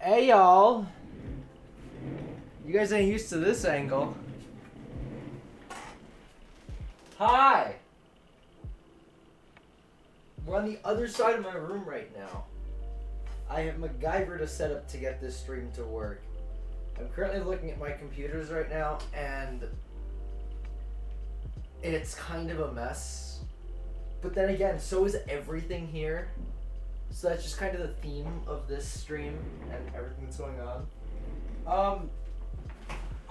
Hey y'all! You guys ain't used to this angle. Hi! We're on the other side of my room right now. I have MacGyvered a setup to get this stream to work. I'm currently looking at my computers right now, and it's kind of a mess. But then again, so is everything here. So that's just kind of the theme of this stream and everything that's going on.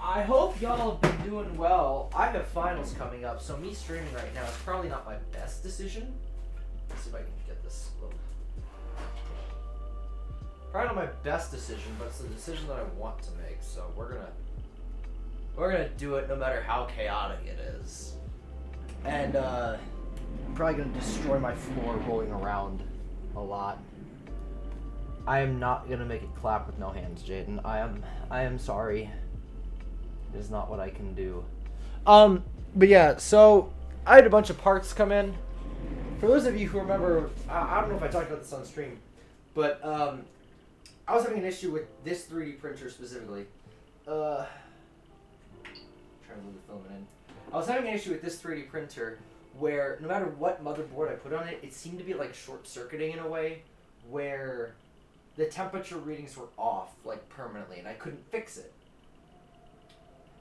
I hope y'all have been doing well. I have finals coming up, so me streaming right now is probably not my best decision. Let's see if I can get this a little. Probably not my best decision, but it's the decision that I want to make. So we're gonna do it no matter how chaotic it is. And I'm probably gonna destroy my floor rolling around a lot. I am not gonna make it clap with no hands, Jaden. I am sorry. It is not what I can do. But yeah, so I had a bunch of parts come in. For those of you who remember, I don't know if I talked about this on stream, but I was having an issue with this 3D printer specifically. Trying to move the filament in. I was having an issue with this 3D printer where no matter what motherboard I put on it, it seemed to be like short-circuiting in a way where the temperature readings were off like permanently, and I couldn't fix it.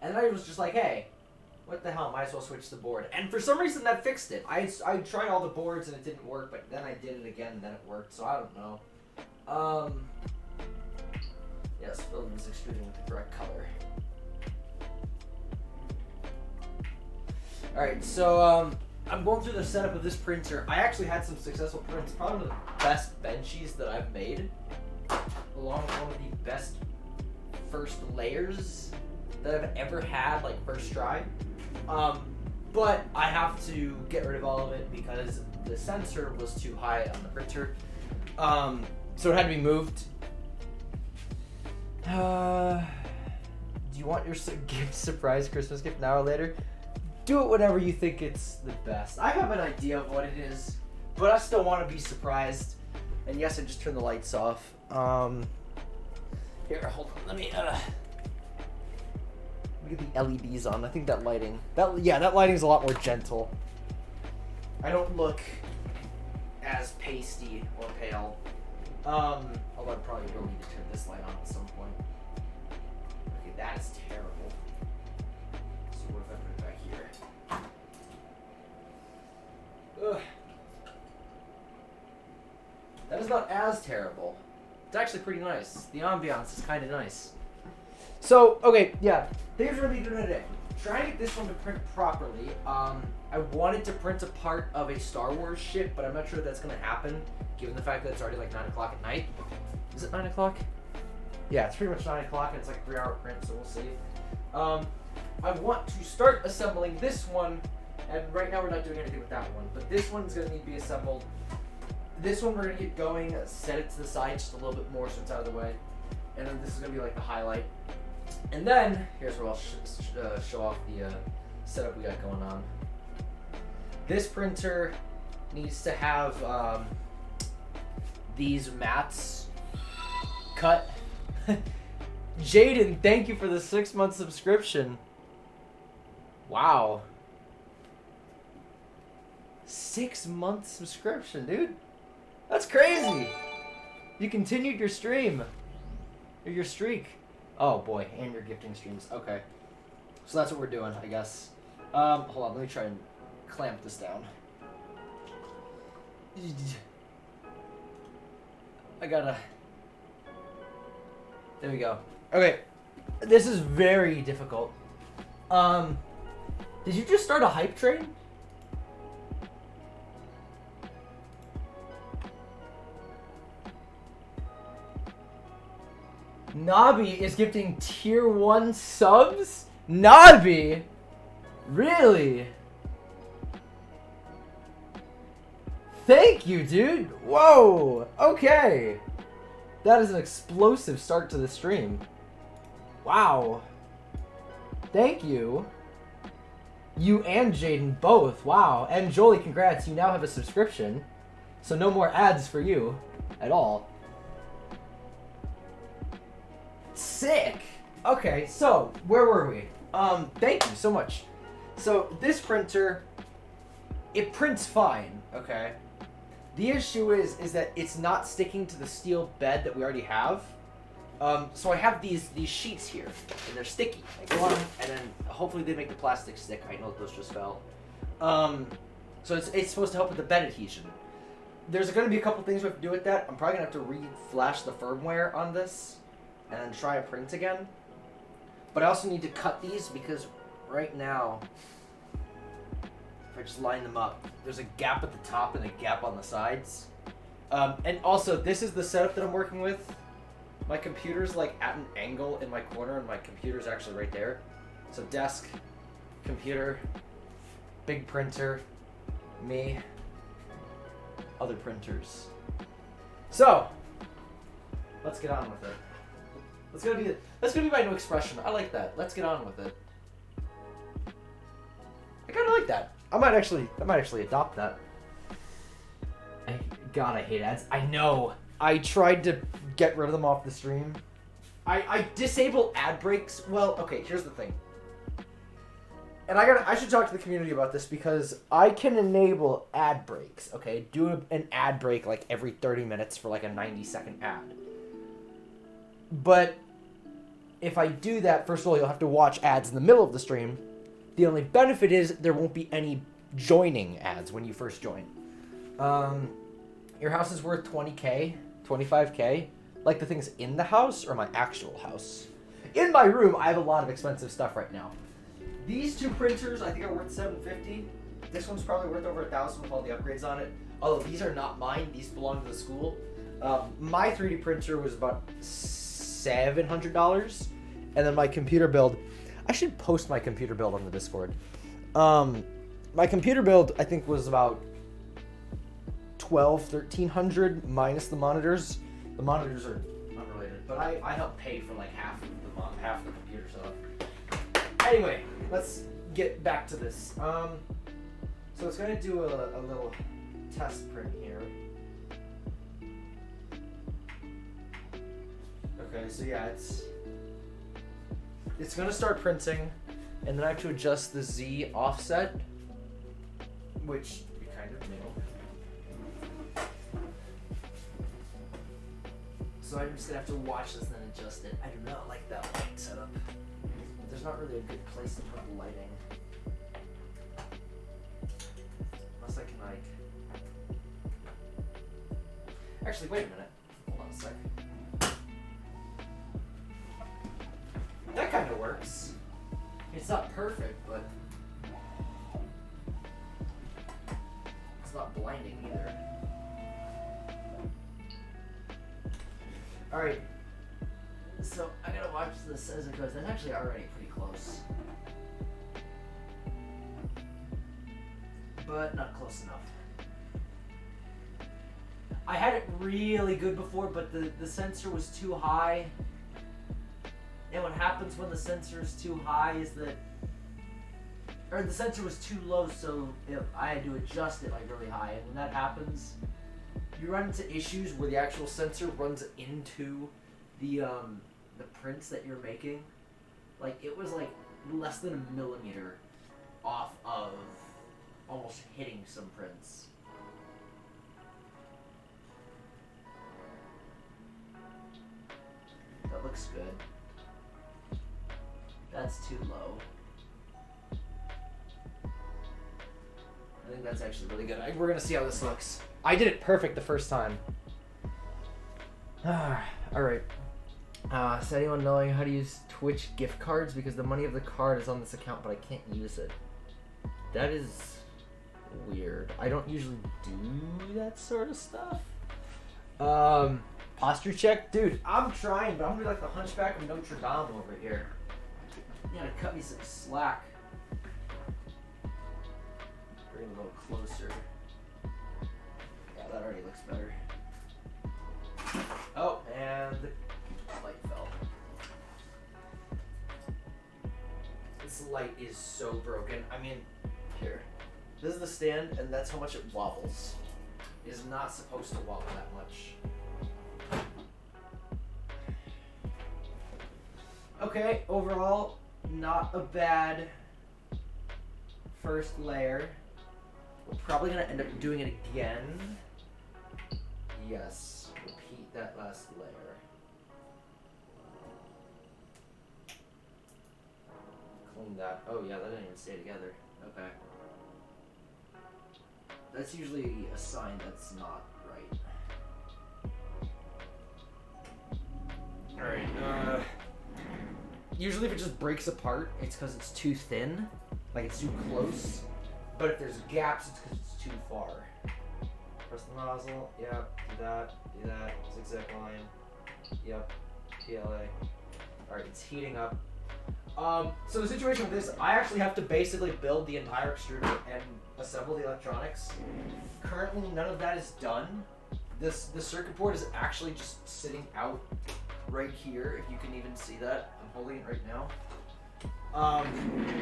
And then I was just like, hey, what the hell, might as well switch the board. And for some reason that fixed it. I tried all the boards and it didn't work, but then I did it again and then it worked, so I don't know. Yes, filament is extruding with the correct color. Alright, so I'm going through the setup of this printer. I actually had some successful prints, probably one of the best benchies that I've made, along with one of the best first layers that I've ever had, like first try. But I have to get rid of all of it because the sensor was too high on the printer. So it had to be moved. Do you want your gift surprise Christmas gift now or later? Do it whenever you think it's the best. I have an idea of what it is, but I still want to be surprised. And yes, I just turned the lights off. Here, hold on. Let me get the LEDs on. I think that lighting, that lighting is a lot more gentle. I don't look as pasty or pale. Although I probably will need to turn this light on at some point. Okay, that is terrible. So what if I put it back here? Ugh. That is not as terrible. It's actually pretty nice. The ambiance is kind of nice. So, okay, yeah. Things we're going to be doing today. Trying to get this one to print properly. I wanted to print a part of a Star Wars ship, but I'm not sure that's going to happen, given the fact that it's already like 9 o'clock at night. Is it 9 o'clock? Yeah, it's pretty much 9 o'clock, and it's like a 3-hour print, so we'll see. I want to start assembling this one, and right now we're not doing anything with that one, but this one's going to need to be assembled. This one we're going to get going, set it to the side just a little bit more so it's out of the way, and then this is going to be like the highlight. And then, here's where I'll show off the setup we got going on. This printer needs to have these mats cut. Jaden, thank you for the 6-month subscription. Wow. 6-month subscription, dude. That's crazy. You continued your stream. Or your streak. Oh boy, and your gifting streams. Okay. So that's what we're doing, I guess. Hold on, let me try and clamp this down. I gotta... There we go. Okay. This is very difficult. Did you just start a hype train? Nabi is gifting tier 1 subs? Nabi? Really? Thank you, dude. Whoa. Okay. That is an explosive start to the stream. Wow. Thank you. You and Jaden both. Wow. And Jolie, congrats. You now have a subscription. So no more ads for you at all. Sick. Okay, so where were we? Thank you so much. So this printer, it prints fine, okay? The issue is that it's not sticking to the steel bed that we already have. So I have these sheets here, and they're sticky. I go on them, and then hopefully they make the plastic stick. I know those just fell. So it's supposed to help with the bed adhesion. There's going to be a couple things we have to do with that. I'm probably going to have to re-flash the firmware on this, and then try a print again. But I also need to cut these because right now, if I just line them up, there's a gap at the top and a gap on the sides. And also, this is the setup that I'm working with. My computer's like at an angle in my corner, and my computer's actually right there. So desk, computer, big printer, me, other printers. So let's get on with it. That's gonna be my new expression. I like that. Let's get on with it. I kind of like that. I might actually adopt that. God, I hate ads. I know. I tried to get rid of them off the stream. I disable ad breaks. Well, okay, here's the thing. And I should talk to the community about this because I can enable ad breaks, okay? Do an ad break like every 30 minutes for like a 90-second ad. But if I do that, first of all, you'll have to watch ads in the middle of the stream. The only benefit is there won't be any joining ads when you first join. Your house is worth 20K, 25K. Like the things in the house or my actual house? In my room, I have a lot of expensive stuff right now. These two printers, I think, are worth $750. This one's probably worth over $1,000 with all the upgrades on it. Although these are not mine; these belong to the school. My 3D printer was about $700, and then my computer build. I should post my computer build on the Discord. My computer build, I think, was about $1,200-1,300 minus the monitors. The monitors are unrelated, but I helped pay for like half the computer setup. Anyway, let's get back to this. So it's going to do a little test print here. Okay, so yeah, it's going to start printing, and then I have to adjust the Z offset, which you kind of know. So I'm just going to have to watch this and then adjust it. I do not like that light setup. There's not really a good place to put the lighting. Unless I can like... Actually, wait a minute. Hold on a sec. That kind of works. It's not perfect, but... it's not blinding either. Alright. So, I gotta watch this as it goes. That's actually already pretty close. But not close enough. I had it really good before, but the sensor was too high. And what happens when the sensor is too high is that... or the sensor was too low, so I had to adjust it like really high. And when that happens, you run into issues where the actual sensor runs into the prints that you're making. Like, it was like less than a millimeter off of almost hitting some prints. That looks good. That's too low. I think that's actually really good. We're gonna see how this looks. I did it perfect the first time. Alright. Is anyone knowing how to use Twitch gift cards? Because the money of the card is on this account, but I can't use it. That is weird. I don't usually do that sort of stuff. Posture check? Dude, I'm trying, but I'm gonna be like the Hunchback of Notre Dame over here. You gotta cut me some slack. Bring it a little closer. Yeah, that already looks better. Oh, and the light fell. This light is so broken. I mean, here. This is the stand, and that's how much it wobbles. It is not supposed to wobble that much. Okay, overall, not a bad first layer. We're probably gonna end up doing it again. Yes, repeat that last layer. Clean that. Oh yeah, that didn't even stay together. Okay. That's usually a sign that's not right. Alright, usually if it just breaks apart, it's because it's too thin. Like it's too close. But if there's gaps, it's because it's too far. Press the nozzle. Yep. Do that. Do that. Zigzag line. Yep. PLA. Alright, it's heating up. So the situation with this, I actually have to basically build the entire extruder and assemble the electronics. Currently, none of that is done. The circuit board is actually just sitting out right here, if you can even see that. I'm holding it right now.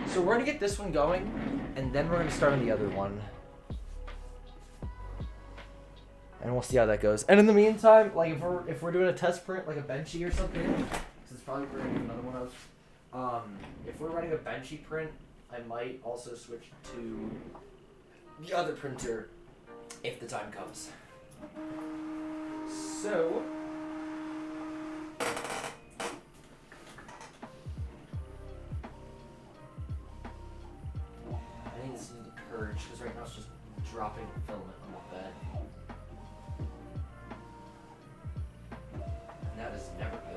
So we're gonna get this one going, and then we're gonna start on the other one. And we'll see how that goes. And in the meantime, like if we're doing a test print, like a benchy or something, because it's probably we're gonna do another one of. If we're running a benchy print, I might also switch to the other printer if the time comes. So I think this needs to purge because right now it's just dropping filament on the bed. And that is never good.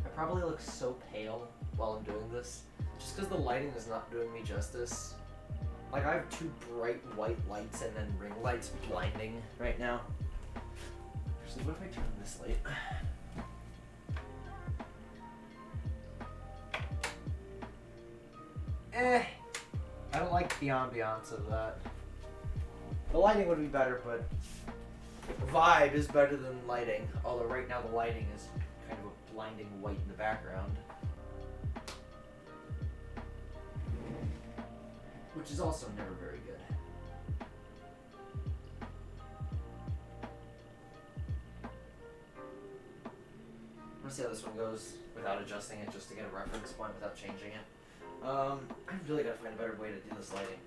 I probably look so pale while I'm doing this, just because the lighting is not doing me justice. Like I have two bright white lights and then ring lights blinding right now. Actually, what if I turn this light? I don't like the ambiance of that. The lighting would be better, but vibe is better than lighting. Although right now the lighting is kind of a blinding white in the background. Which is also never very good. I'm gonna see how this one goes without adjusting it, just to get a reference point without changing it. I really gotta find a better way to do this lighting.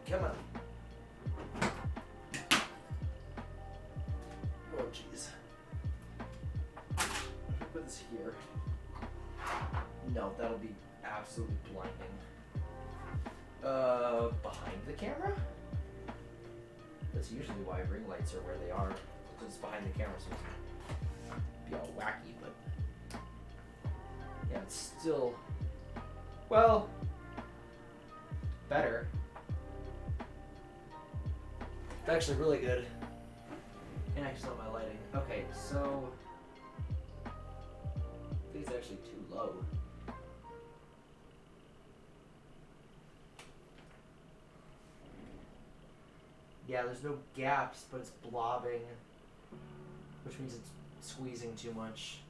Come on. Oh jeez. Put this here. No, that'll be absolutely blinding. Behind the camera? That's usually why ring lights are where they are. Because it's behind the camera, so it's be all wacky, but yeah, it's still, well, better. It's actually really good. And I just love my lighting. Okay, so I think it's actually too low. Yeah, there's no gaps, but it's blobbing, which means it's squeezing too much.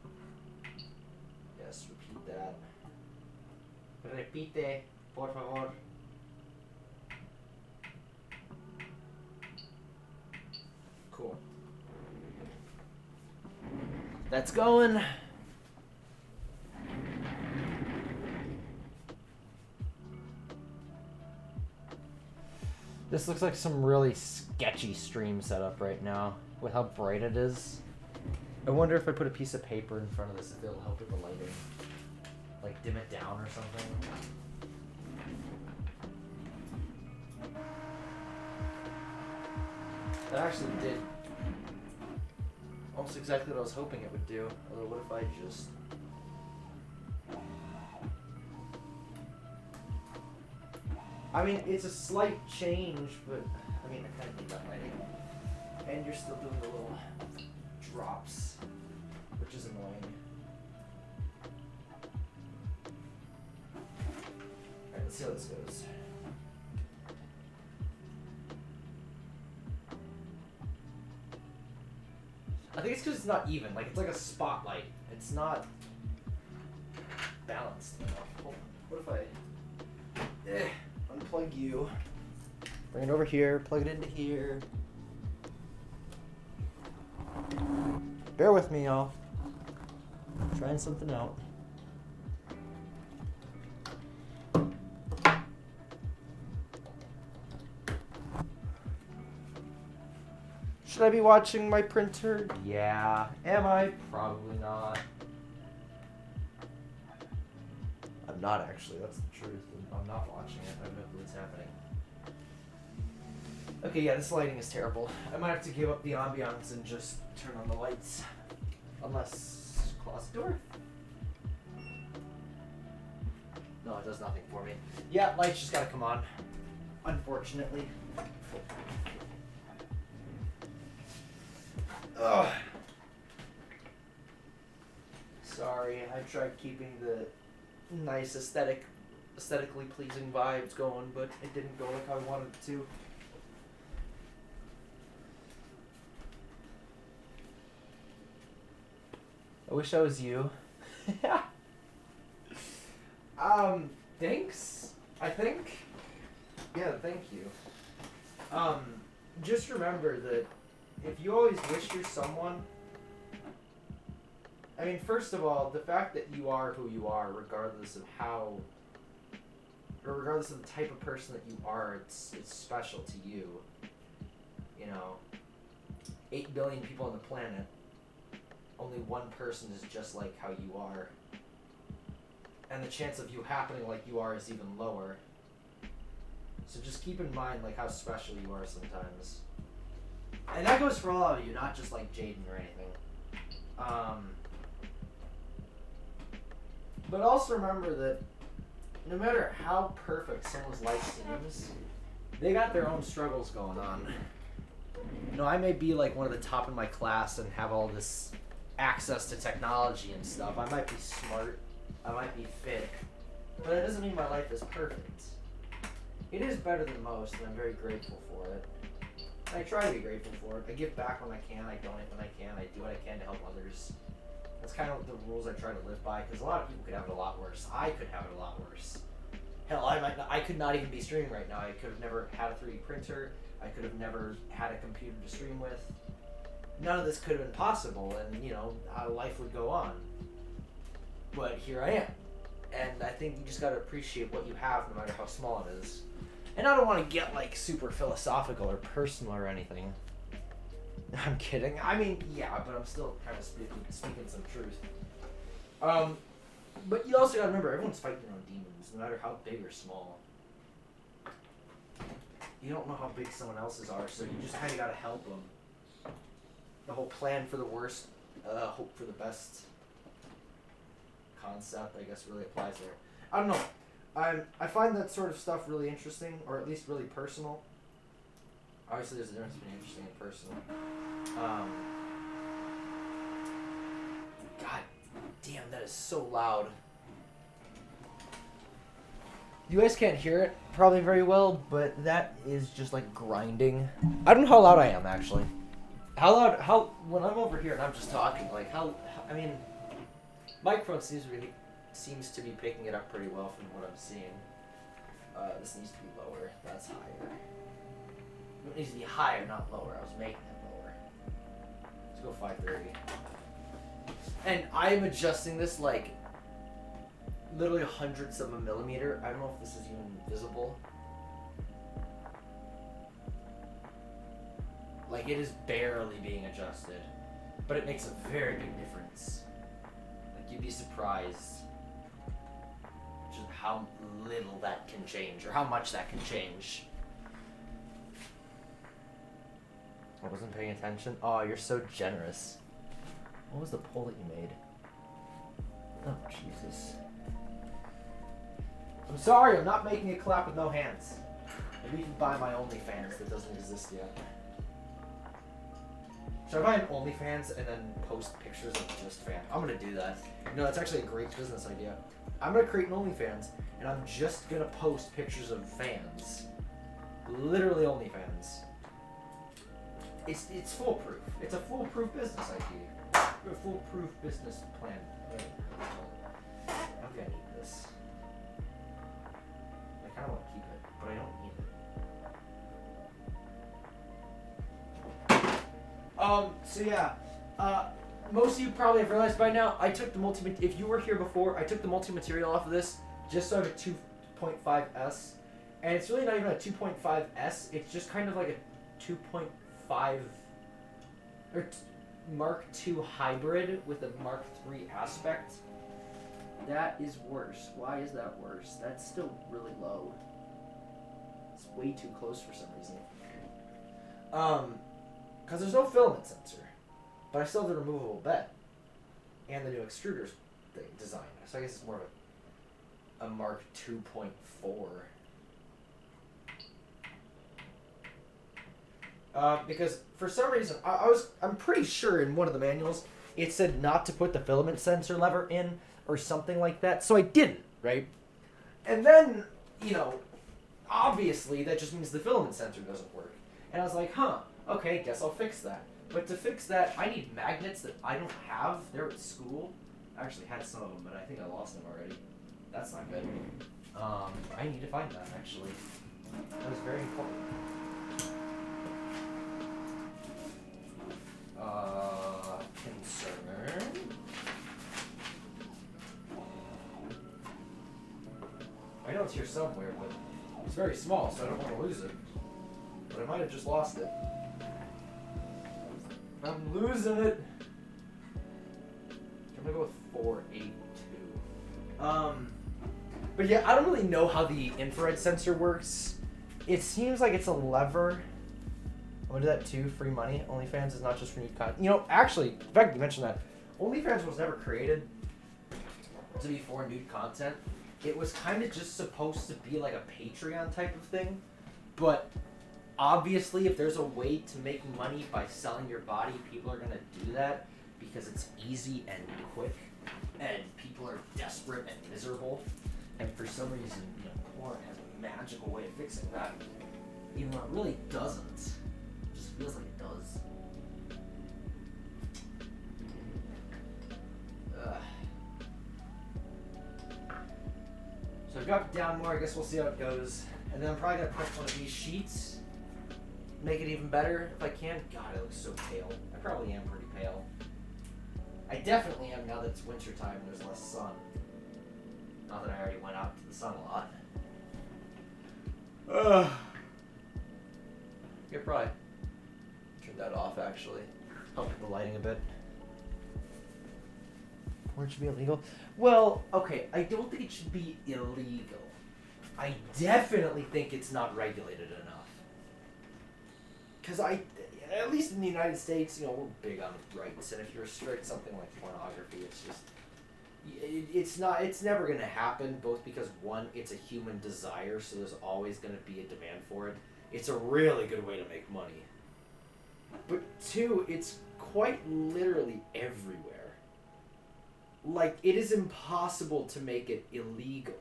Yes, repeat that. Repite, por favor. Cool. That's going. This looks like some really sketchy stream setup right now with how bright it is. I wonder if I put a piece of paper in front of this, if it'll help with the lighting. Like dim it down or something. That actually did almost exactly what I was hoping it would do. Although what if I just... I mean, it's a slight change, but I mean, I kind of need that lighting. And you're still doing the little drops, which is annoying. Alright, let's see how this goes. I think it's because it's not even. Like, it's like a spotlight. It's not balanced enough. Hold on. What if I unplug you? Bring it over here. Plug it into here. Bear with me, y'all. Trying something out. Should I be watching my printer? Yeah. Am I? Probably not. I'm not actually. That's the truth. I'm not watching it. I have no clue what's happening. Okay, yeah, this lighting is terrible. I might have to give up the ambiance and just turn on the lights. Unless... closet door? No, it does nothing for me. Yeah, lights just gotta come on. Unfortunately. Ugh. Sorry, I tried keeping the nice aesthetically pleasing vibes going, but it didn't go like I wanted it to. I wish I was you. Thanks, I think. Yeah, thank you. Just remember that if you always wish you're someone, I mean, first of all, the fact that you are who you are, regardless of how, or regardless of the type of person that you are, it's special to you. You know, 8 billion people on the planet, only one person is just like how you are. And the chance of you happening like you are is even lower. So just keep in mind, like, how special you are sometimes. And that goes for all of you, not just, like, Jaden or anything. But also remember that no matter how perfect someone's life seems, they got their own struggles going on. You know, I may be, like, one of the top in my class and have all this access to technology and stuff. I might be smart. I might be fit. But it doesn't mean my life is perfect. It is better than most, and I'm very grateful for it. And I try to be grateful for it. I give back when I can, I donate when I can, I do what I can to help others. That's kind of the rules I try to live by, because a lot of people could have it a lot worse. I could have it a lot worse. Hell, I could not even be streaming right now. I could have never had a 3D printer. I could have never had a computer to stream with. None of this could have been possible, and, you know, how life would go on. But here I am. And I think you just gotta appreciate what you have, no matter how small it is. And I don't want to get, like, super philosophical or personal or anything. I'm kidding. I mean, yeah, but I'm still kind of speaking some truth. But you also gotta remember, everyone's fighting their own demons, no matter how big or small. You don't know how big someone else's are, so you just kind of gotta help them. The whole plan for the worst, hope for the best concept, I guess, really applies there. I don't know. I find that sort of stuff really interesting, or at least really personal. Obviously, there's a difference between interesting and personal. God damn, that is so loud. You guys can't hear it probably very well, but that is just like grinding. I don't know how loud I am, actually. When I'm over here and I'm just talking, like, I mean, microphone seems to be picking it up pretty well from what I'm seeing. This needs to be lower. That's higher. It needs to be higher, not lower. I was making it lower. Let's go 530. And I'm adjusting this like literally hundredths of a millimeter. I don't know if this is even visible. Like, it is barely being adjusted, but it makes a very big difference. Like, you'd be surprised just how little that can change, or how much that can change. I wasn't paying attention. Oh, you're so generous. What was the poll that you made? Oh, Jesus. I'm sorry, I'm not making a clap with no hands. Maybe you can buy my OnlyFans that doesn't exist yet. Should I buy an OnlyFans and then post pictures of just fans? I'm gonna do that. You know, that's actually a great business idea. I'm gonna create an OnlyFans and I'm just gonna post pictures of fans. Literally OnlyFans. it's foolproof. It's a foolproof business idea. A foolproof business plan. Okay, I need this. I kind of want to keep it, but I don't need it. So yeah, most of you probably have realized by now, I took the if you were here before, I took the multi-material off of this, just so I have a 2.5S, and it's really not even a 2.5S, it's just kind of like a 2.5, or Mark II hybrid with a Mark III aspect. That is worse. Why is that worse? That's still really low. It's way too close for some reason. Because there's no filament sensor, but I still have the removable bed and the new extruders thing design. So I guess it's more of a Mark 2.4. Because for some reason I'm pretty sure in one of the manuals it said not to put the filament sensor lever in or something like that, so I didn't, right? And then, you know, obviously that just means the filament sensor doesn't work. And I was like, okay, guess I'll fix that. But to fix that, I need magnets that I don't have. They're at school. I actually had some of them, but I think I lost them already. That's not good. I need to find that, actually. That was very important. Concern. I know it's here somewhere, but it's very small, so I don't want to lose it. But I might have just lost it. I'm losing it. I'm gonna go with 482. But yeah, I don't really know how the infrared sensor works. It seems like it's a lever. I'm gonna do that too. Free money. OnlyFans is not just for nude content. You know, actually, in fact, you mentioned that. OnlyFans was never created to be for nude content. It was kind of just supposed to be like a Patreon type of thing. But obviously, if there's a way to make money by selling your body, people are gonna do that because it's easy and quick, and people are desperate and miserable. And for some reason, you know, porn has a magical way of fixing that, even though it really doesn't. It just feels like it does. So I dropped it down more. I guess we'll see how it goes. And then I'm probably gonna press one of these sheets, make it even better if I can. God, it looks so pale. I probably am pretty pale. I definitely am now that it's winter time and there's less sun. Not that I already went out to the sun a lot. You could probably turn that off, actually. Help with the lighting a bit. Porn should be illegal? Well, okay, I don't think it should be illegal. I definitely think it's not regulated enough. Because at least in the United States, you know, we're big on rights, and if you restrict something like pornography, it's just, it's never going to happen, both because, one, it's a human desire, so there's always going to be a demand for it. It's a really good way to make money. But two, it's quite literally everywhere. Like, it is impossible to make it illegal.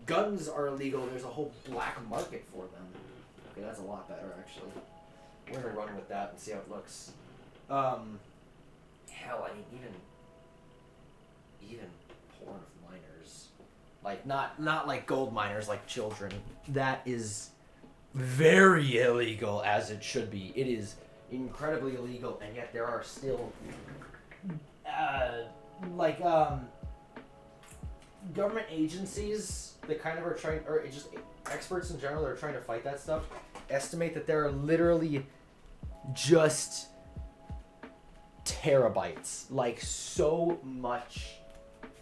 Guns are illegal, there's a whole black market for them. Okay, that's a lot better, actually. We're gonna run with that and see how it looks. Hell, I mean, even porn of minors. Like, not like gold miners, like children. That is very illegal, as it should be. It is incredibly illegal, and yet there are still, government agencies that kind of are trying, or just experts in general that are trying to fight that stuff, estimate that there are literally just terabytes, like so much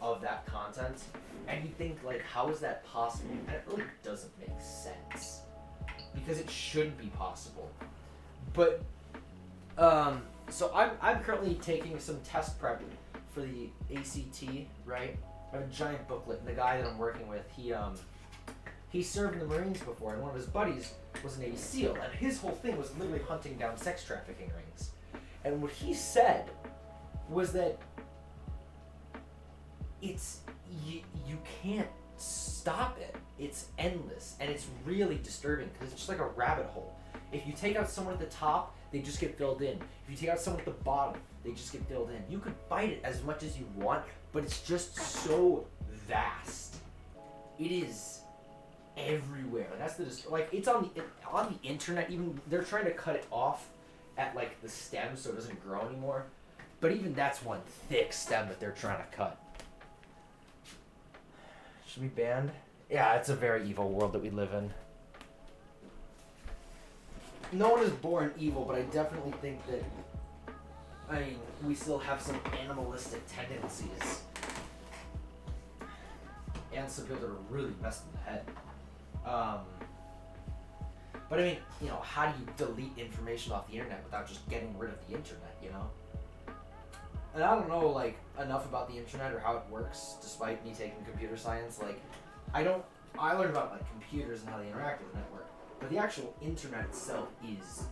of that content, and you think, like, how is that possible? And it really doesn't make sense, because it should be possible. But so I'm currently taking some test prep for the ACT, right? I have a giant booklet, and the guy that I'm working with, he served in the Marines before, and one of his buddies was a Navy SEAL, and his whole thing was literally hunting down sex trafficking rings. And what he said was that you can't stop it. It's endless, and it's really disturbing, because it's just like a rabbit hole. If you take out someone at the top, they just get filled in. If you take out someone at the bottom, they just get filled in. You could fight it as much as you want, but it's just so vast. It is everywhere. That's it's on the internet. Even they're trying to cut it off at like the stem so it doesn't grow anymore. But even that's one thick stem that they're trying to cut. Should we ban? Yeah, it's a very evil world that we live in. No one is born evil, but I definitely think that, we still have some animalistic tendencies. And some people that are really messed in the head. But how do you delete information off the internet without just getting rid of the internet, And I don't know, enough about the internet or how it works, despite me taking computer science. I learned about, computers and how they interact with the network. But the actual internet itself is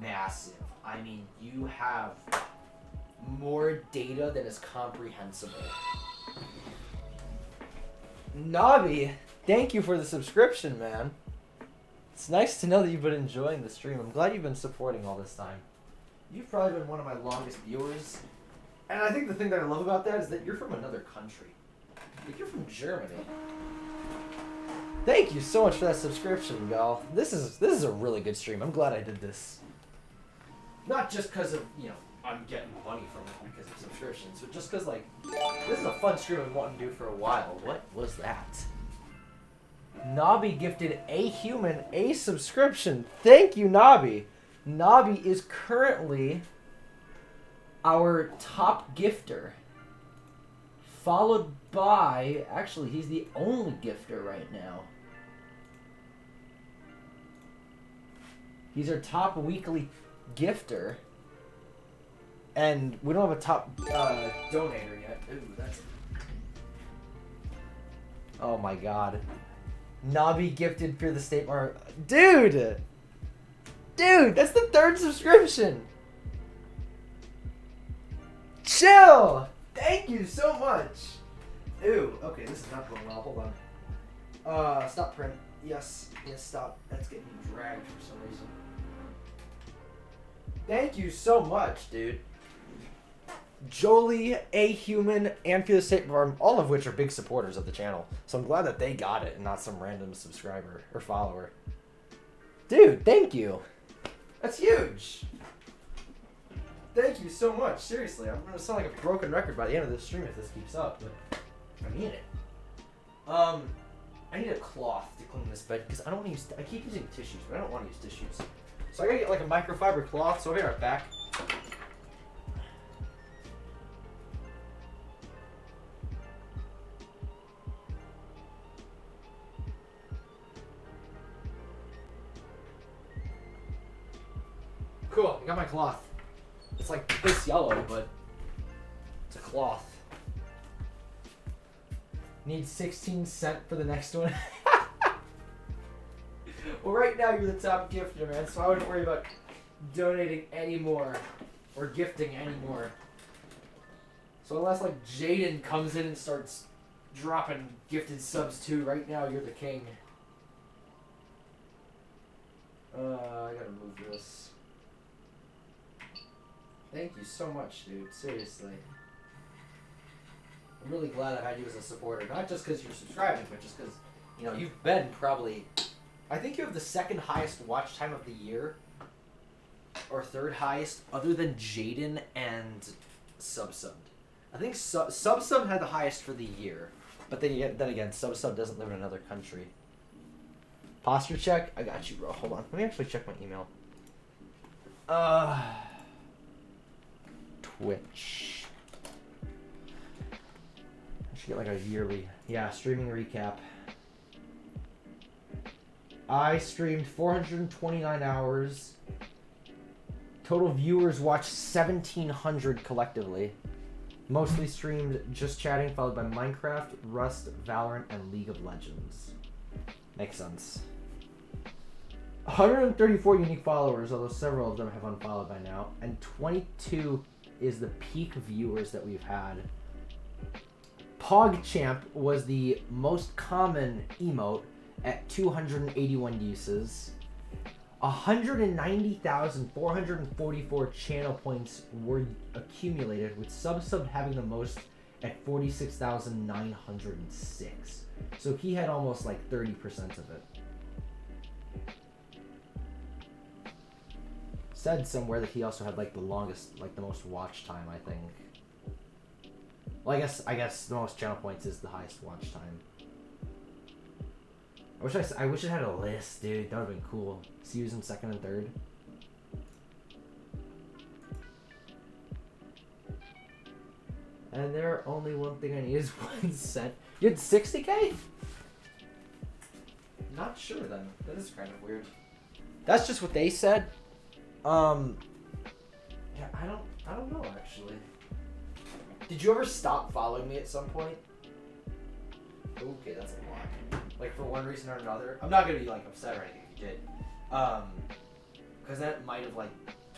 massive. You have more data than is comprehensible. Nobby, thank you for the subscription, man. It's nice to know that you've been enjoying the stream. I'm glad you've been supporting all this time. You've probably been one of my longest viewers. And I think the thing that I love about that is that you're from another country. You're from Germany. Thank you so much for that subscription, y'all. This is a really good stream. I'm glad I did this. Not just because of, I'm getting money from it because of subscriptions, but just because, this is a fun stream I've been wanting to do for a while. What was that? Nobby gifted a human a subscription. Thank you, Nobby. Nobby is currently our top gifter. Followed by, actually, he's the only gifter right now. He's our top weekly gifter. And we don't have a top donator yet. Ooh, that's... Oh my god. Nobby gifted Fear the State Mar... Dude! Dude, that's the 3rd subscription! Chill! Thank you so much! Ooh, okay, this is not going well. Hold on. Stop print. Yes, stop. That's getting dragged for some reason. Thank you so much, dude. Jolie, A Human, and Fear the State Farm, all of which are big supporters of the channel. So I'm glad that they got it and not some random subscriber or follower. Dude, thank you. That's huge. Thank you so much. Seriously, I'm going to sound like a broken record by the end of this stream if this keeps up, but I mean it. I need a cloth to clean this bed because I don't want to use... I keep using tissues, but I don't want to use tissues. So I got to get a microfiber cloth, so I'll be right back. Cool, I got my cloth. It's this yellow, but it's a cloth. Need 16 cents for the next one. Well, right now you're the top gifter, man, so I wouldn't worry about donating anymore or gifting anymore. So unless Jaden comes in and starts dropping gifted subs too, right now you're the king. I gotta move this. Thank you so much, dude. Seriously. I'm really glad I've had you as a supporter. Not just because you're subscribing, but just because, you've been probably... I think you have the 2nd highest watch time of the year. Or 3rd highest, other than Jaden and SubSub. I think SubSub had the highest for the year. But then again, SubSub doesn't live in another country. Posture check? I got you, bro. Hold on. Let me actually check my email. Twitch. I should get a yearly, streaming recap. I streamed 429 hours. Total viewers watched 1,700 collectively. Mostly streamed just chatting, followed by Minecraft, Rust, Valorant, and League of Legends. Makes sense. 134 unique followers, although several of them have unfollowed by now, and 22 is the peak viewers that we've had. PogChamp was the most common emote at 281 uses. 190,444 channel points were accumulated, with sub having the most at 46,906. So he had almost like 30% of it. Said somewhere that he also had like the longest, like the most watch time, I think. Well, I guess the most channel points is the highest watch time. I wish it had a list, dude. That would have been cool. See who's in second and third. And there only one thing I need is 1 cent. You had 60K? Not sure then. That is kind of weird. That's just what they said. Yeah, I don't know actually. Did you ever stop following me at some point? Okay, that's a lot. Like for one reason or another. I'm not gonna be like upset or anything if you did. Because that might have like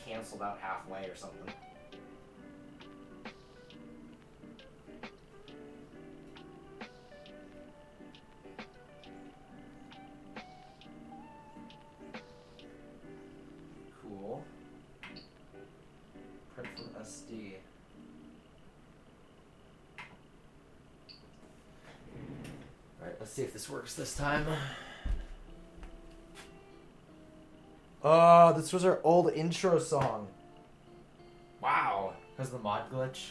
canceled out halfway or something. Cool. Print from SD. Alright, let's see if this works this time. Oh, this was our old intro song. Wow. Because of the mod glitch.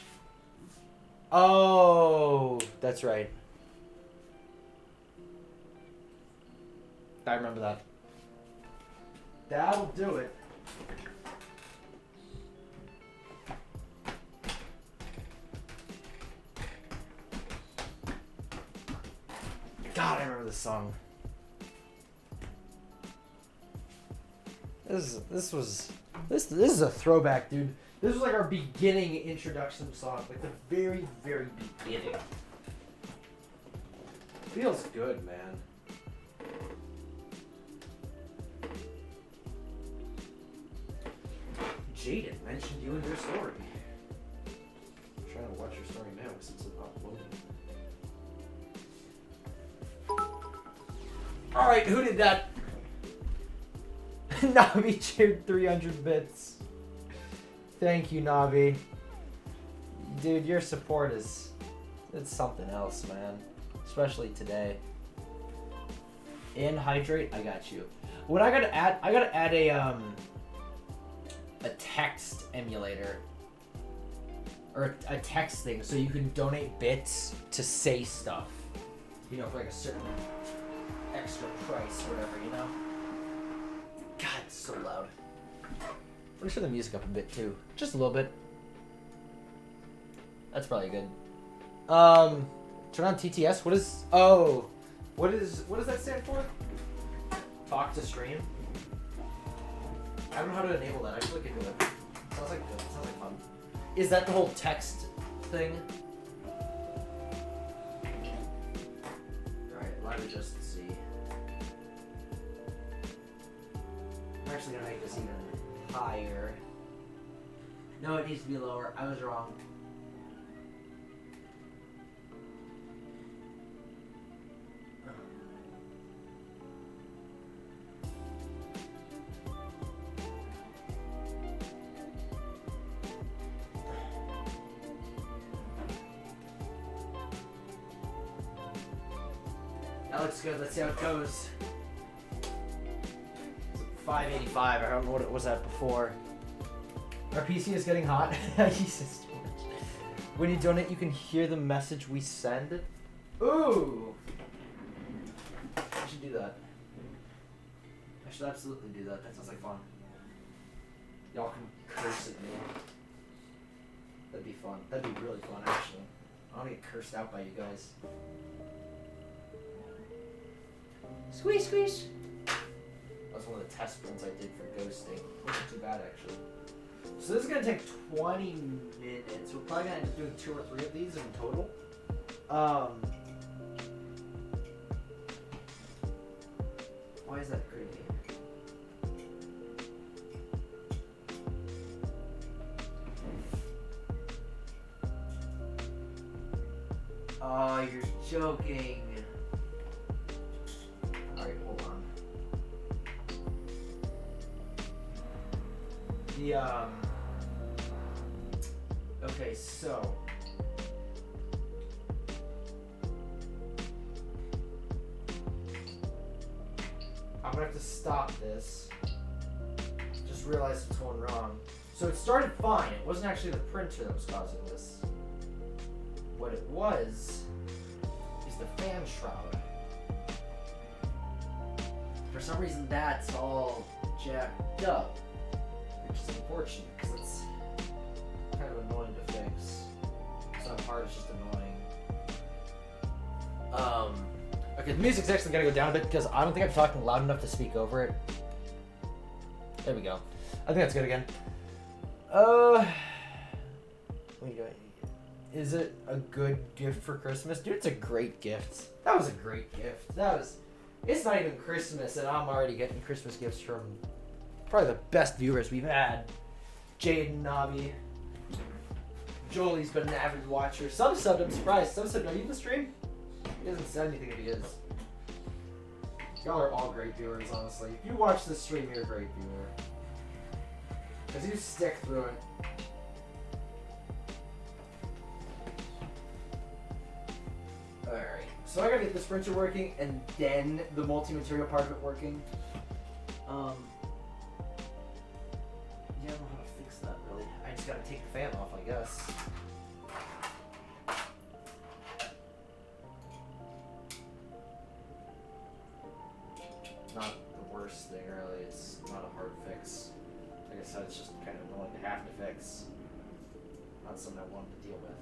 Oh, that's right. I remember that. That'll do it. God, I remember this song. This is a throwback, dude. This was like our beginning introduction song, like the very, very beginning. Feels good, man. Jaden mentioned you in your story. I'm trying to watch your story now since it's uploading. Alright, who did that? Navi cheered 300 bits. Thank you, Navi. Dude, your support it's something else, man. Especially today. And hydrate, I got you. What I gotta add a text emulator. Or a text thing so you can donate bits to say stuff. You know, for like a certain extra price or whatever, you know? God, it's so loud. Let me turn the music up a bit too. Just a little bit. That's probably good. Turn on TTS. What is what does that stand for? Talk to stream? I don't know how to enable that. I should look into it. Sounds like good. Sounds like fun. Is that the whole text thing? Alright, let me just see. I'm actually gonna make this even higher. No, it needs to be lower. I was wrong. That looks good. Let's see how it goes. 585. I don't know what it was at before. Our PC is getting hot. Jesus. When you donate, you can hear the message we send. Ooh. I should do that. I should absolutely do that. That sounds like fun. Y'all can curse at me. That'd be fun. That'd be really fun, actually. I want to get cursed out by you guys. Squeeze, squeeze. That was one of the test runs I did for ghosting. Wasn't too bad, actually. So this is gonna take 20 minutes. We're probably gonna end up doing 2 or 3 of these in total. Why is that creepy? Oh, you're joking. Alright, hold on. The okay, so I'm gonna have to stop this. Just realized it's going wrong. So it started fine. It wasn't actually the printer that was causing this. What it was is the fan shroud. For some reason, that's all jacked up, which is unfortunate because it's kind of annoying to fix. It's not hard; it's just annoying. Okay, the music's actually gonna go down a bit because I don't think I'm talking loud enough to speak over it. There we go. I think that's good again. What are you doing? Is it a good gift for Christmas? Dude, it's a great gift. That was a great gift. It's not even Christmas and I'm already getting Christmas gifts from probably the best viewers we've had. Jaden, Navi. Jolie's been an avid watcher. Some subbed, I'm surprised. Some subbed, are you in the stream? He hasn't said anything if he is. Y'all are all great viewers, honestly. If you watch this stream, you're a great viewer. Because you stick through it. Alright, so I gotta get this printer working and then the multi-material part of it working. Yeah, I don't know how to fix that really. I just gotta take the fan off, I guess. Not the worst thing really, it's not a hard fix. Like I said, it's just kind of annoying to have to fix. Not something I wanted to deal with.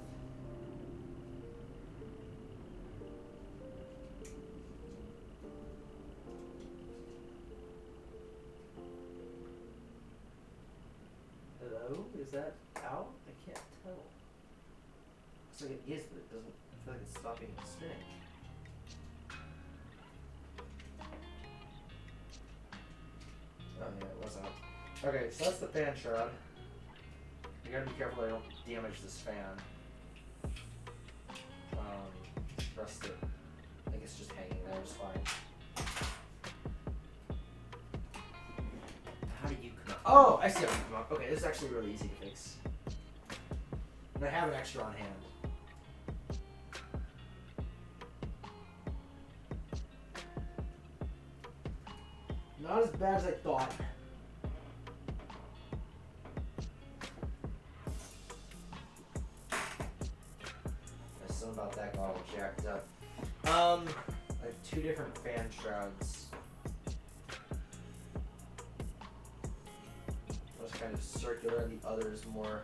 Hello? Is that out? I can't tell. Looks like it is, but it doesn't. I feel like it's stopping spinning. Oh yeah, it was out. Okay, so that's the fan shroud. You gotta be careful I don't damage this fan. Rest it. I think it's just hanging there, it's fine. How do you come up? Oh, I see how you come up. Okay, this is actually really easy to fix. And I have an extra on hand. Not as bad as I thought. There's something about that got all jacked up. I have two different fan shrouds. One's kind of circular and the other is more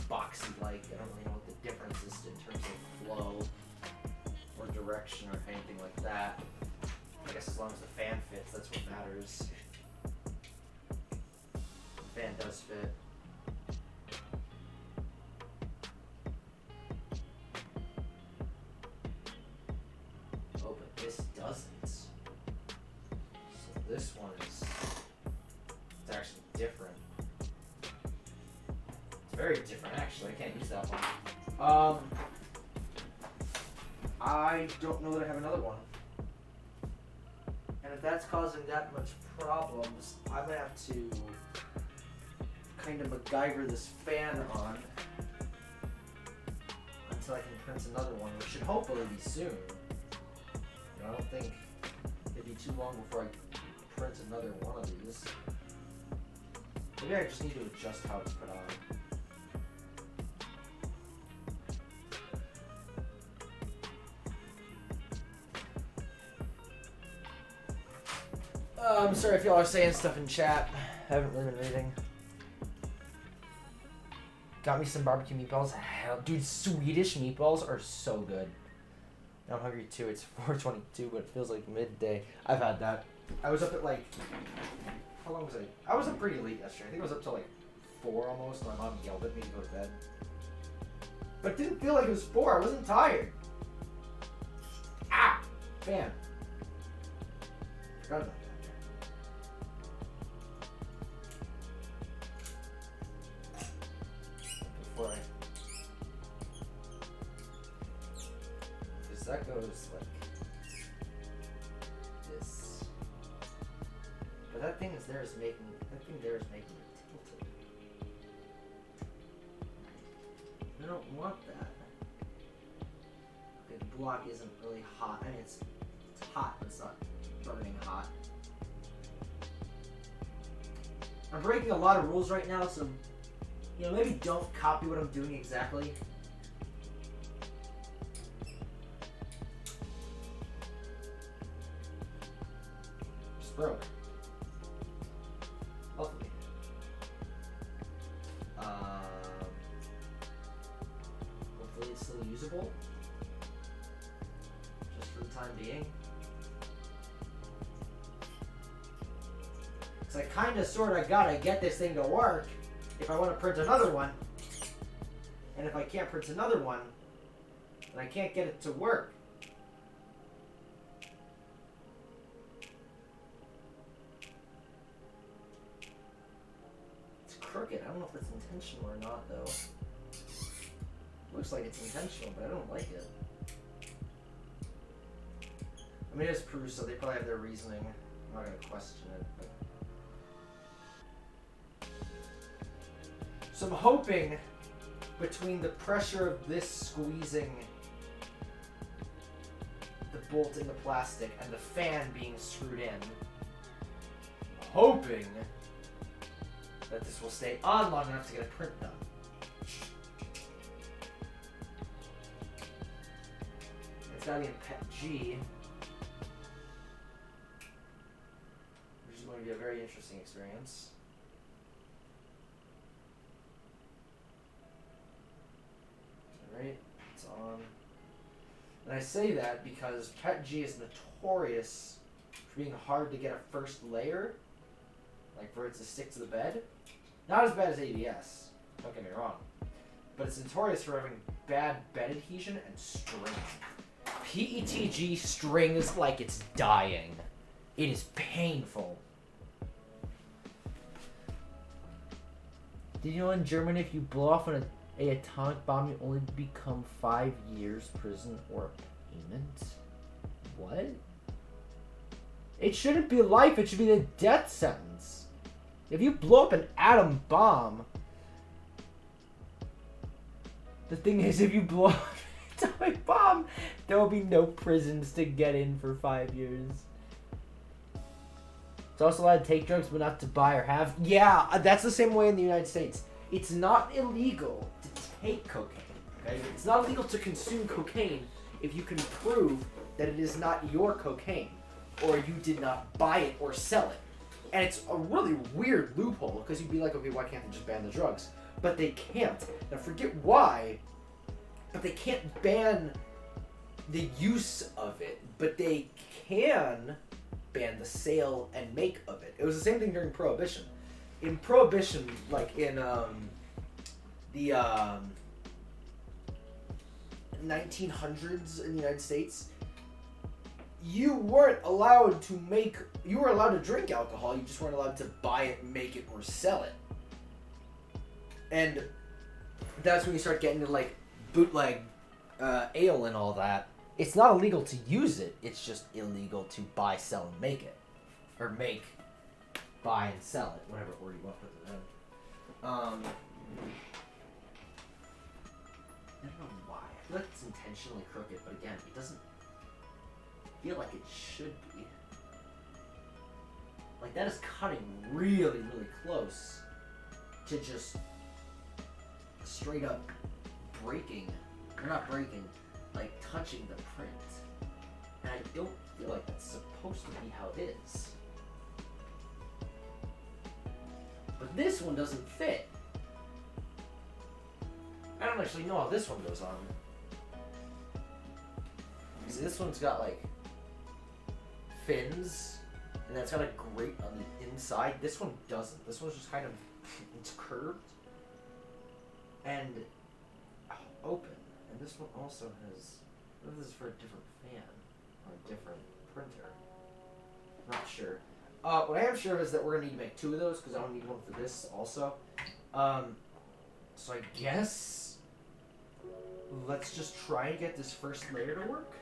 boxy-like. I don't really know what the difference is in terms of flow or direction or anything like that. I guess as long as the fan fits, that's what matters. The fan does fit. Oh, but this doesn't. So this one is it's actually different. It's very different, actually. I can't use that one. I don't know that I have another one. And if that's causing that much problems, I'm gonna have to kind of MacGyver this fan on until I can print another one, which should hopefully be soon. You know, I don't think it'd be too long before I print another one of these. Maybe I just need to adjust how it's put on. I'm sorry if y'all are saying stuff in chat. I haven't really been reading. Got me some barbecue meatballs. Hell, dude, Swedish meatballs are so good. Now I'm hungry too. It's 4:22, but it feels like midday. I've had that. I was up at like, how long was I? I was up pretty late yesterday. I think I was up till like 4 almost. My mom yelled at me to go to bed. But it didn't feel like it was 4. I wasn't tired. Ah! Fan. Forgot about that. Before I... Because that goes like this. But that thing there is making it tilted. I don't want that. Okay, the block isn't really hot. I mean, it's hot, but it's not burning hot. I'm breaking a lot of rules right now, so, you know, maybe don't copy what I'm doing exactly. Just broke. Hopefully. Hopefully it's still usable. Just for the time being. So I kinda sorta gotta get this thing to work if I want to print another one. And if I can't print another one, then I can't get it to work. It's crooked. I don't know if it's intentional or not, though. Looks like it's intentional, but I don't like it. I mean, it is proof, so they probably have their reasoning. I'm not gonna question it, but... So I'm hoping between the pressure of this squeezing the bolt in the plastic and the fan being screwed in, I'm hoping that this will stay on long enough to get a print done. It's gotta be in PET-G, which is going to be a very interesting experience. Right, it's on. And I say that because PET-G is notorious for being hard to get a first layer, like for it to stick to the bed. Not as bad as ABS, don't get me wrong, but it's notorious for having bad bed adhesion and string. PETG strings like it's dying. It is painful. Did you know in Germany if you blow off an atomic bomb you only become 5 years prison or payment? What? It shouldn't be life, it should be the death sentence. If you blow up an atom bomb, the thing is if you blow up an atomic bomb, there will be no prisons to get in for 5 years. It's also allowed to take drugs but not to buy or have. Yeah, that's the same way in the United States. It's not illegal to take cocaine, okay? It's not illegal to consume cocaine if you can prove that it is not your cocaine or you did not buy it or sell it. And it's a really weird loophole because you'd be like, okay, why can't they just ban the drugs? But they can't. Now forget why, but they can't ban the use of it, but they can ban the sale and make of it. It was the same thing during Prohibition. In Prohibition, like in the 1900s in the United States, you weren't allowed to make, you were allowed to drink alcohol, you just weren't allowed to buy it, make it, or sell it. And that's when you start getting to like bootleg ale and all that. It's not illegal to use it, it's just illegal to buy, sell, and make it. Or make, buy, and sell it, whatever order you want to put it in. I don't know why. I feel like it's intentionally crooked, but again, it doesn't feel like it should be. Like, that is cutting really, really close to just straight up breaking, or not breaking, like touching the print. And I don't feel like that's supposed to be how it is. But this one doesn't fit. I don't actually know how this one goes on. See, this one's got like fins, and then it's got a grate on the inside. This one doesn't. This one's just kind of, it's curved and open. And this one also has, this is for a different fan or a different printer. Not sure. What I am sure of is that we're gonna need to make 2 of those because I don't need one for this also. So I guess let's just try and get this first layer to work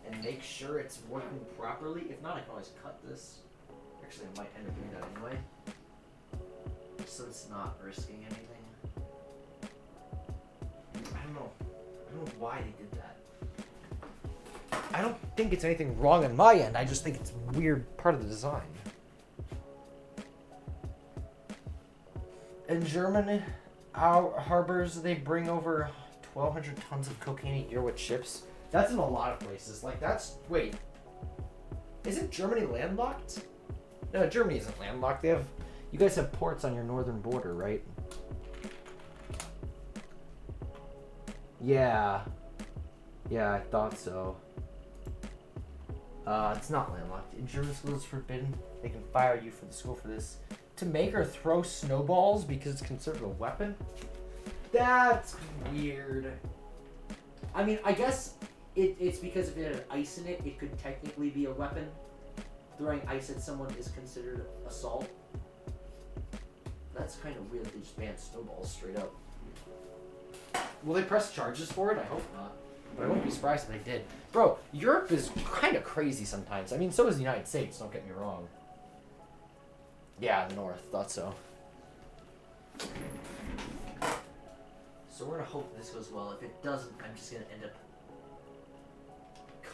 and make sure it's working properly. If not, I can always cut this. Actually, I might end up doing that anyway, so it's not risking anything. don't know why they did that. I don't think it's anything wrong on my end. I just think it's a weird part of the design. In Germany, our harbors, they bring over 1,200 tons of cocaine a year with ships. That's in a lot of places. Like, that's... Wait. Isn't Germany landlocked? No, Germany isn't landlocked. They have... You guys have ports on your northern border, right? Yeah. Yeah, I thought so. It's not landlocked. In German schools, it's forbidden. They can fire you from the school for this. To make or throw snowballs because it's considered a weapon? That's weird. I mean, I guess it's because if it had ice in it, it could technically be a weapon. Throwing ice at someone is considered assault. That's kind of weird. They just banned snowballs straight up. Will they press charges for it? I hope not. But I wouldn't be surprised if they did. Bro, Europe is kind of crazy sometimes. I mean, so is the United States, don't get me wrong. Yeah, the North. Thought so. So we're gonna hope this goes well. If it doesn't, I'm just gonna end up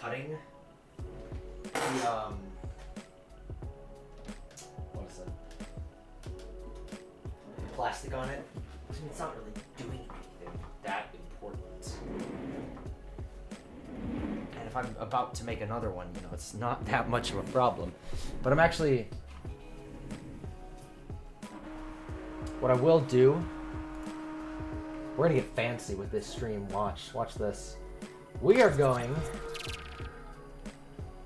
cutting the, what is that? The plastic on it. I mean, it's not really doing anything that important. And if I'm about to make another one, you know, it's not that much of a problem. But I'm actually... What I will do... We're gonna get fancy with this stream. Watch this. We are going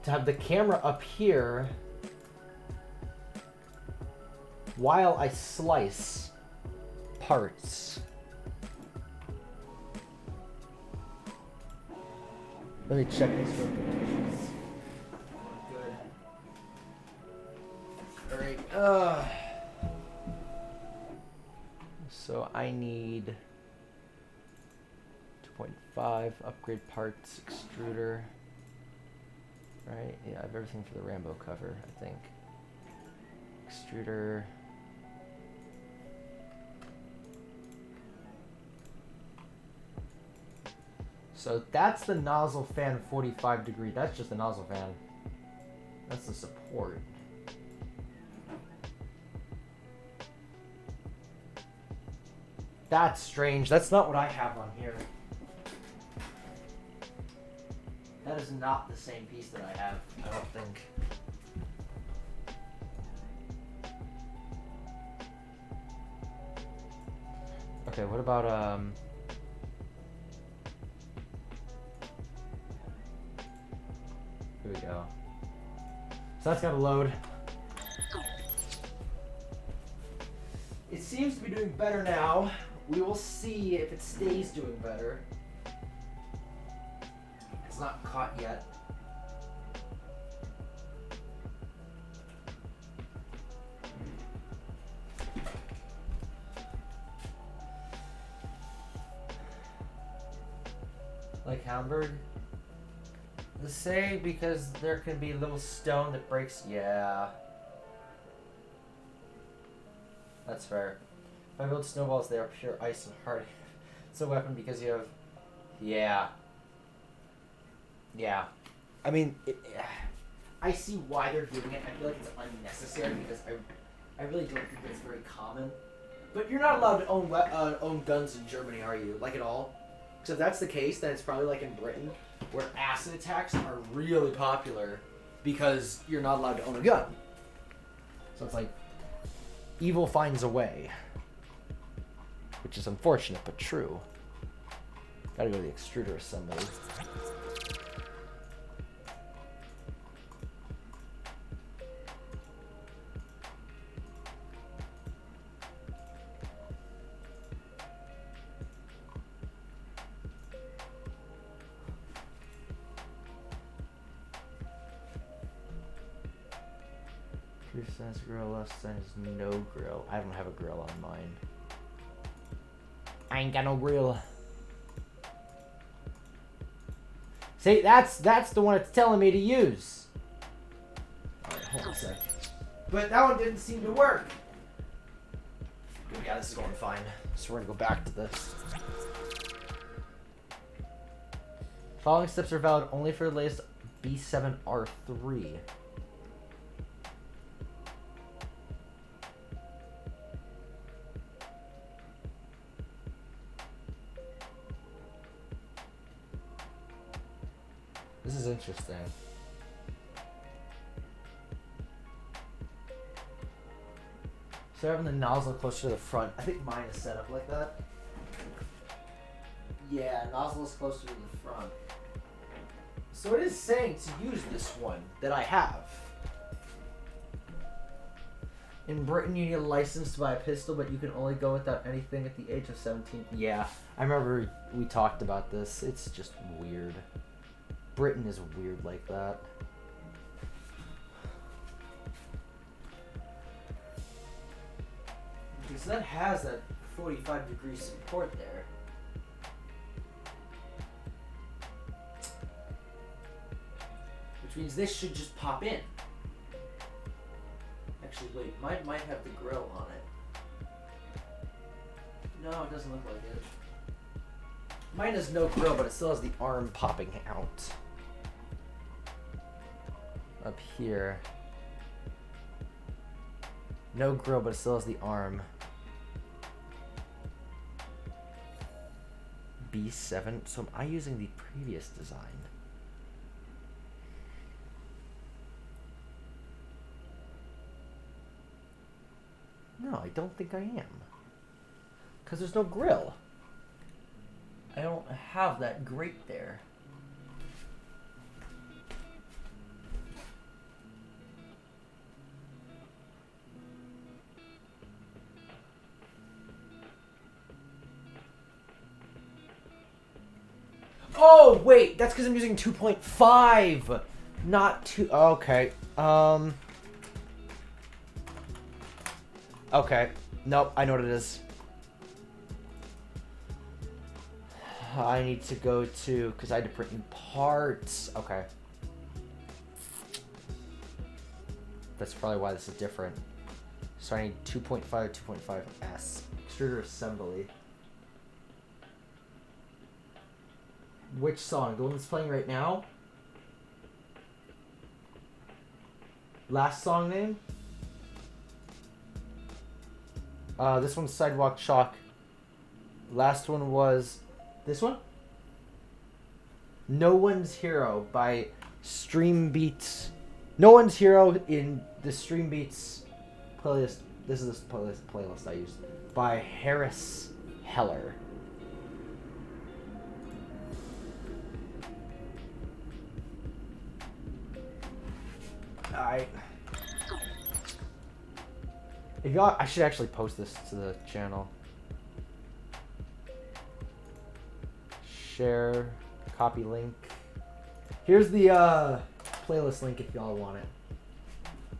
to have the camera up here while I slice parts. Let me check this real quick. Good. Alright, so I need 2.5 upgrade parts, extruder. Right? Yeah, I have everything for the Rambo cover, I think. Extruder. So that's the nozzle fan 45 degree. That's just the nozzle fan. That's the support. That's strange. That's not what I have on here. That is not the same piece that I have, I don't think. Okay, what about, here we go. So that's gotta load. It seems to be doing better now. We will see if it stays doing better. It's not caught yet. Like Hamburg? The say because there can be a little stone that breaks. Yeah. That's fair. If I build snowballs, they are pure ice and hard. It's a weapon because you have... Yeah. Yeah. I mean, I see why they're doing it. I feel like it's unnecessary because I really don't think it's very common. But you're not allowed to own guns in Germany, are you? Like at all? So if that's the case, then it's probably like in Britain, where acid attacks are really popular because you're not allowed to own a gun. So it's like, evil finds a way. Which is unfortunate, but true. Gotta go to the extruder assembly. Says grill, less than is no grill. I don't have a grill on mine. I ain't got no grill. See, that's the one it's telling me to use. Alright, hold on a sec. But that one didn't seem to work. Yeah, this is going fine. So we're gonna go back to this. Following steps are valid only for the latest B7R3. This is interesting. So having the nozzle closer to the front. I think mine is set up like that. Yeah, nozzle is closer to the front. So it is saying to use this one that I have. In Britain, you need a license to buy a pistol, but you can only go without anything at the age of 17. Yeah, I remember we talked about this. It's just weird. Britain is weird like that. Because that has that 45-degree support there. Which means this should just pop in. Actually, wait, mine might have the grill on it. No, it doesn't look like it. Mine has no grill, but it still has the arm popping out. Up here. No grill, but it still has the arm. B7. So am I using the previous design? No, I don't think I am. Because there's no grill. I don't have that grate there. Oh, wait, that's because I'm using 2.5, not 2. Okay. Okay. Nope, I know what it is. I need to go to, because I had to print new parts. Okay. That's probably why this is different. So I need 2.5, 2.5S. Extruder assembly. Which song? The one that's playing right now? Last song name? This one's Sidewalk Chalk. Last one was this one? No One's Hero by Stream Beats. No One's Hero in the Stream Beats playlist. This is the playlist I used by Harris Heller. Alright. If y'all, I should actually post this to the channel. Share, copy link. Here's the playlist link if y'all want it.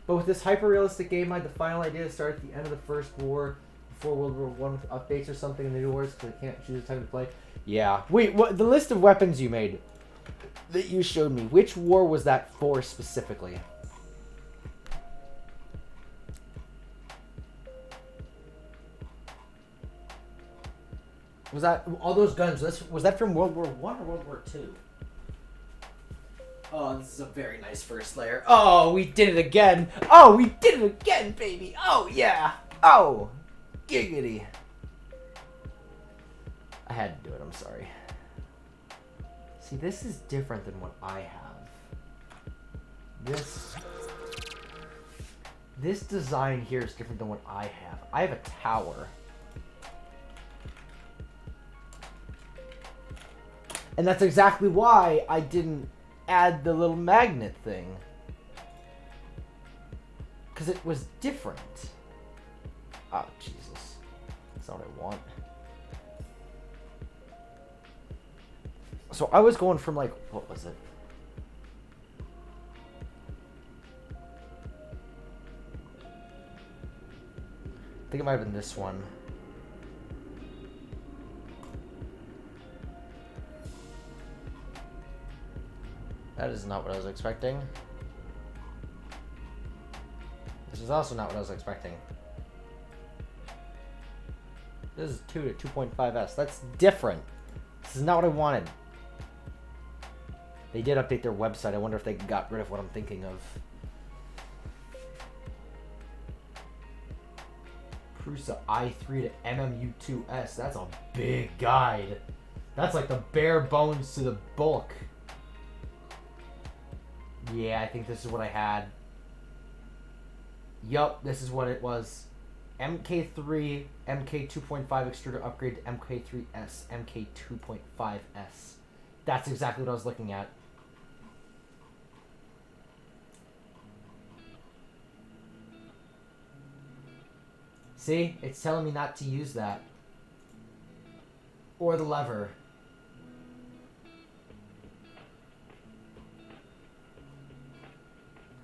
But with this hyper-realistic game, I had the final idea to start at the end of the First War, before World War I, with updates or something in the New Wars, because I can't choose a time to play. Yeah. Wait, what? The list of weapons you made that you showed me, which war was that for specifically? Was that all those guns? Was that from World War I or World War II? Oh, this is a very nice first layer. Oh, we did it again. Oh, we did it again, baby. Oh, yeah. Oh, giggity. I had to do it. I'm sorry. See, this is different than what I have. This design here is different than what I have. I have a tower. And that's exactly why I didn't add the little magnet thing. Because it was different. Oh, Jesus. That's not what I want. So I was going from like, what was it? I think it might have been this one. That is not what I was expecting. This is also not what I was expecting. This is 2 to 2.5S. That's different. This is not what I wanted. They did update their website. I wonder if they got rid of what I'm thinking of. Prusa i3 to MMU2S. That's a big guide. That's like the bare bones to the bulk. Yeah, I think this is what I had. Yup, this is what it was. MK3, MK2.5 extruder upgrade to MK3S, MK2.5S. That's exactly what I was looking at. See? It's telling me not to use that. Or the lever.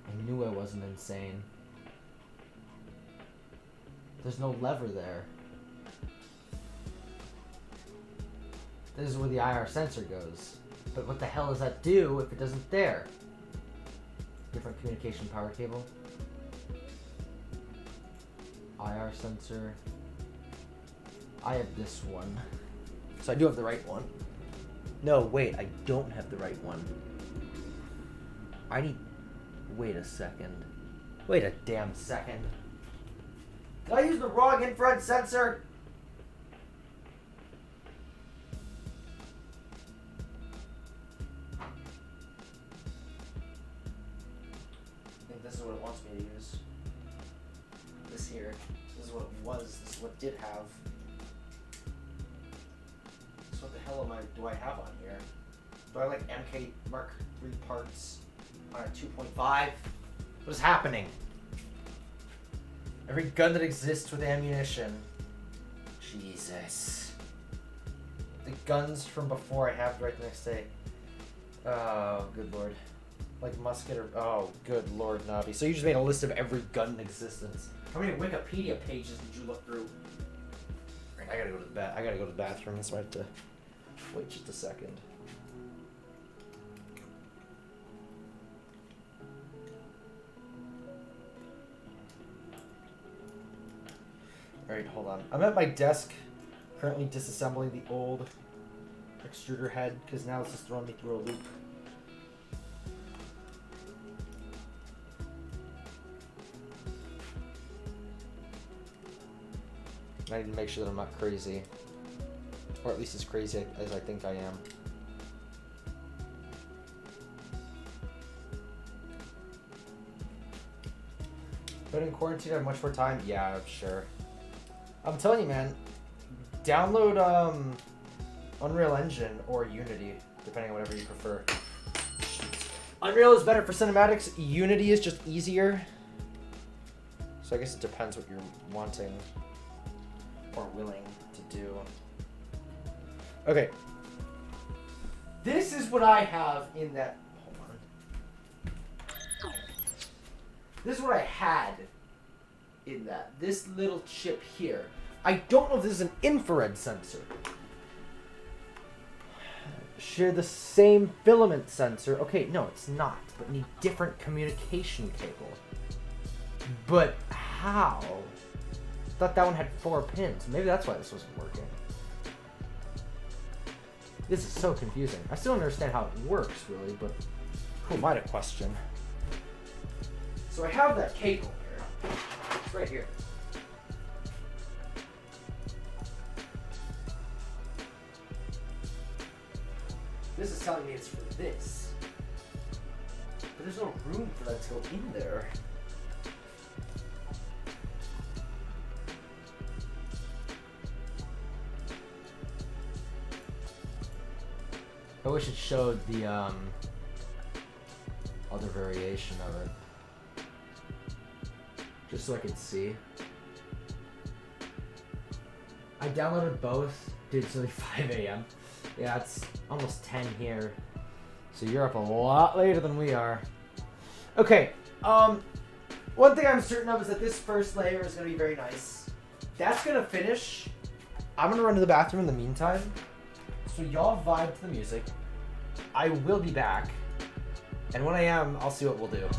I knew I wasn't insane. There's no lever there. This is where the IR sensor goes. But what the hell does that do if it doesn't there? Different communication power cable. IR sensor. I have this one. So I do have the right one. No, wait, I don't have the right one. I need... Wait a second. Wait a damn second. Did I use the wrong infrared sensor? I think this is what it wants me to use. This here. This is what it was. This is what it did have. So what the hell do I have on here? Do I like MK Mark III parts on a 2.5? What is happening? Every gun that exists with ammunition. Jesus. The guns from before I have right the next day. Oh, good lord. Like musket or... Oh, good lord, Nobby. So you just made a list of every gun in existence. How many Wikipedia pages did you look through? Right, I gotta go to the bathroom, so I have to wait just a second. Alright, hold on. I'm at my desk, currently disassembling the old extruder head, because now it's just throwing me through a loop. I need to make sure that I'm not crazy. Or at least as crazy as I think I am. But in quarantine, I have much more time? Yeah, I'm sure. I'm telling you, man, download Unreal Engine or Unity, depending on whatever you prefer. Unreal is better for cinematics. Unity is just easier. So I guess it depends what you're wanting or willing to do. Okay. This is what I have in that... Hold on. This is what I had in that. This little chip here. I don't know if this is an infrared sensor. Share the same filament sensor. Okay, no, it's not. But need different communication cable. But how? I thought that one had 4 pins. Maybe that's why this wasn't working. This is so confusing. I still don't understand how it works, really, but who am I to question? So I have that cable here. It's right here. This is telling me it's for this. But there's no room for that to go in there. I wish it showed the other variation of it. Just so I could see. I downloaded both. Dude, it's only 5 a.m. Yeah, it's almost 10 here. So you're up a lot later than we are. Okay, one thing I'm certain of is that this first layer is going to be very nice. That's going to finish. I'm going to run to the bathroom in the meantime. So y'all vibe to the music. I will be back. And when I am, I'll see what we'll do.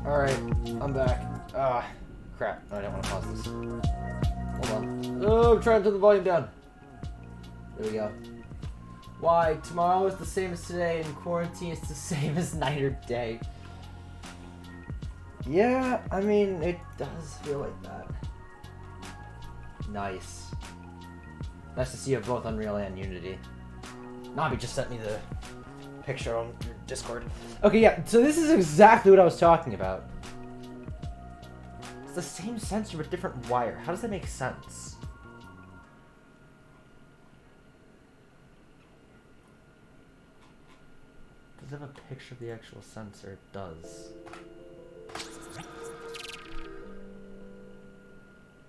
Alright, I'm back. Crap. No, I didn't want to pause this. Hold on. Oh, I'm trying to turn the volume down. There we go. Why? Tomorrow is the same as today, and quarantine is the same as night or day. Yeah, I mean, it does feel like that. Nice. Nice to see you have both Unreal and Unity. Nabi just sent me the picture on your Discord. Okay, yeah, so this is exactly what I was talking about. It's the same sensor but different wire. How does that make sense? Does it have a picture of the actual sensor? It does.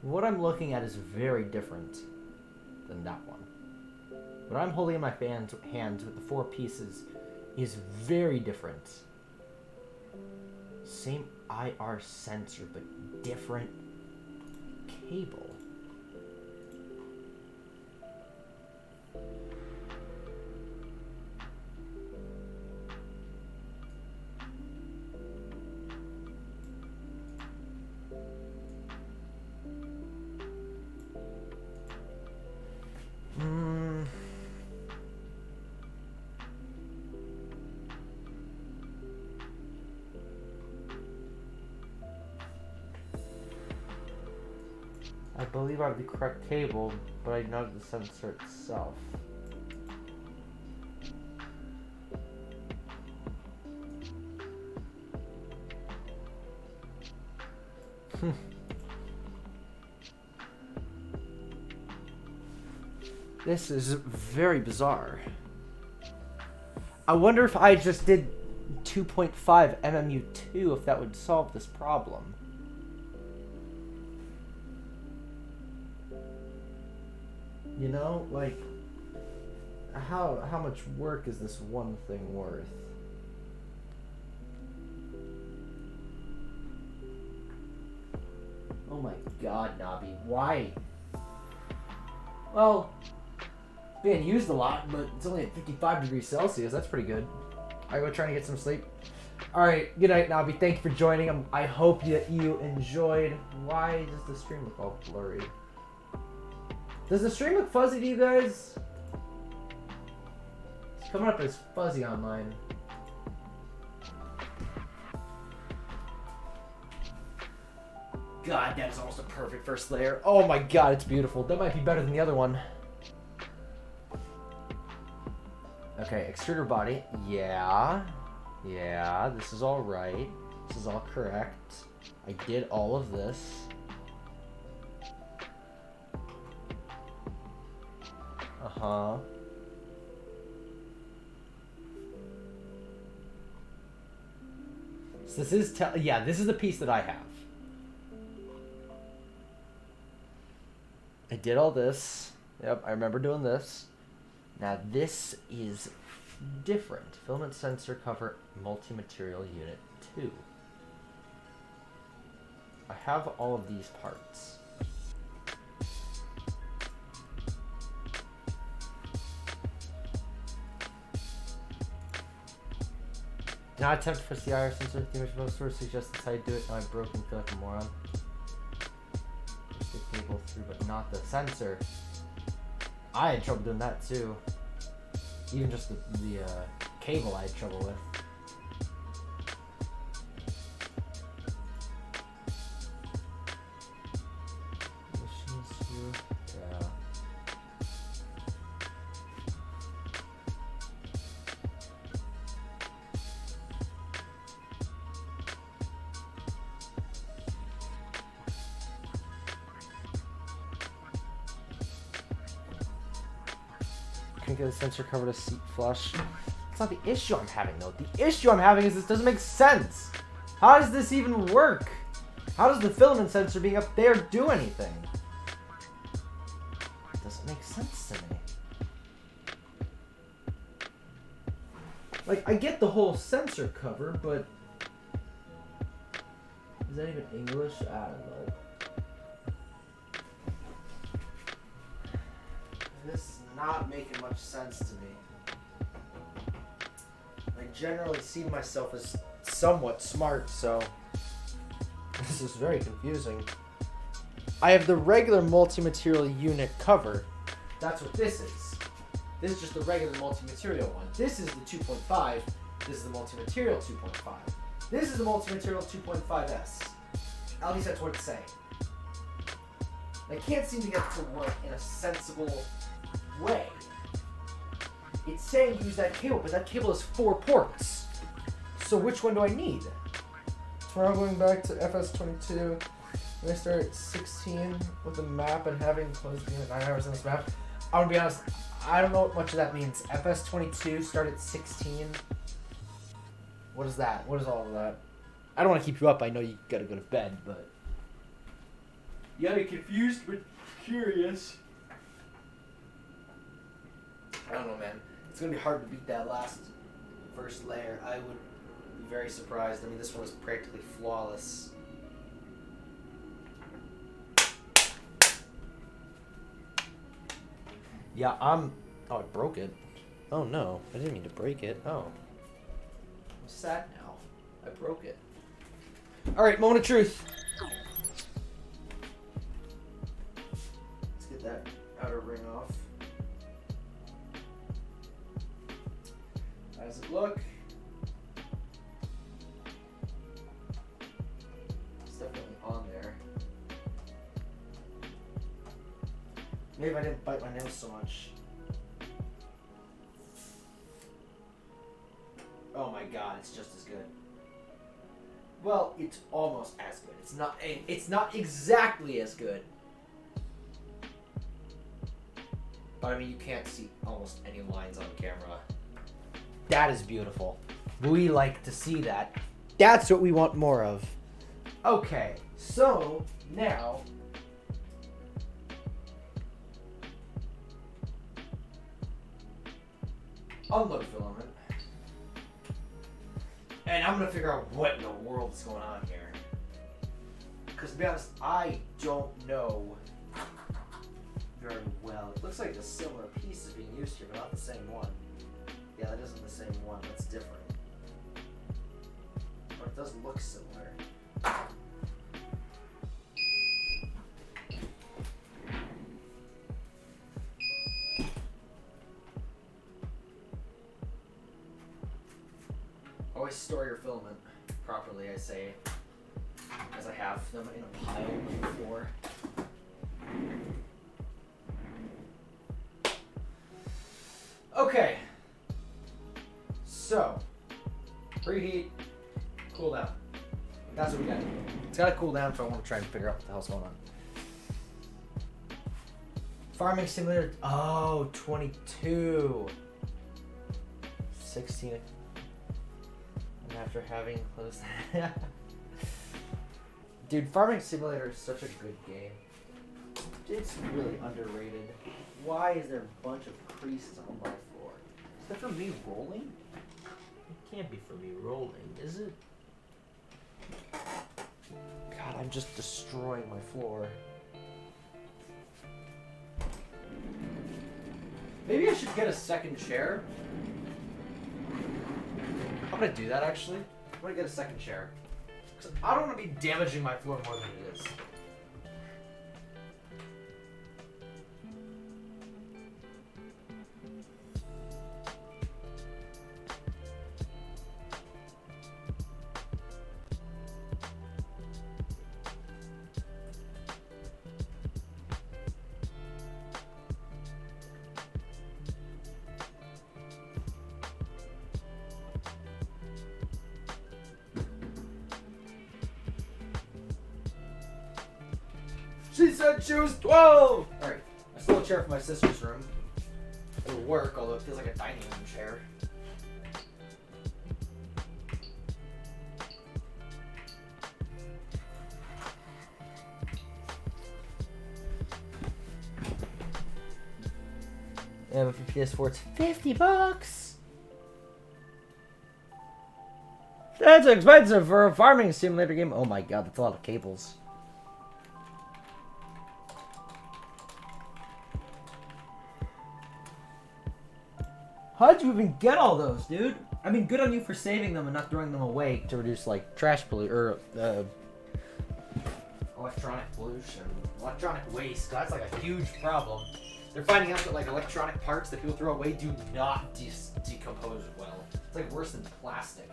What I'm looking at is very different than that one. What I'm holding in my hands with the 4 pieces is very different. Same IR sensor, but different cable. I believe I have the correct cable, but I know the sensor itself. This is very bizarre. I wonder if I just did 2.5 MMU2 if that would solve this problem. You know, like, how much work is this one thing worth? Oh my god, Nabi, why? Well, it's being used a lot, but it's only at 55 degrees Celsius. That's pretty good. Alright, we're trying to get some sleep. Alright, good night, Nabi. Thank you for joining. I hope that you enjoyed. Why does the stream look all blurry? Does the stream look fuzzy to you guys? It's coming up as fuzzy on mine. God, that is almost a perfect first layer. Oh my god, it's beautiful. That might be better than the other one. Okay, extruder body. Yeah. Yeah, this is all right. This is all correct. I did all of this. Uh-huh. So this is yeah, this is the piece that I have. I did all this. Yep, I remember doing this. Now this is different. Filament sensor cover multi-material unit 2. I have all of these parts. Now attempt to press the IR sensor. The image most source suggests that's how you do it. Now I'm broken, feel like a moron. Push the cable through, but not the sensor. I had trouble doing that too. Even just the cable I had trouble with. Yeah. Get the sensor cover to seat flush. That's not the issue I'm having though. The issue I'm having is this doesn't make sense. How does this even work? How does the filament sensor being up there do anything? It doesn't make sense to me. Like, I get the whole sensor cover, but is that even English? I don't know. This is not making much sense to me. I generally see myself as somewhat smart, so This is very confusing. I have the regular multi-material unit cover. That's what this is. This is just the regular multi-material one. This is the 2.5. This is the multi-material 2.5. This is the multi-material 2.5S. At least that's what it's saying. I can't seem to get it to work in a sensible way. It's saying use that cable, but that cable has 4 ports. So which one do I need? Tomorrow going back to FS22. When I start at 16 with the map and having closed the unit 9 hours on this map, I'm gonna be honest, I don't know what much of that means. FS22 start at 16. What is that? What is all of that? I don't want to keep you up. I know you gotta go to bed, but you gotta be confused but curious. I don't know, man. It's gonna be hard to beat that first layer. I would be very surprised. I mean, this one is practically flawless. Yeah, oh, I broke it. Oh no, I didn't mean to break it. Oh. I'm sad now. I broke it. Alright, moment of truth. Let's get that outer ring off. How does it look? It's definitely on there. Maybe I didn't bite my nails so much. Oh my god, it's just as good. Well, it's almost as good. It's not exactly as good. But I mean, you can't see almost any lines on camera. That is beautiful. We like to see that. That's what we want more of. Okay, so now unload filament. And I'm gonna figure out what in the world is going on here. Because to be honest, I don't know very well. It looks like a similar piece is being used here, but not the same one. Yeah, that isn't the same one. That's different. But it does look similar. Always store your filament properly, I say, as I have them in a pile on the floor. Okay, so preheat, cool down. That's what we got. It's got to cool down if I want to try and figure out what the hell's going on. Farming simulator. Oh, 22. 16. And after having closed that. Dude, Farming Simulator is such a good game. It's really underrated. Why is there a bunch of creases on my floor? Is that for me rolling? It can't be for me rolling, is it? God, I'm just destroying my floor. Maybe I should get a second chair. I'm gonna do that actually. I'm gonna get a second chair. Because I don't want to be damaging my floor more than it is. She said she was 12! Alright, I stole a chair from my sister's room. It'll work, although it feels like a dining room chair. Yeah, but for PS4 it's $50! That's expensive for a farming simulator game. Oh my god, that's a lot of cables. How'd you even get all those, dude? I mean, good on you for saving them and not throwing them away to reduce, like, trash pollution, or, electronic pollution, electronic waste. That's like a huge problem. They're finding out that like electronic parts that people throw away do not decompose well. It's like worse than plastic.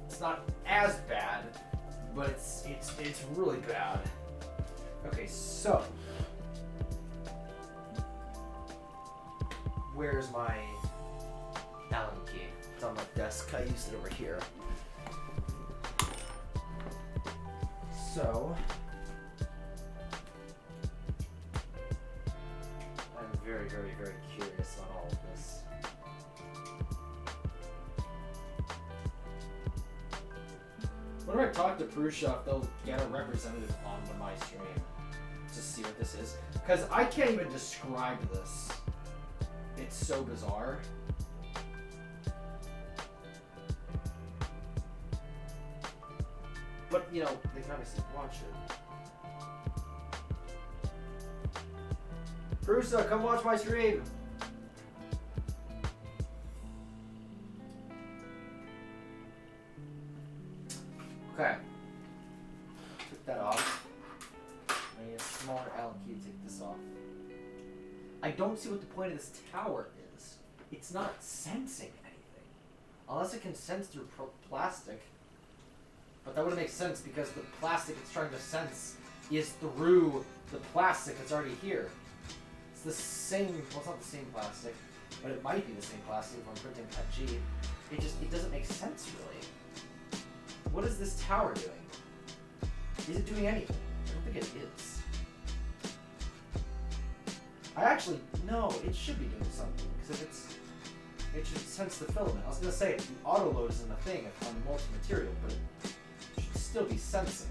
It's not as bad, but it's really bad. Okay, so where's my Allen key? It's on my desk. I used it over here. So I'm very, very, very curious on all of this. Whenever I talk to Khrushchev, they'll get a representative onto my stream to see what this is. Because I can't even describe this. It's so bizarre. But, you know, they can obviously watch it. Prusa, come watch my stream! Okay. Took that off. I need a smaller Allen key to take this off. I don't see what the point of this tower is. It's not sensing anything. Unless it can sense through plastic. But that wouldn't make sense because the plastic it's trying to sense is through the plastic that's already here. It's the same, well it's not the same plastic, but it might be the same plastic if I'm printing at G. It doesn't make sense really. What is this tower doing? Is it doing anything? I don't think it is. No, it should be doing something because if it should sense the filament. I was gonna say the auto load isn't a thing on the multi-material, but it should still be sensing.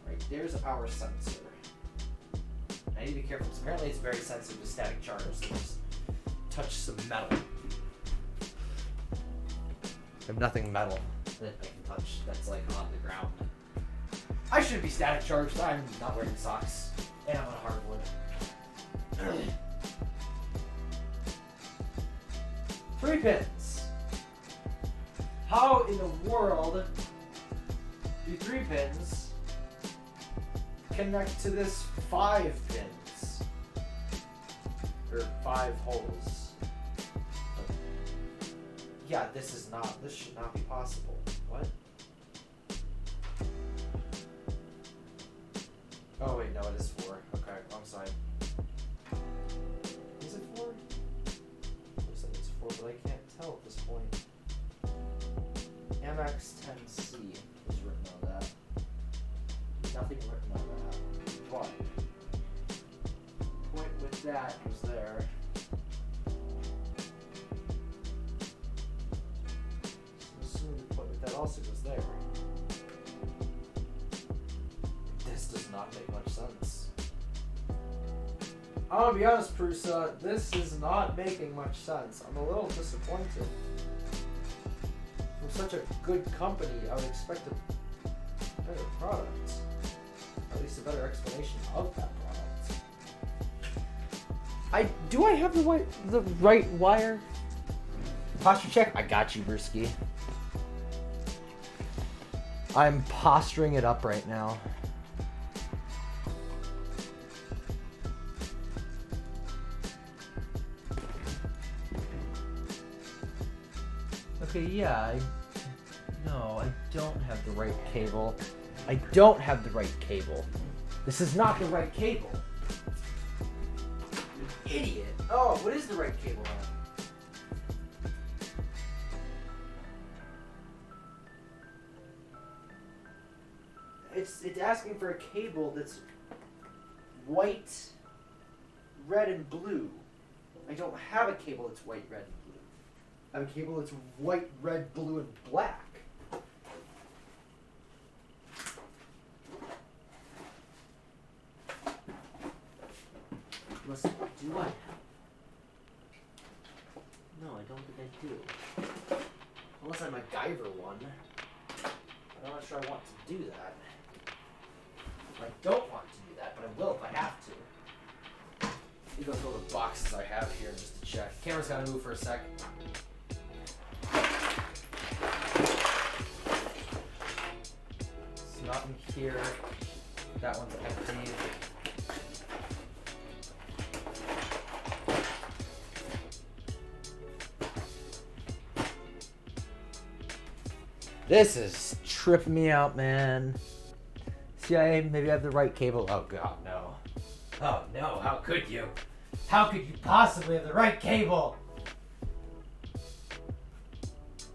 Right, there's a power sensor. I need to be careful because apparently it's very sensitive to static charge, so just touch some metal. I have nothing metal that I can touch that's like on the ground. I should be static charged. I'm not wearing socks. And I'm on hardwood. 3 pins. How in the world do 3 pins connect to this 5 pins? Or 5 holes. Yeah, this should not be possible. What? Oh wait, no, it is 4. Okay, wrong side. Is it 4? Looks like it's 4, but I can't tell at this point. MX10C is written on that. Nothing written on that. But point with that was there. That also goes there. This does not make much sense. I'm gonna be honest, Prusa, this is not making much sense. I'm a little disappointed. From such a good company, I would expect a better product. Or at least a better explanation of that product. Do I have the right wire? Posture check? I got you, Brewski. I'm posturing it up right now. Okay, yeah, no, I don't have the right cable. I don't have the right cable. This is not the right cable. You idiot. Oh, what is the right cable then? It's asking for a cable that's white, red, and blue. I don't have a cable that's white, red, and blue. I have a cable that's white, red, blue, and black. Do I? No, I don't think I do. Unless I MacGyver one. I'm not sure I want to do that. I don't want to do that, but I will if I have to. me go through the boxes I have here just to check. Camera's gotta move for a sec. It's not in here. That one's empty. This is tripping me out, man. CIA, maybe I have the right cable. Oh god, no. Oh no, how could you? How could you possibly have the right cable?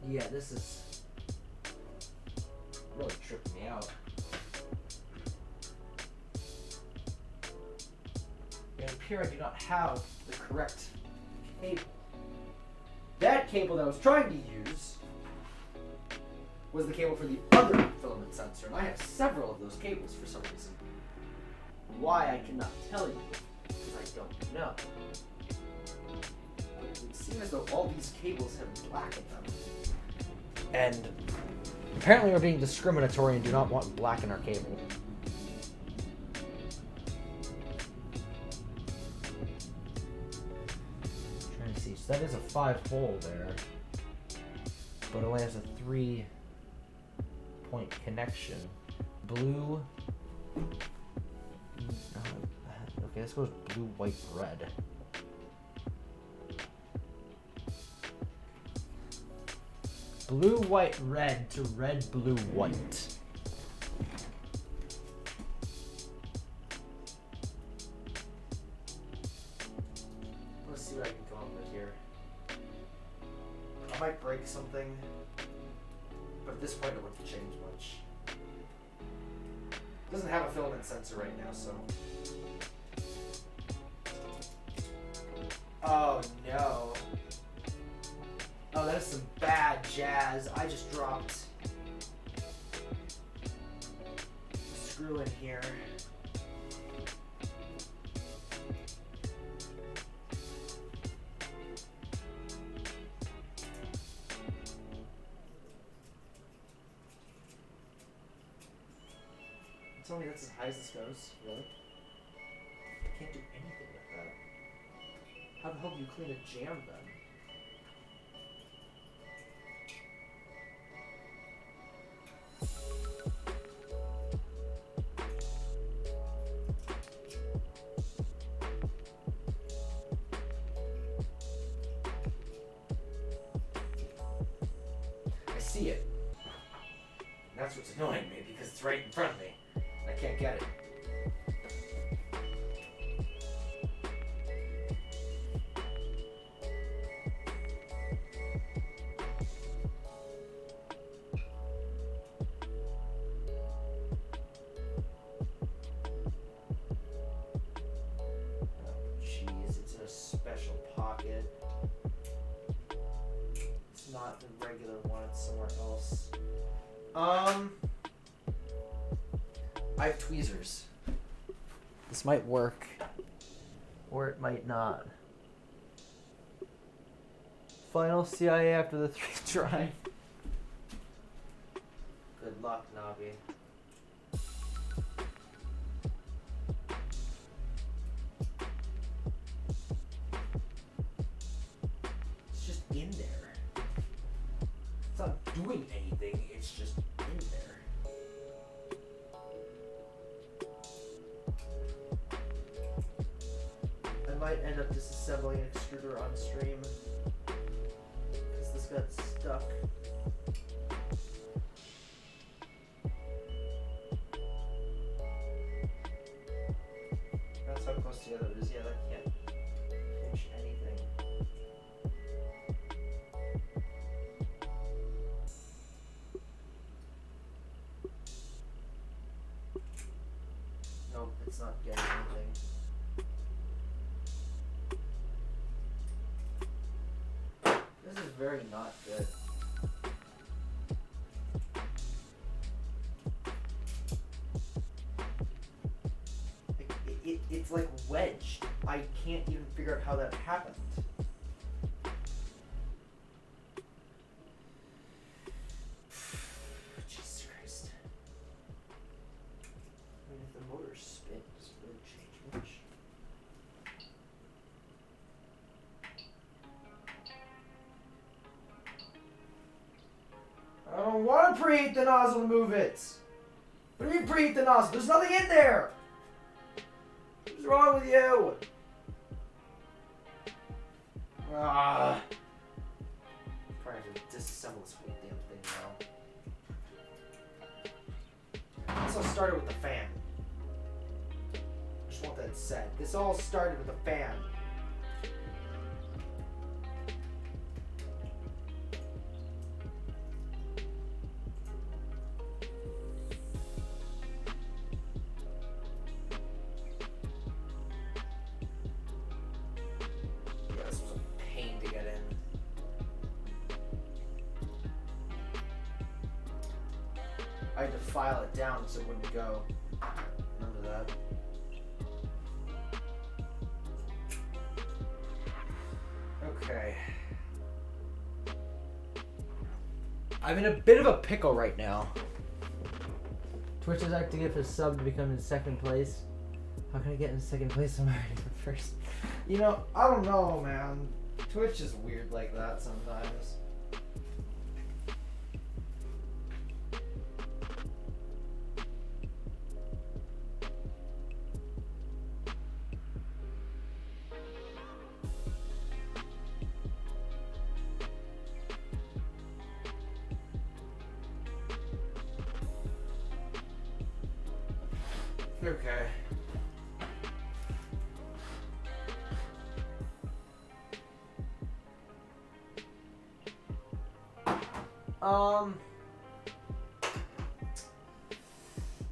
Yeah, this is really tripping me out. And here I do not have the correct cable. That cable that I was trying to use was the cable for the other filament sensor, and I have several of those cables for some reason. Why, I cannot tell you, because I don't know. But it would seem as though all these cables have black in them. And apparently we're being discriminatory and do not want black in our cable. Trying to see, so that is a 5-hole there, but it only has a 3-point connection. Blue. Okay, this goes blue, white, red. Blue, white, red to red, blue, white. Let's see what I can come up with here. I might break something, but at this point it wouldn't change much. It doesn't have a filament sensor right now, so. Oh no. Oh, that is some bad jazz. I just dropped a screw in here. Tell me that's as high as this goes, really? I can't do anything with that. How the hell do you clean a jam then? I see it. And that's what's annoying me because it's right in front of me. I can't get it. Oh, jeez, it's in a special pocket. It's not the regular one, it's somewhere else. I have tweezers. This might work, or it might not. Final CIA after the 3 try. Good luck, Navi. It's just in there. It's not doing anything, it's just in there. I might end up disassembling an extruder on stream because this got stuck. That's how close together it is. Yeah, that can't pinch anything. Nope, it's not getting anything. This is very not good. It's like wedged. I can't even figure out how that happened. Jesus Christ. I mean, if the motor spins, does it really change much? don't want to preheat the nozzle to move it. What do you mean preheat the nozzle? There's nothing in there. What's wrong with you? Ah. Probably have to disassemble this whole damn thing now. This all started with the fan. Just want that said. This all started with the fan. Yeah, this was a pain to get in. I had to file it down so it wouldn't go. Remember that? Okay. I'm in a bit of a pickle right now. Twitch is acting if a sub to become in second place. How can I get in second place? I'm already in first. You know, I don't know, man. Twitch is weird like that sometimes. Okay.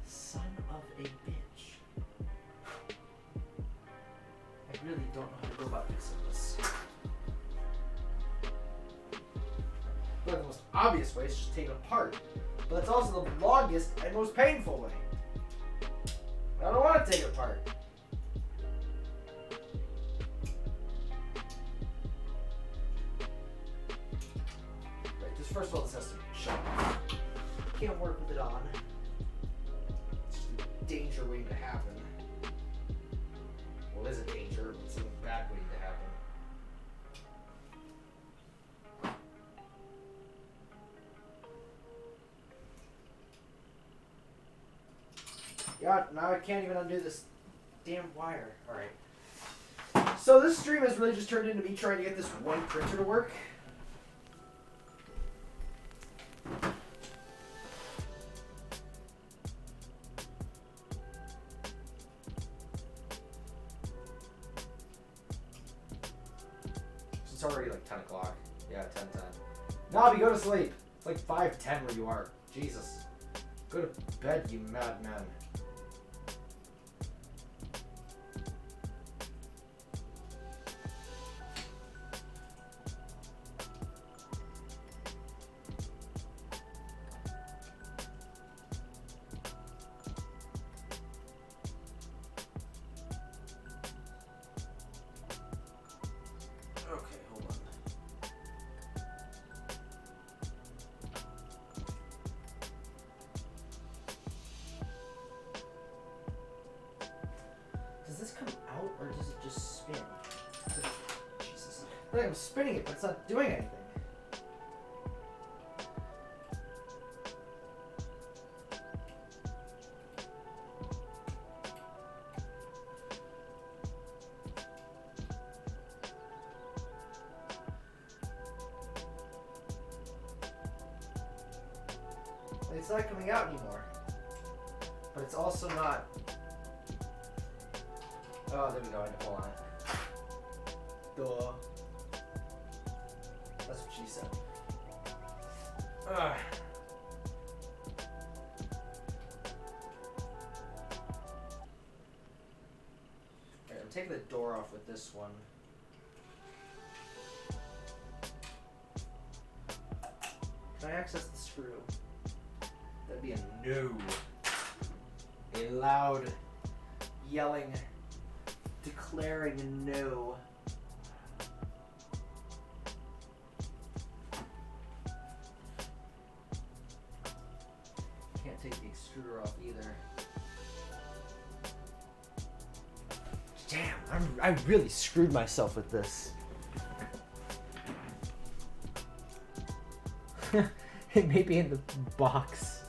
Son of a bitch. I really don't know how to go about fixing this. But the most obvious way is just take it apart. But that's also the longest and most painful way. I don't want to take it apart. Right, just first of all, this has to be shut. Can't work with it on. It's just a danger waiting to happen. Well, it is a danger, but it's a bad waiting to happen. God, now I can't even undo this damn wire. Alright. So this stream has really just turned into me trying to get this one printer to work. It's already like 10 o'clock. Yeah, 10:10. Nobby, go to sleep. It's like 5:10 where you are. Jesus. Go to bed, you madman. Or does it just spin? Jesus. I feel like I'm spinning it, but it's not doing anything. It's not coming out anymore. But it's also not... Oh, there we go. I can pull on it. Duh. That's what she said. Ugh. Alright, I'm taking the door off with this one. Can I access the screw? That'd be a no. A loud, yelling, declaring a no. Can't take the extruder off either. Damn, I really screwed myself with this. It may be in the box.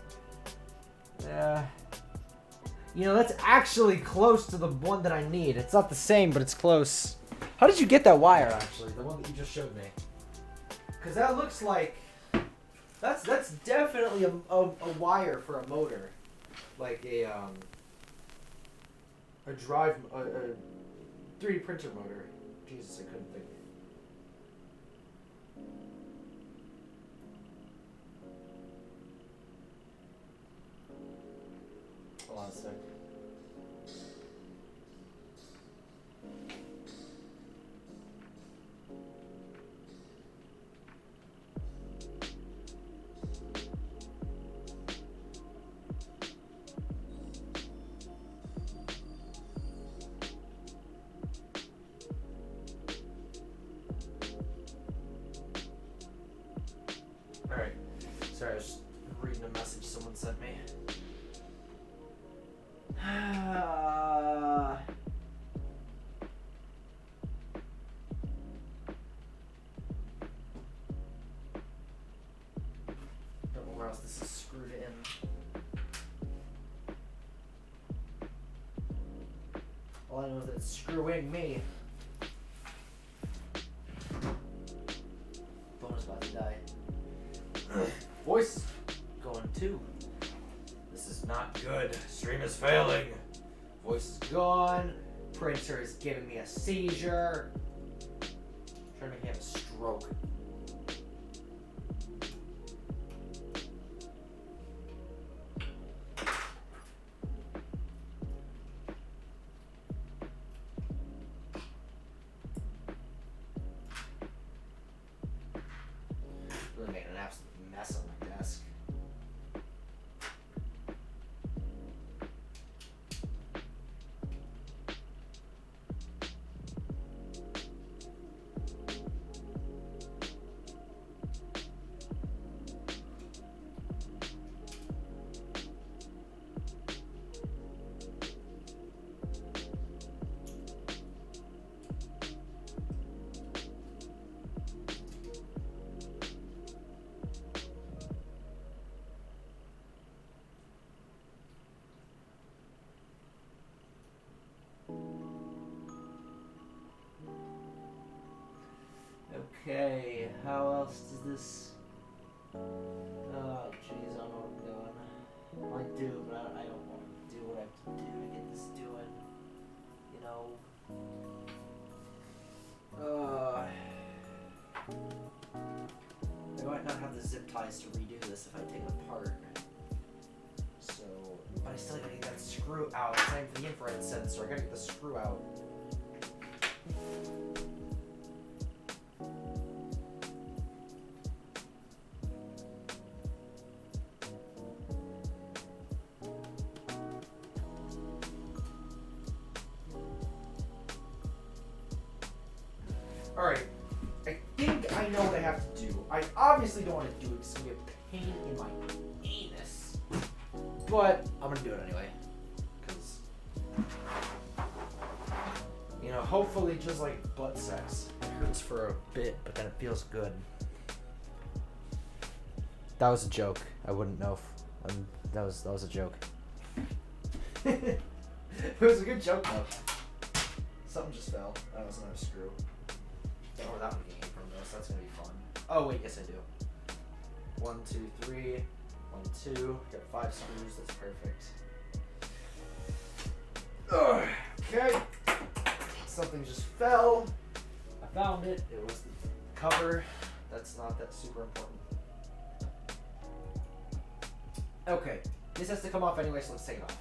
You know, that's actually close to the one that I need. It's not the same, but it's close. How did you get that wire, actually? The one that you just showed me? Because that looks like... That's definitely a wire for a motor. Like a 3D printer motor. Jesus, I couldn't think. Hold on a sec. Alright. Sorry, I was just reading a message someone sent me. Don't know where else this is screwed in. All I know is that it's screwing me. Phone is about to die. Voice going too. This is not good. Stream is failing. Voice is gone. Printer is giving me a seizure. Trying to make me have a stroke. Really making an absolute mess on my desk. Okay, how else does this... Oh, jeez, I don't know what I'm doing. Well, I do, but I don't want to do what I have to do to get this doing. You know? I might not have the zip ties to redo this if I take it apart. So, but I still gotta get that screw out. Same for the infrared sensor, I gotta get the screw out. Alright, I think I know what I have to do. I obviously don't want to do it, it's going to be a pain in my anus. But I'm going to do it anyway. Because, you know, hopefully just like butt sex. It hurts for a bit, but then it feels good. That was a joke. I wouldn't know if... that was a joke. It was a good joke though. Something just fell. That was another screw. Don't know where that one came from though, so that's gonna be fun. Oh wait, yes I do. 1, 2, 3, 1, 2. Got 5 screws, that's perfect. Ugh. Okay. Something just fell. I found it. It was the cover. That's not that super important. Okay. This has to come off anyway, so let's take it off.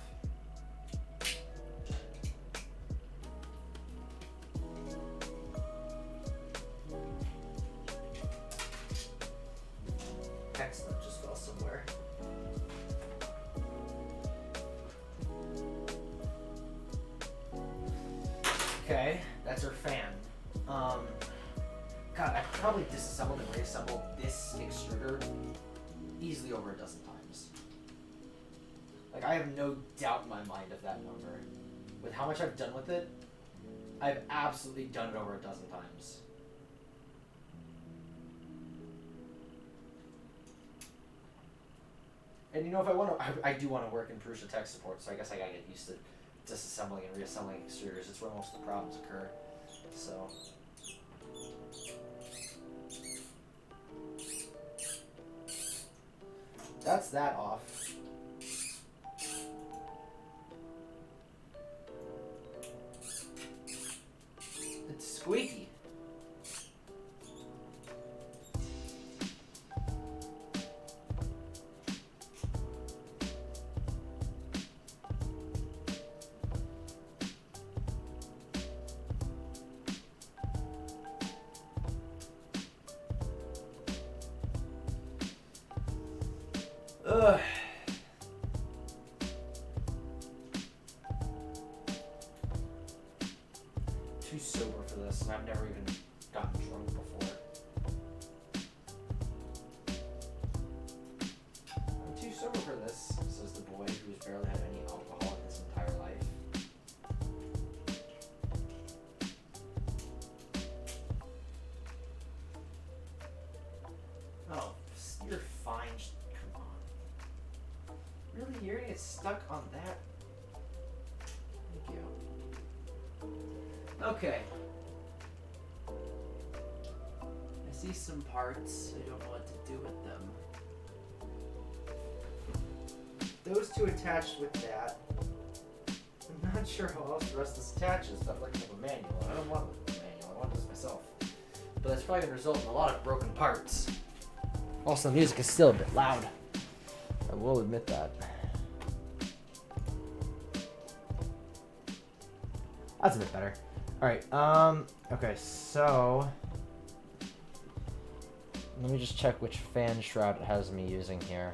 Excellent, just fell somewhere. Okay, that's our fan. God, I could probably disassembled and reassembled this extruder easily over a dozen times. Like, I have no doubt in my mind of that number. With how much I've done with it, I've absolutely done it over a dozen times. And you know, if I want to, I do want to work in Prusa tech support, so I guess I gotta get used to disassembling and reassembling extruders. It's where most of the problems occur. So. That's that off. It's squeaky. Ugh. Too sober for this, and I've never even gotten drunk before. I'm too sober for this, says the boy who's barely had any alcohol in his entire life. Oh, you're fine. Come on. Really? You're gonna get stuck on that? Thank you. Okay. I see some parts. I don't know what to do with them. Those two attached with that. I'm not sure how else the rest of this attaches, but I'd like to have a manual. I don't want a manual. I want this myself. But that's probably going to result in a lot of broken parts. Also, the music is still a bit loud. I will admit that. That's a bit better. Alright, okay, so let me just check which fan shroud it has me using here.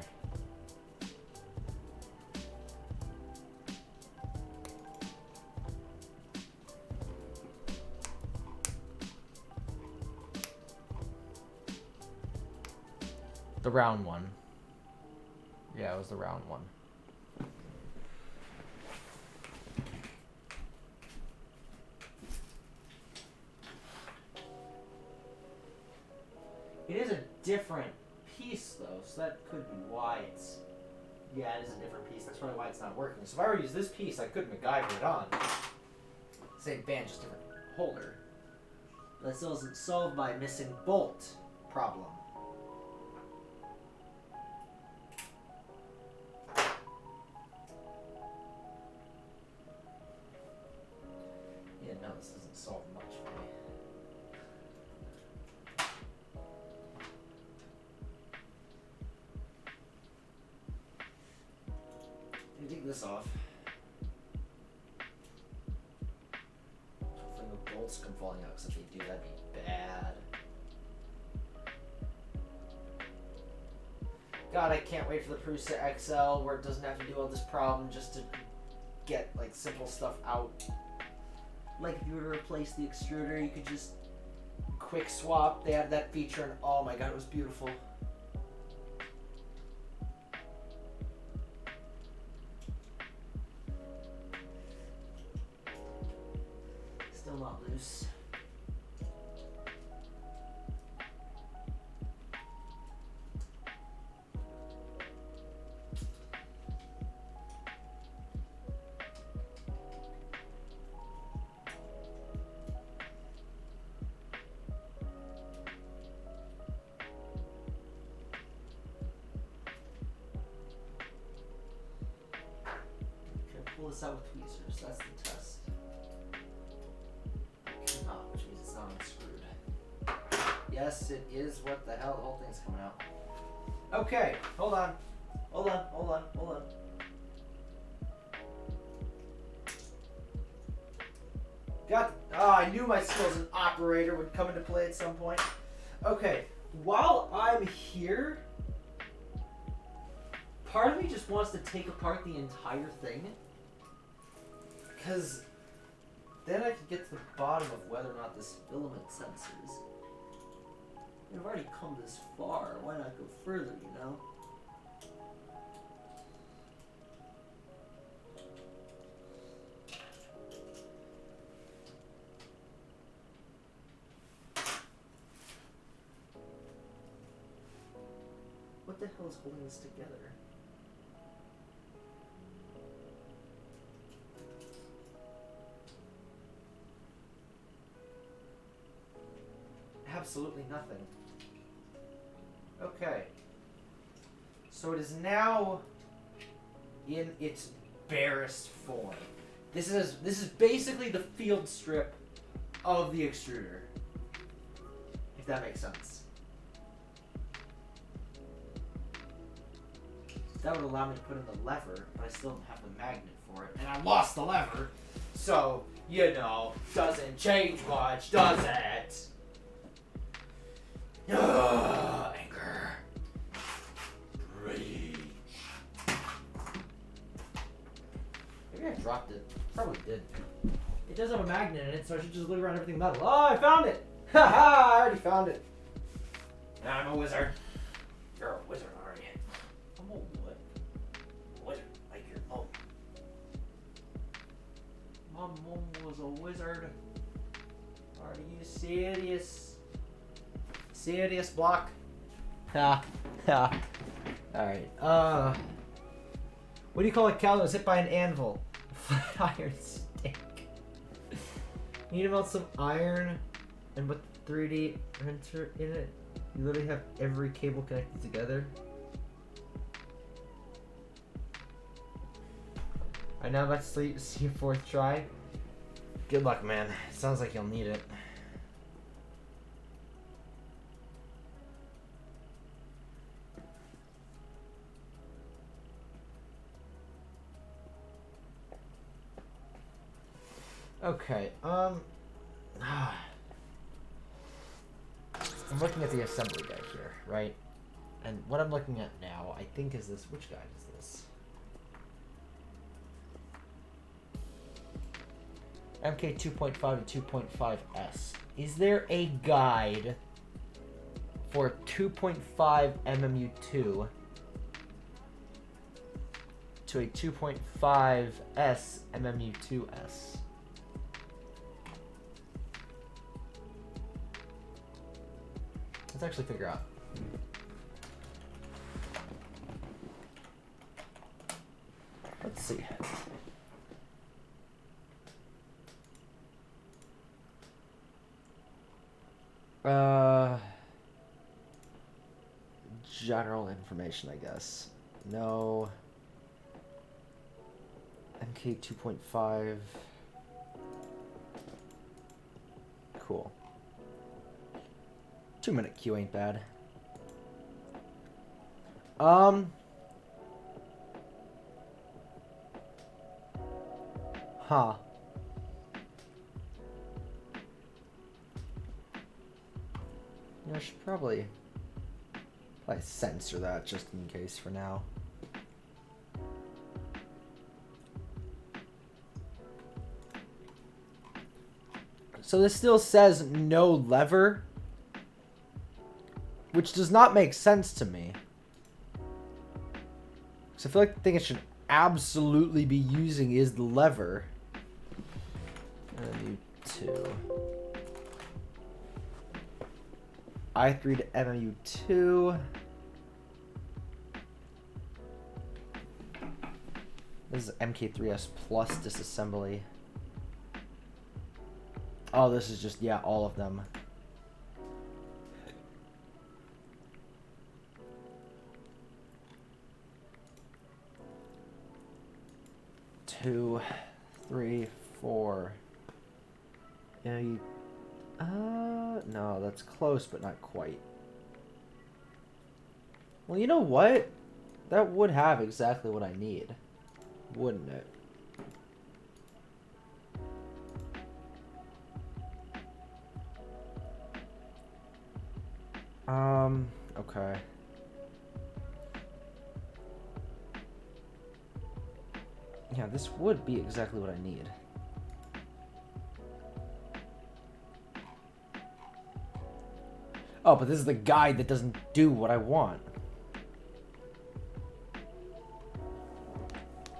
The round one. Yeah, it was the round one. It is a different piece, though, so that could be why it's... Yeah, it is a different piece. That's probably why it's not working. So if I were to use this piece, I could MacGyver it on. Same band, just different holder. But that still doesn't solve my missing bolt problem. Yeah, no, this doesn't solve much for me. Take this off. Hopefully no bolts come falling out, because if they do, that'd be bad. God, I can't wait for the Prusa XL where it doesn't have to do all this problem just to get like simple stuff out. Like if you were to replace the extruder, you could just quick swap. They had that feature and oh my god, it was beautiful. Still not loose. Pull this out with tweezers, that's the test. Oh, which means it's not unscrewed. Yes, it is. What the hell? The whole thing's coming out. Okay, hold on. Hold on, hold on, hold on. I knew my skill as an operator would come into play at some point. Okay, while I'm here, part of me just wants to take apart the entire thing. Because then I can get to the bottom of whether or not this filament senses. I've already come this far. Why not go further, you know? What the hell is holding this together? absolutely nothing. Okay. So it is now in its barest form. This is basically the field strip of the extruder. If that makes sense. That would allow me to put in the lever, but I still don't have the magnet for it. And I lost the lever. So, you know, doesn't change much, does it? Anger. Rage. Maybe I dropped it. Probably did. It does have a magnet in it, so I should just look around everything metal. Oh, I found it! Haha, I already found it. I'm a wizard. You're a wizard, aren't you? I'm a what? Wizard. Like your mom. My mom was a wizard. Are you serious? Serious, Block? Ha. Ha. Alright. What do you call a cow that was hit by an anvil? Flat iron stick. You need to melt some iron and put the 3D printer in it. You literally have every cable connected together. Alright, now let's see your fourth try. Good luck, man. Sounds like you'll need it. Okay, I'm looking at the assembly guide here, right? And what I'm looking at now, I think is this. Which guide is this? MK 2.5 and 2.5S. Is there a guide for 2.5 MMU2 to a 2.5S MMU2S? Let's actually figure out. Let's see. General information, I guess. No. MK 2.5. Cool. 2-minute queue ain't bad. Huh. I should probably censor that just in case for now. So this still says no lever, which does not make sense to me. So I feel like the thing it should absolutely be using is the lever. MMU2. I3 to MMU2. This is MK3S plus disassembly. Oh, this is just, yeah, all of them. Two, three, four. Yeah, you. No, that's close, but not quite. Well, you know what? That would have exactly what I need, wouldn't it? Okay. Yeah, this would be exactly what I need. Oh, but this is the guide that doesn't do what I want.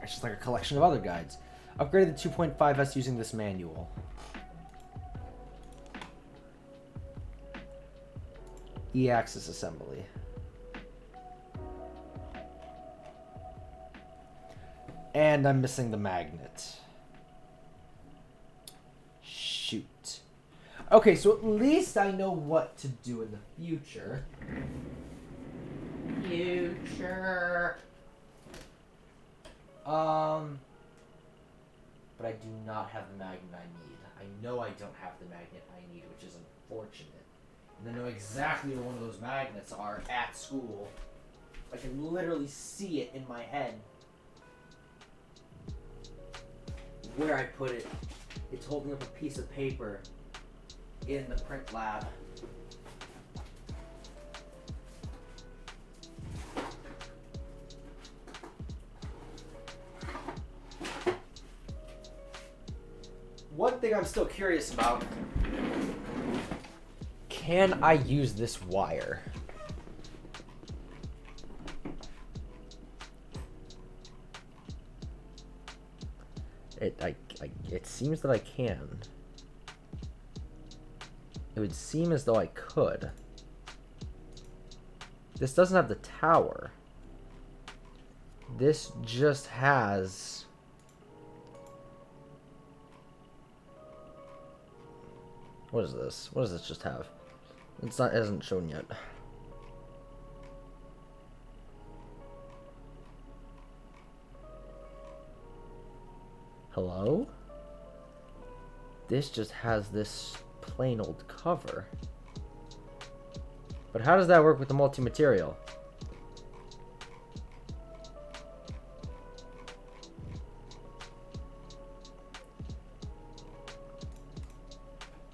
It's just like a collection of other guides. Upgraded the 2.5S using this manual. E-axis assembly. And I'm missing the magnet. Shoot. Okay, so at least I know what to do in the future. But I do not have the magnet I need. I know I don't have the magnet I need, which is unfortunate. And I know exactly where one of those magnets are at school. I can literally see it in my head. Where I put it. It's holding up a piece of paper in the print lab. One thing I'm still curious about. Can I use this wire? It seems that I can. It would seem as though I could. This doesn't have the tower. This just has... What is this? What does this just have? It hasn't shown yet. Hello? This just has this plain old cover. But how does that work with the multi-material?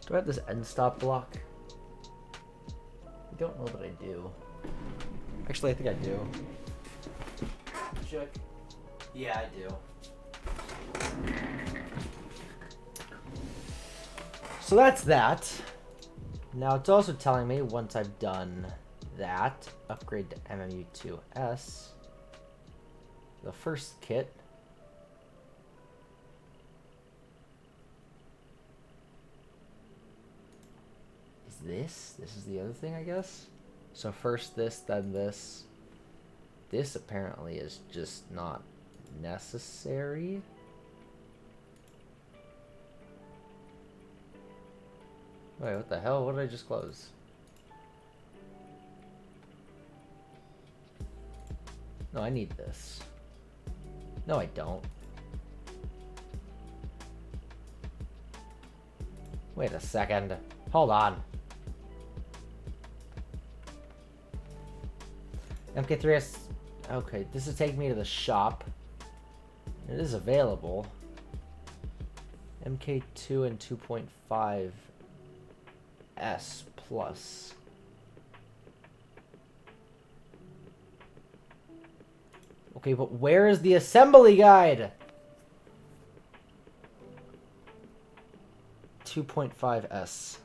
Do I have this end stop block? I don't know that I do. Actually, I think I do. Check. Yeah, I do. So that's that. Now it's also telling me once I've done that, upgrade to MMU2S, the first kit. Is this? This is the other thing, I guess? So first this, then this. This apparently is just not necessary. Wait, what the hell? What did I just close? No, I need this. No, I don't. Wait a second. Hold on. MK3S. Okay, this is taking me to the shop. It is available. MK2 and 2.5 S plus. Okay, but where is the assembly guide? 2.5 S.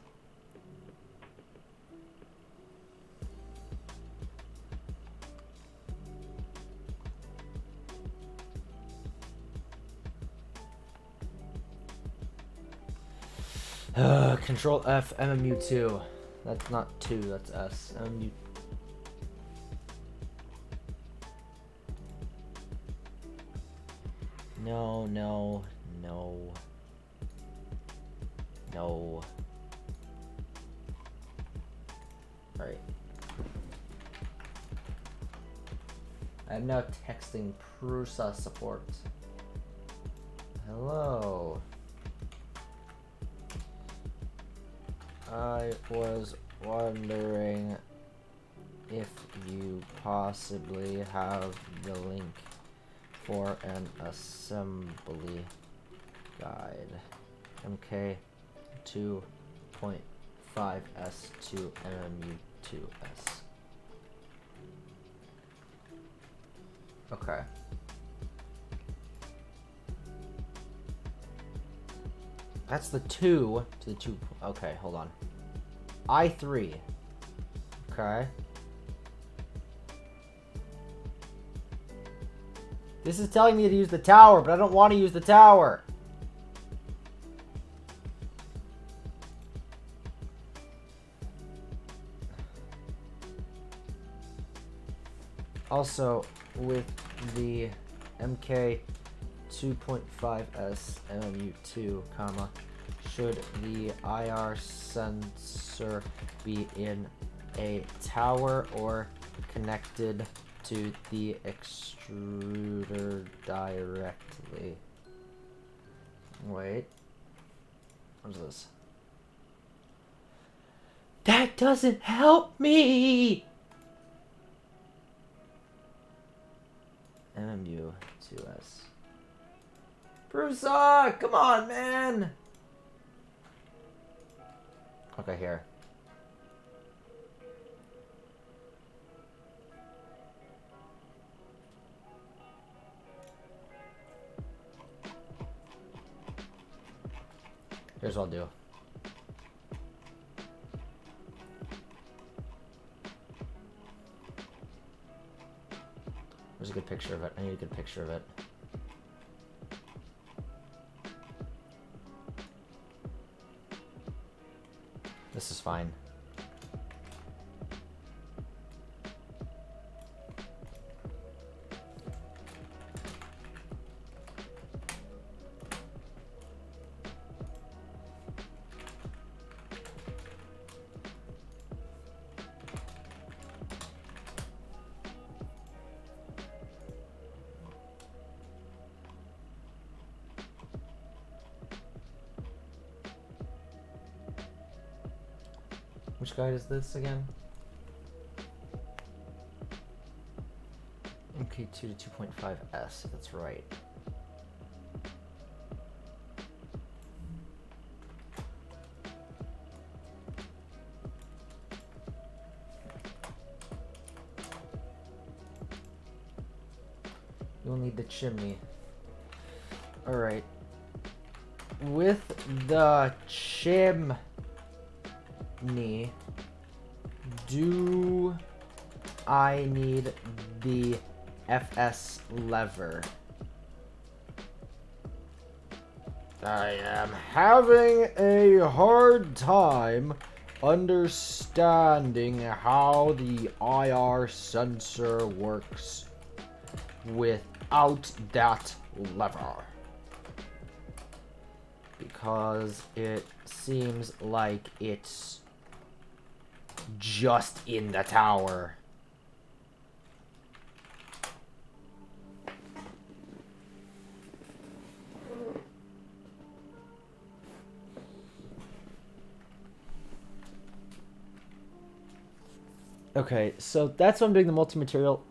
Control F, MMU2. That's not 2, that's S. MMU. No, no, no. No. Right. I am now texting Prusa support. Hello. I was wondering if you possibly have the link for an assembly guide. MK 2.5S to MMU2S. Okay. That's the 2 to the 2. Okay, hold on. I3. Okay. This is telling me to use the tower, but I don't want to use the tower. Also, with the MK 2.5S MMU2, comma, Should the IR sensor be in a tower or connected to the extruder directly? Wait. What is this? That doesn't help me! MMU 2S. Prusa! Come on, man! Okay, here. Here's what I'll do. There's a good picture of it. I need a good picture of it. This is fine. Which guide is this again? MK2 to 2.5S, that's right. You'll need the chimney. Alright. With the chimney, do I need the FS lever? I am having a hard time understanding how the IR sensor works without that lever. Because it seems like it's just in the tower. Okay, so that's why I'm doing the multi-material.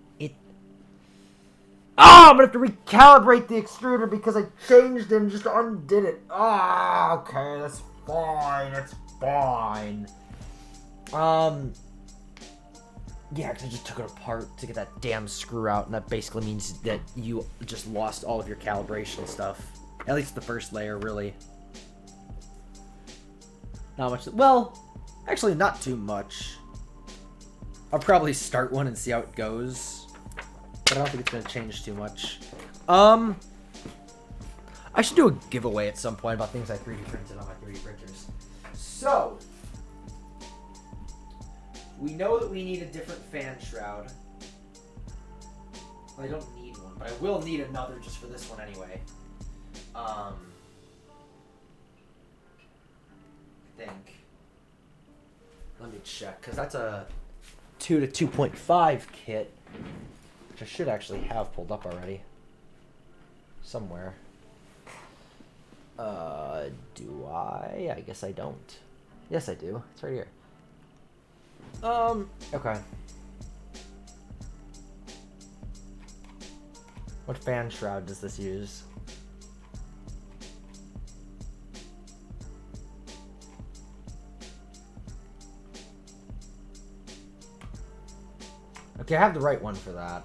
I'm gonna have to recalibrate the extruder because I changed him, just undid it. Okay, that's fine, that's fine. Yeah, because I just took it apart to get that damn screw out, and that basically means that you just lost all of your calibration stuff. At least the first layer, really. Not much. Well, actually, not too much. I'll probably start one and see how it goes, but I don't think it's going to change too much. I should do a giveaway at some point about things I 3D printed on my 3D printers. So, we know that we need a different fan shroud. Well, I don't need one, but I will need another just for this one anyway. I think. Let me check, because that's a 2 to 2.5 kit, which I should actually have pulled up already. Somewhere. Do I? I guess I don't. Yes, I do. It's right here. Okay. What fan shroud does this use? Okay, I have the right one for that.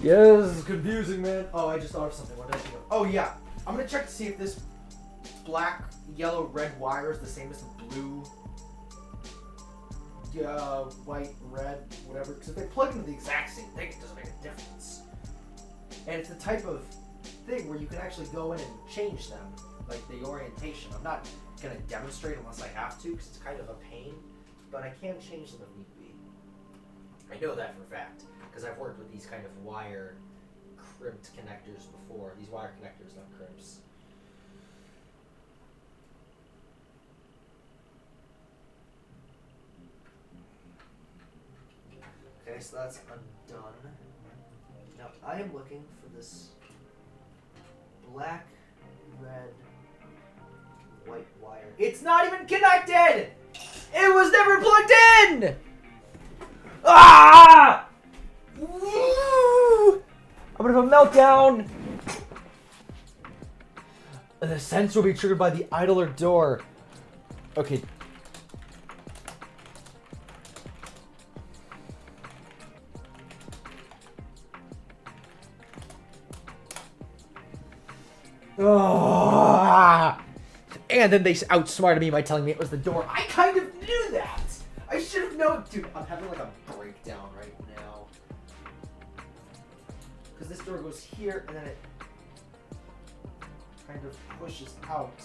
Yeah, this is confusing, man. Oh, I just thought of something. What did I think of? Oh, yeah. I'm gonna check to see if this black, yellow, red wire is the same as the blue, white, red, whatever. Because if they plug into the exact same thing, it doesn't make a difference. And it's the type of thing where you can actually go in and change them, like the orientation. I'm not going to demonstrate unless I have to, because it's kind of a pain, but I can change them if need be. I know that for a fact, because I've worked with these kind of wire crimped connectors before. These wire connectors, not crimps. Okay, so that's undone. Now I am looking for this black, red, white wire. It's not even connected! It was never plugged in! Ah! Woo! I'm gonna have a meltdown! The sensor will be triggered by the idler door. Okay. Oh. And then they outsmarted me by telling me it was the door. I kind of knew that! I should have known. Dude, I'm having like a breakdown right now. Because this door goes here and then it kind of pushes out.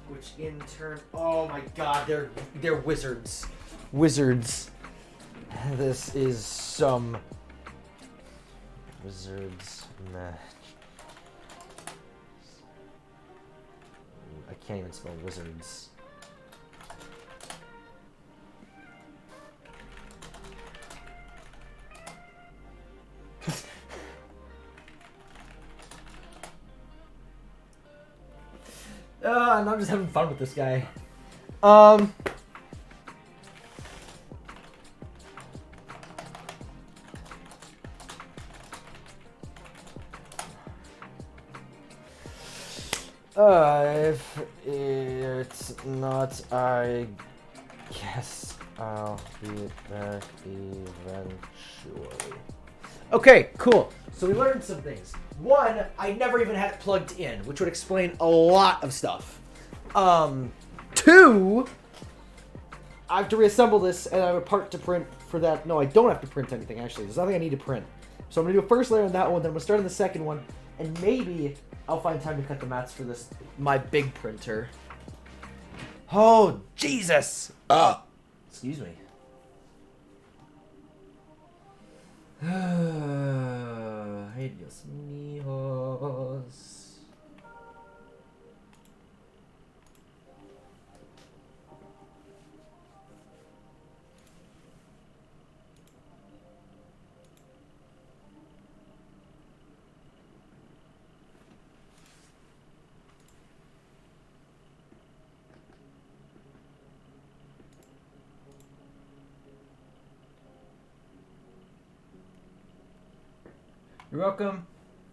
Which in turn, oh my god, they're wizards. Wizards. This is some wizards match. I can't even spell wizards. And I'm just having fun with this guy. If it's not, I guess I'll be back eventually. Okay, cool. So we learned some things. One, I never even had it plugged in, which would explain a lot of stuff. Two, I have to reassemble this, and I have a part to print for that. No, I don't have to print anything, actually. There's nothing I need to print. So I'm going to do a first layer on that one, then I'm going to start on the second one, and maybe I'll find time to cut the mats for this, my big printer. Oh, Jesus! Excuse me. Ay, Dios míos. You're welcome.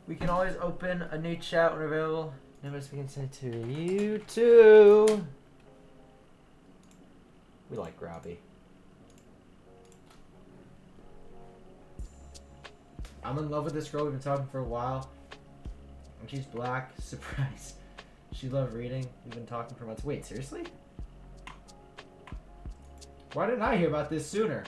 We can always open a new chat when available. Notice we can send it to you too. We like Grabby. I'm in love with this girl. We've been talking for a while. And she's black. Surprise. She loved reading. We've been talking for months. Wait, seriously? Why didn't I hear about this sooner?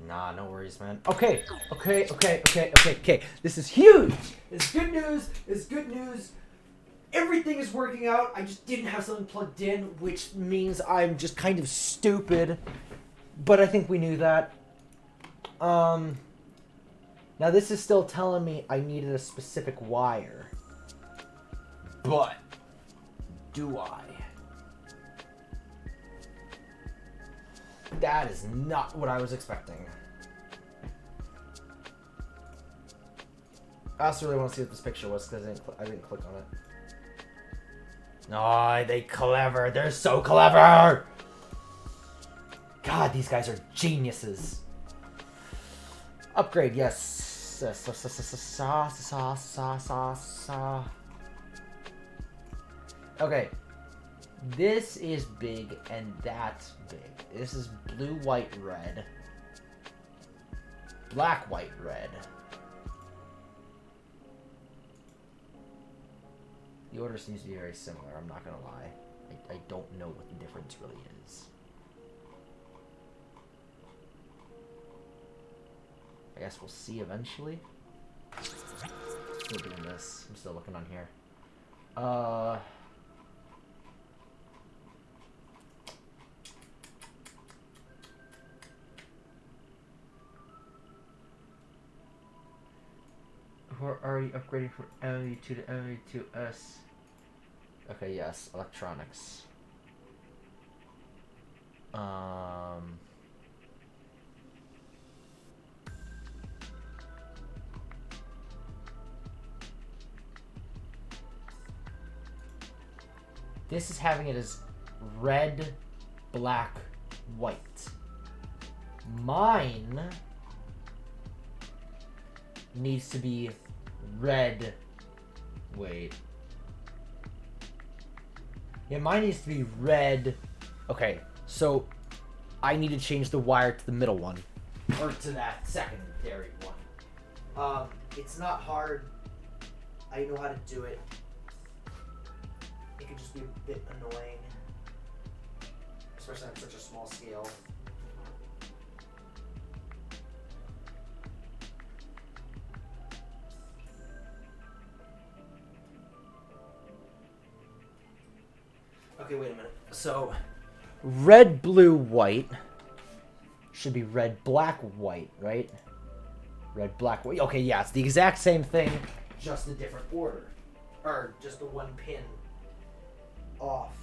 Nah, no worries, man. Okay. This is huge. It's good news. It's good news. Everything is working out. I just didn't have something plugged in, which means I'm just kind of stupid. But I think we knew that. Now this is still telling me I needed a specific wire. But do I? That is not what I was expecting. I also really want to see what this picture was because I didn't click on it. Oh, they clever. They're so clever. God, these guys are geniuses. Upgrade, yes. Okay. This is big, and that's big. This is blue, white, red. Black, white, red. The order seems to be very similar, I'm not gonna lie. I don't know what the difference really is. I guess we'll see eventually. Still doing this. I'm still looking on here. Or are you upgrading from ME2 to ME2S? Okay, yes, electronics. This is having it as red, black, white. Mine needs to be red. Wait. Yeah, mine needs to be red. Okay, so I need to change the wire to the middle one. Or to that secondary one. It's not hard. I know how to do it. It can just be a bit annoying. Especially on such a small scale. Okay, wait a minute. So, red, blue, white should be red, black, white, right? Red, black, white. Okay, yeah, it's the exact same thing, just a different order. Or just the one pin off.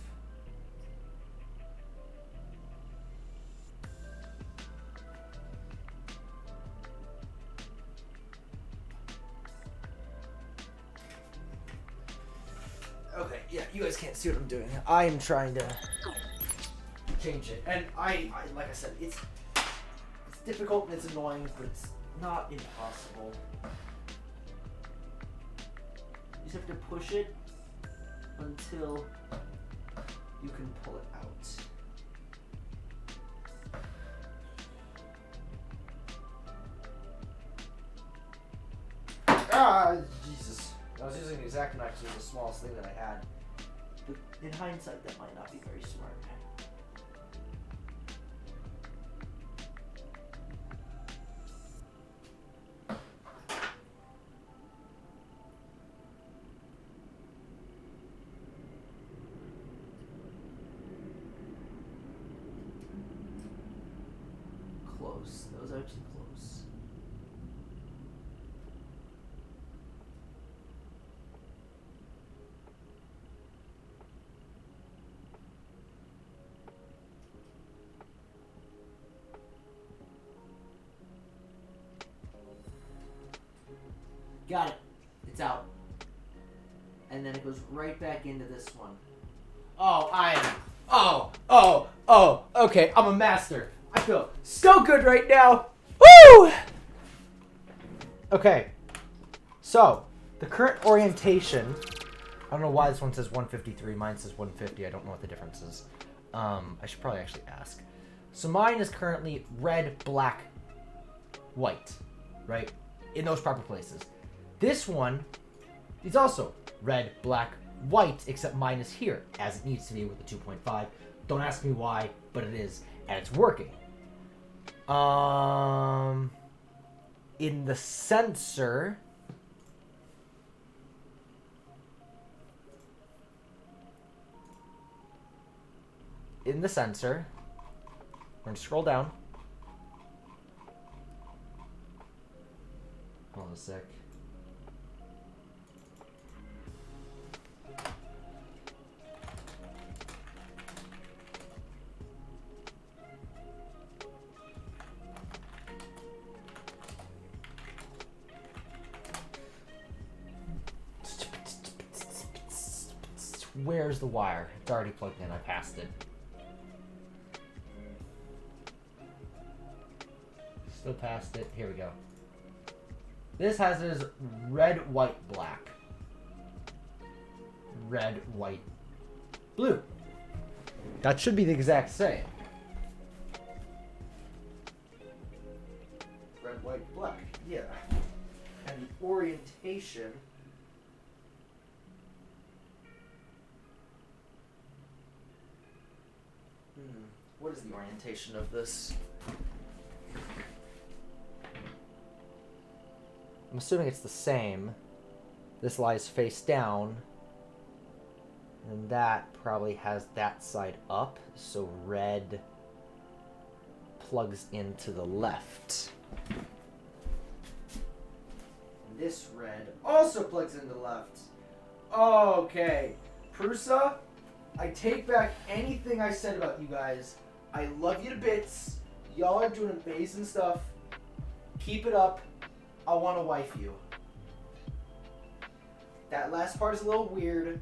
Okay, yeah, you guys can't see what I'm doing. I am trying to change it. And I like I said, it's difficult and it's annoying, but it's not impossible. You just have to push it until you can pull it out. Ah, Jesus. I was using the exact knife, so it was the smallest thing that I had. But in hindsight, that might not be very smart. Close. Those are too close. Got it. It's out. And then it goes right back into this one. Oh, okay, I'm a master. I feel so good right now. Woo! Okay. So, the current orientation, I don't know why this one says 153, mine says 150. I don't know what the difference is. I should probably actually ask. So mine is currently red, black, white, right? In those proper places. This one is also red, black, white, except mine is here, as it needs to be with the 2.5. Don't ask me why, but it is, and it's working. In the sensor, we're gonna scroll down. Hold on a sec. Where's the wire? It's already plugged in. I passed it. Still passed it. Here we go. This has it as red, white, black. Red, white, blue. That should be the exact same. Red, white, black. Yeah. And the orientation. What is the orientation of this? I'm assuming it's the same. This lies face down. And that probably has that side up. So red plugs into the left. And this red also plugs into the left. Okay. Prusa, I take back anything I said about you guys. I love you to bits. Y'all are doing amazing stuff. Keep it up. I want to wife you. That last part is a little weird,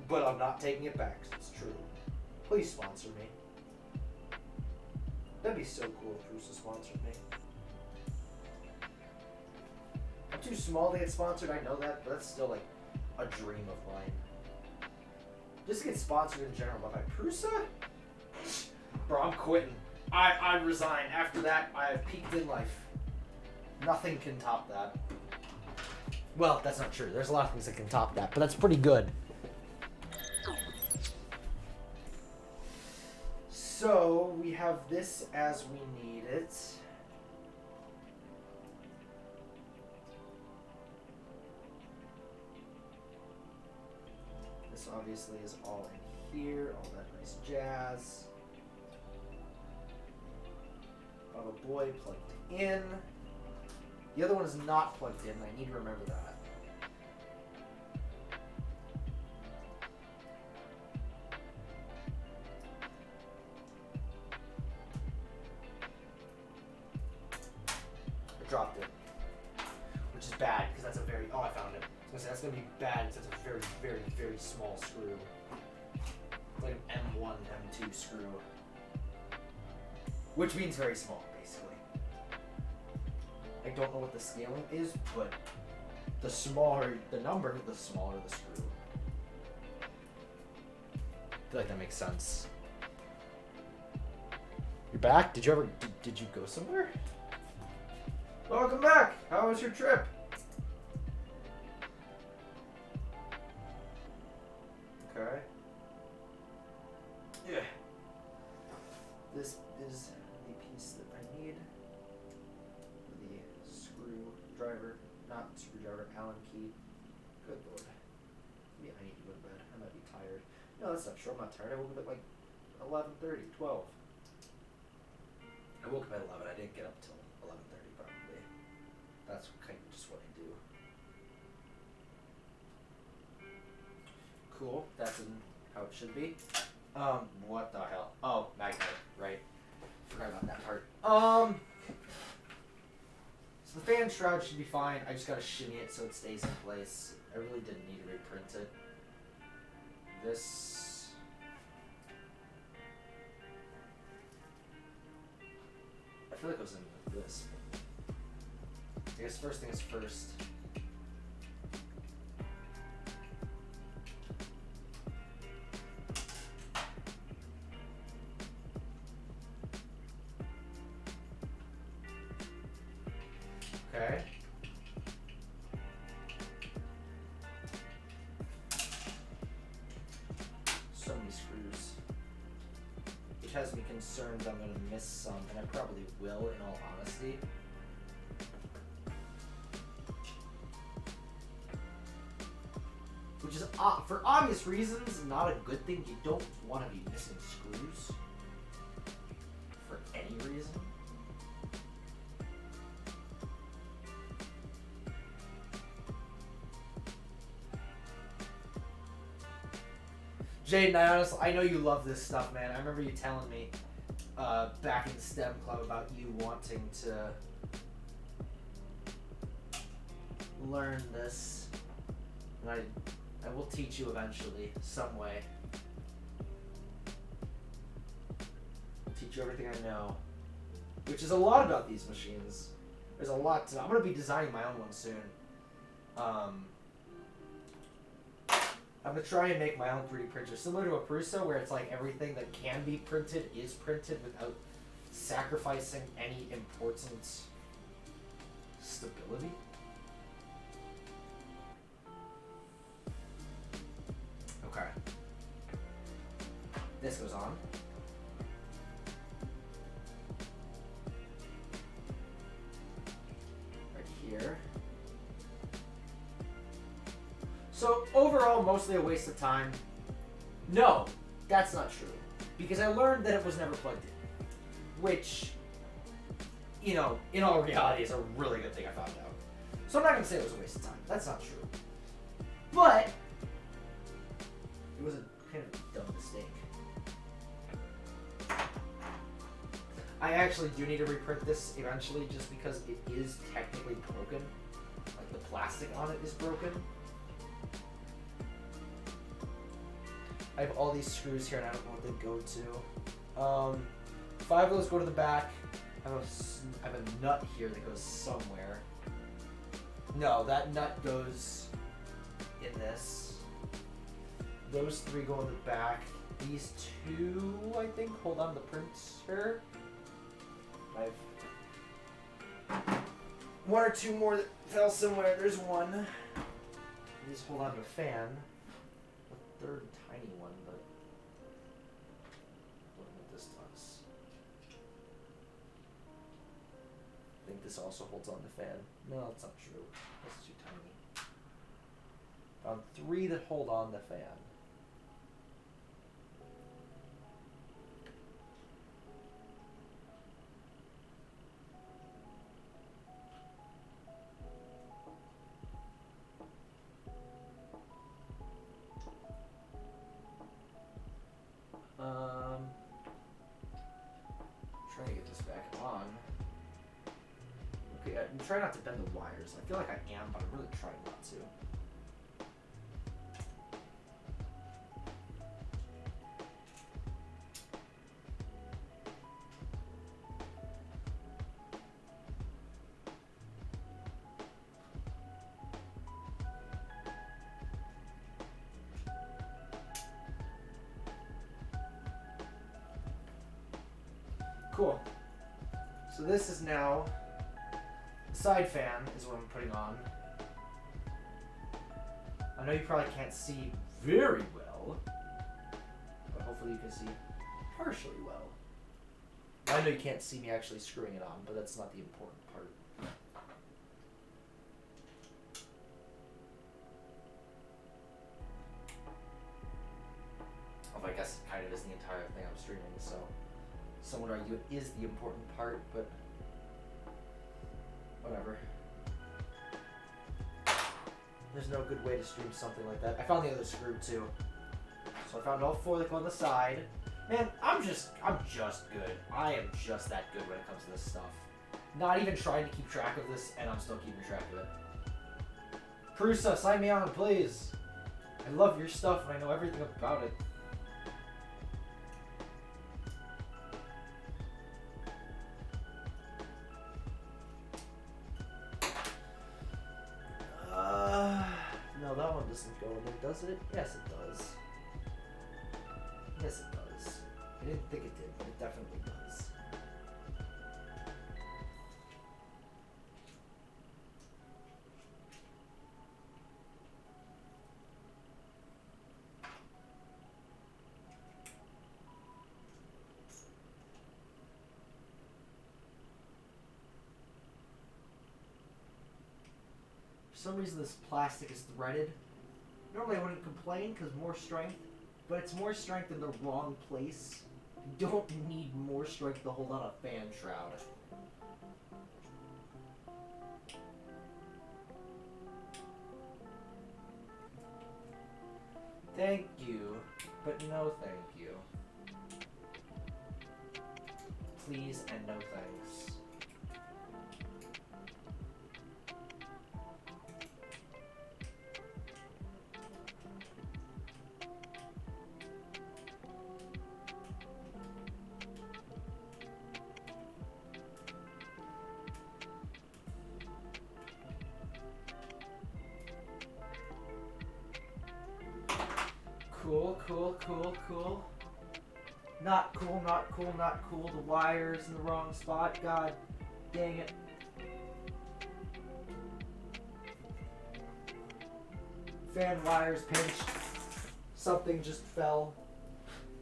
but I'm not taking it back 'cause it's true. Please sponsor me. That'd be so cool if Prusa sponsored me. I'm too small to get sponsored, I know that, but that's still like a dream of mine. Just to get sponsored in general, but by Prusa? Bro, I'm quitting. I resign. After that, I have peaked in life. Nothing can top that. Well, that's not true. There's a lot of things that can top that, but that's pretty good. So, we have this as we need it. This obviously is all in here, all that nice jazz. Baba Boy plugged in. The other one is not plugged in, I need to remember that. I dropped it. Which is bad, because that's a very... Oh, I found it. I was going to say, that's going to be bad, because that's a very, very, very small screw. It's like an M1, M2 screw. Which means very small, basically. I don't know what the scaling is, but the smaller the number, the smaller the screw. I feel like that makes sense. You're back? Did you go somewhere? Welcome back! How was your trip? Okay. Yeah. This is the piece that I need. The screwdriver, not screwdriver, Allen key. Good lord. Yeah, I need to go to bed. I might be tired. No, that's not true. I'm not tired. I woke up at like 11:30, 12. I woke up at 11. I didn't get up till 11:30 probably. That's kind of just what I do. Cool. That's how it should be. What the hell? Oh, magnet, right. Forgot about that part. So the fan shroud should be fine. I just gotta shimmy it so it stays in place. I really didn't need to reprint it. This... I feel like it was in this. I guess first thing is first. Okay. So many screws. Which has me concerned I'm going to miss some, and I probably will in all honesty. Which is, for obvious reasons, not a good thing. You don't want to be missing screws. For any reason. Jaden, I know you love this stuff, man. I remember you telling me back in the STEM club about you wanting to learn this. And I will teach you eventually, some way. I'll teach you everything I know. Which is a lot about these machines. There's a lot to... I'm going to be designing my own one soon. I'm going to try and make my own 3D printer, similar to a Prusa, where it's like everything that can be printed is printed without sacrificing any important stability. Okay. This goes on. Right here. So overall, mostly a waste of time. No, that's not true. Because I learned that it was never plugged in. Which, you know, in all reality is a really good thing I found out. So I'm not going to say it was a waste of time. That's not true. But it was a kind of dumb mistake. I actually do need to reprint this eventually just because it is technically broken. Like the plastic on it is broken. I have all these screws here and I don't know what they go to. 5 of those go to the back. I have a nut here that goes somewhere. No, that nut goes in this. Those 3 go in the back. These 2, I think, hold on to the printer. I've 1 or 2 more that fell somewhere. There's 1. These hold on to a fan. A third tiny one, but I don't know what this does. I think this also holds on to fan. No, that's not true. That's too tiny. Found 3 that hold on the fan. Trying to get this back on. Okay, I'm trying not to bend the wires. I feel like I am, but I'm really trying not to. Cool. So this is now the side fan is what I'm putting on. I know you probably can't see very well, but hopefully you can see partially well. I know you can't see me actually screwing it on, but that's not the important part. Although I guess it kind of is the entire thing I'm streaming, so some would argue it is the important part, but whatever. There's no good way to stream something like that. I found the other screw too. So I found all 4 that go on the side. Man, I'm just good. I am just that good when it comes to this stuff. Not even trying to keep track of this, and I'm still keeping track of it. Prusa, sign me on, please. I love your stuff and I know everything about it. No, that one doesn't go in there, does it? Yes, it does. Yes, it does. I didn't think it did, but it definitely does. For some reason this plastic is threaded. Normally I wouldn't complain because more strength, but it's more strength in the wrong place. You don't need more strength to hold on a fan shroud. Thank you, but no thank you. Please and no thanks. Cool, cool, cool, cool. Not cool, not cool, not cool. The wire's in the wrong spot. God dang it. Fan wires pinched. Something just fell.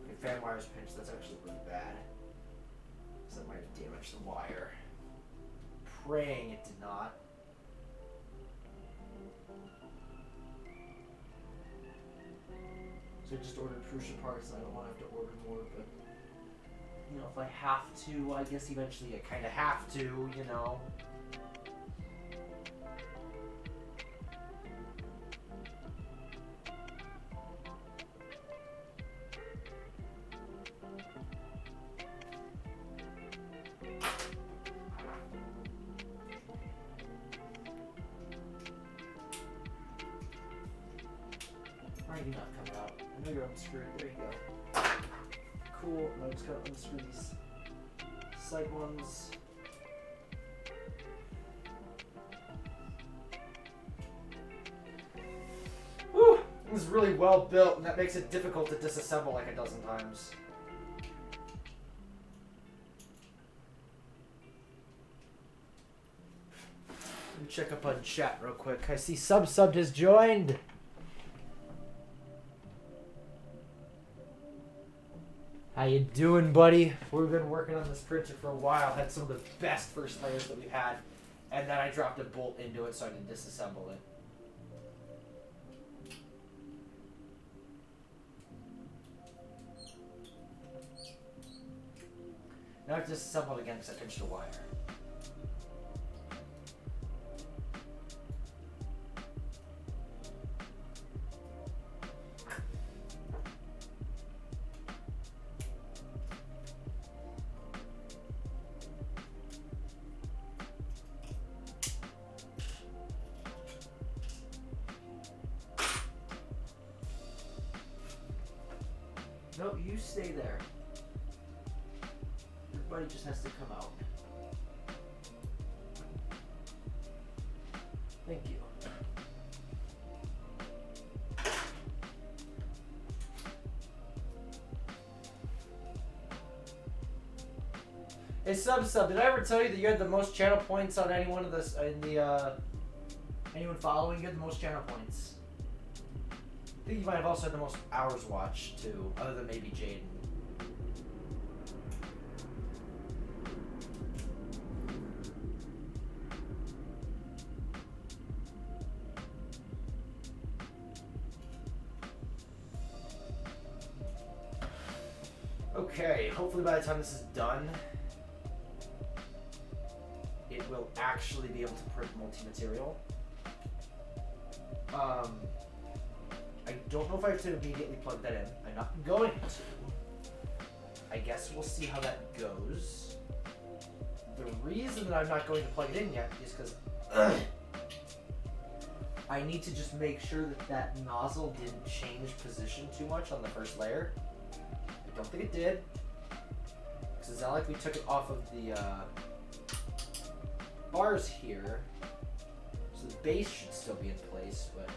Okay, fan wires pinched. That's actually really bad. So that might have damaged the wire. Praying it did not. So I just ordered Prussian parts. I don't want to have to order more, but you know, if I have to, I guess eventually I kind of have to, you know. Why are you not coming out? I know you're unscrewed. There you go. Cool. Now I just gotta unscrew these side ones. Whew! This is really well built, and that makes it difficult to disassemble like a dozen times. Let me check up on chat real quick. I see Sub has joined. How you doing, buddy? We've been working on this printer for a while. Had some of the best first layers that we've had. And then I dropped a bolt into it so I can disassemble it. Now I've disassembled again because I pinched a wire. No, you stay there. Everybody just has to come out. Thank you. Hey, Sub, did I ever tell you that you had the most channel points on any one of this anyone following you had the most channel points? I think you might have also had the most hours watched too, other than maybe Jaden. Okay, hopefully by the time this is done, it will actually be able to print multi-material. I don't know if I have to immediately plug that in. I'm not going to. I guess we'll see how that goes. The reason that I'm not going to plug it in yet is because I need to just make sure that that nozzle didn't change position too much on the first layer. I don't think it did. Because it's not like we took it off of the bars here. So the base should still be in place, but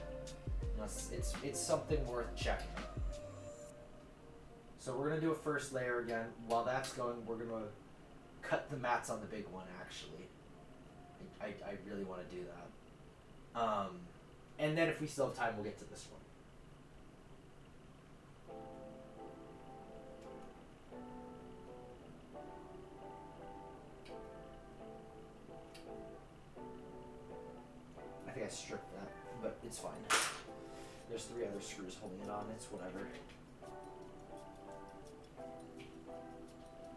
it's something worth checking. So we're gonna do a first layer again. While that's going, we're gonna cut the mats on the big one. Actually, I really want to do that. And then if we still have time, we'll get to this one. I think I stripped that, but it's fine. There's 3 other screws holding it on. It's whatever.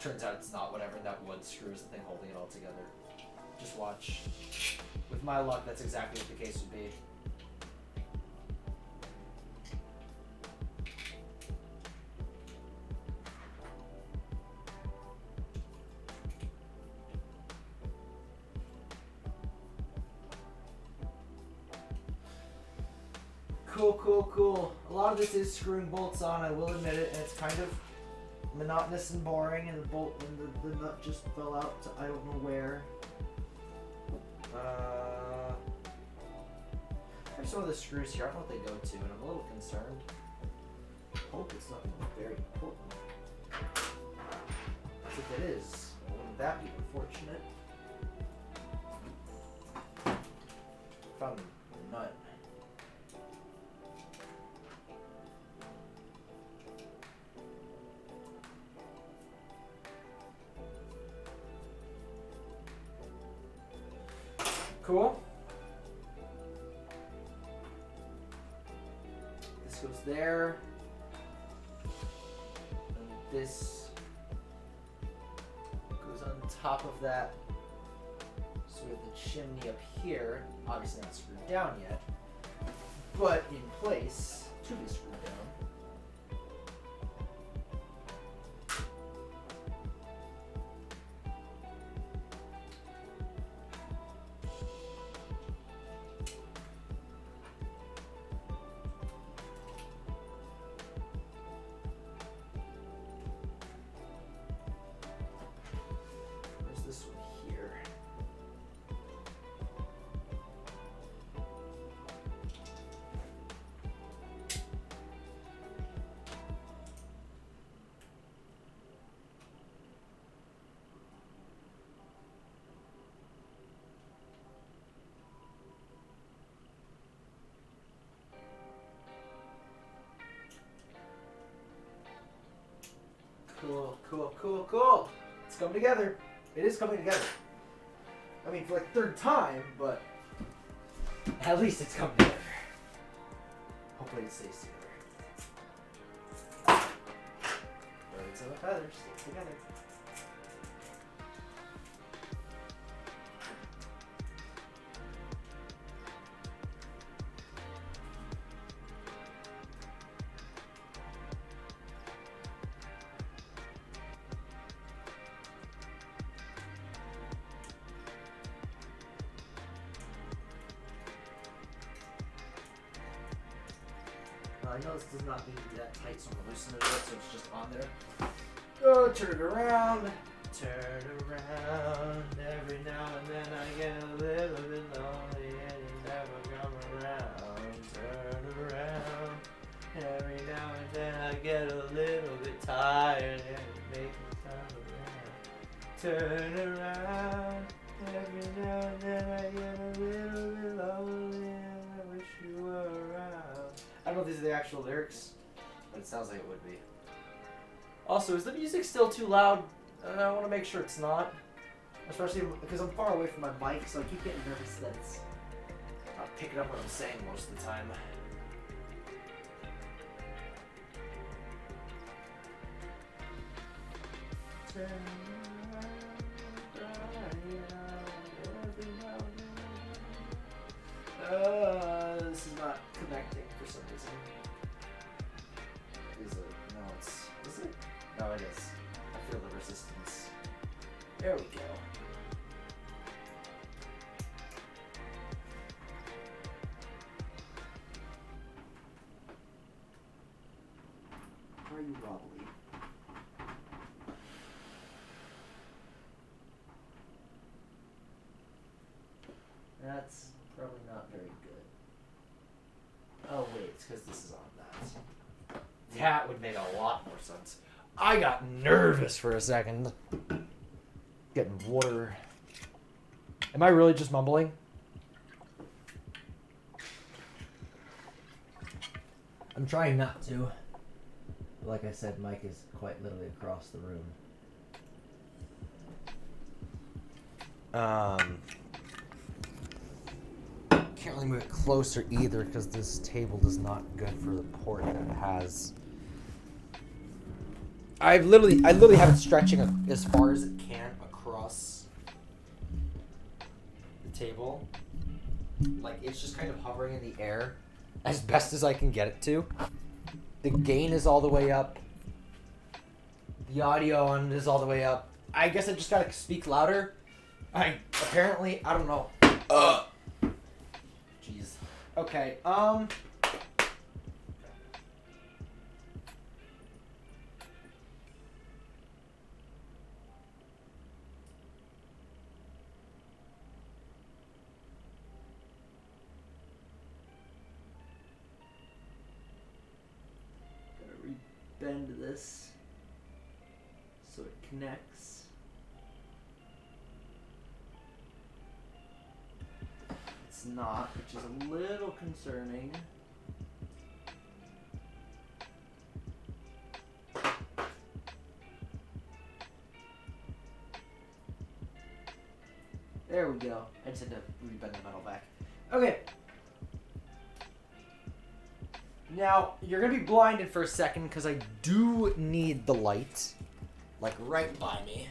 Turns out it's not whatever. That one screw is the thing holding it all together. Just watch. With my luck, that's exactly what the case would be. Cool. A lot of this is screwing bolts on, I will admit it, and it's kind of monotonous and boring, and the bolt and the nut just fell out to I don't know where. There's some of the screws here. I don't know what they go to, and I'm a little concerned. hope it's not very important. If it is, wouldn't that be unfortunate? Found the nut. Cool. This goes there. And this goes on top of that. So we have the chimney up here. Obviously not screwed down yet, but in place to be screwed down. Cool, cool, cool, cool. It's coming together. It is coming together. I mean, for like third time, but at least it's coming together. Hopefully it stays together. Birds of a feather stick together. I know this does not need to be that tight, so I'm loosening it so it's just on there. Oh, turn it around. Turn around. Every now and then I get a little bit lonely and you never come around. Turn around. Every now and then I get a little bit tired and you make me turn around. Turn around. Every now and then I get a little bit lonely and I wish you were around. I don't know if these are the actual lyrics, but it sounds like it would be. Also, is the music still too loud? I want to make sure it's not. Especially because I'm far away from my mic, so I keep getting nervous that it's not picking up what I'm saying most of the time. This is not connecting for some reason. Is it? No, is it? No, it is. I feel the resistance. There we go. Why are you wobbly? That's probably not very good. Oh wait, it's because this is on that. That would make a lot more sense. I got nervous for a second. Getting water. Am I really just mumbling? I'm trying not to. Like I said, Mike is quite literally across the room. Can't really move it closer either because this table is not good for the port that it has. I literally have it stretching as far as it can across the table. Like it's just kind of hovering in the air as best as I can get it to. The gain is all the way up. The audio on is all the way up. I guess I just gotta speak louder. I don't know. Jeez. Okay, gotta bend this so it connects. It's not, which is a little concerning. There we go. I just had to rebend the metal back. Okay. Now, you're going to be blinded for a second because I do need the light. Like, right by me.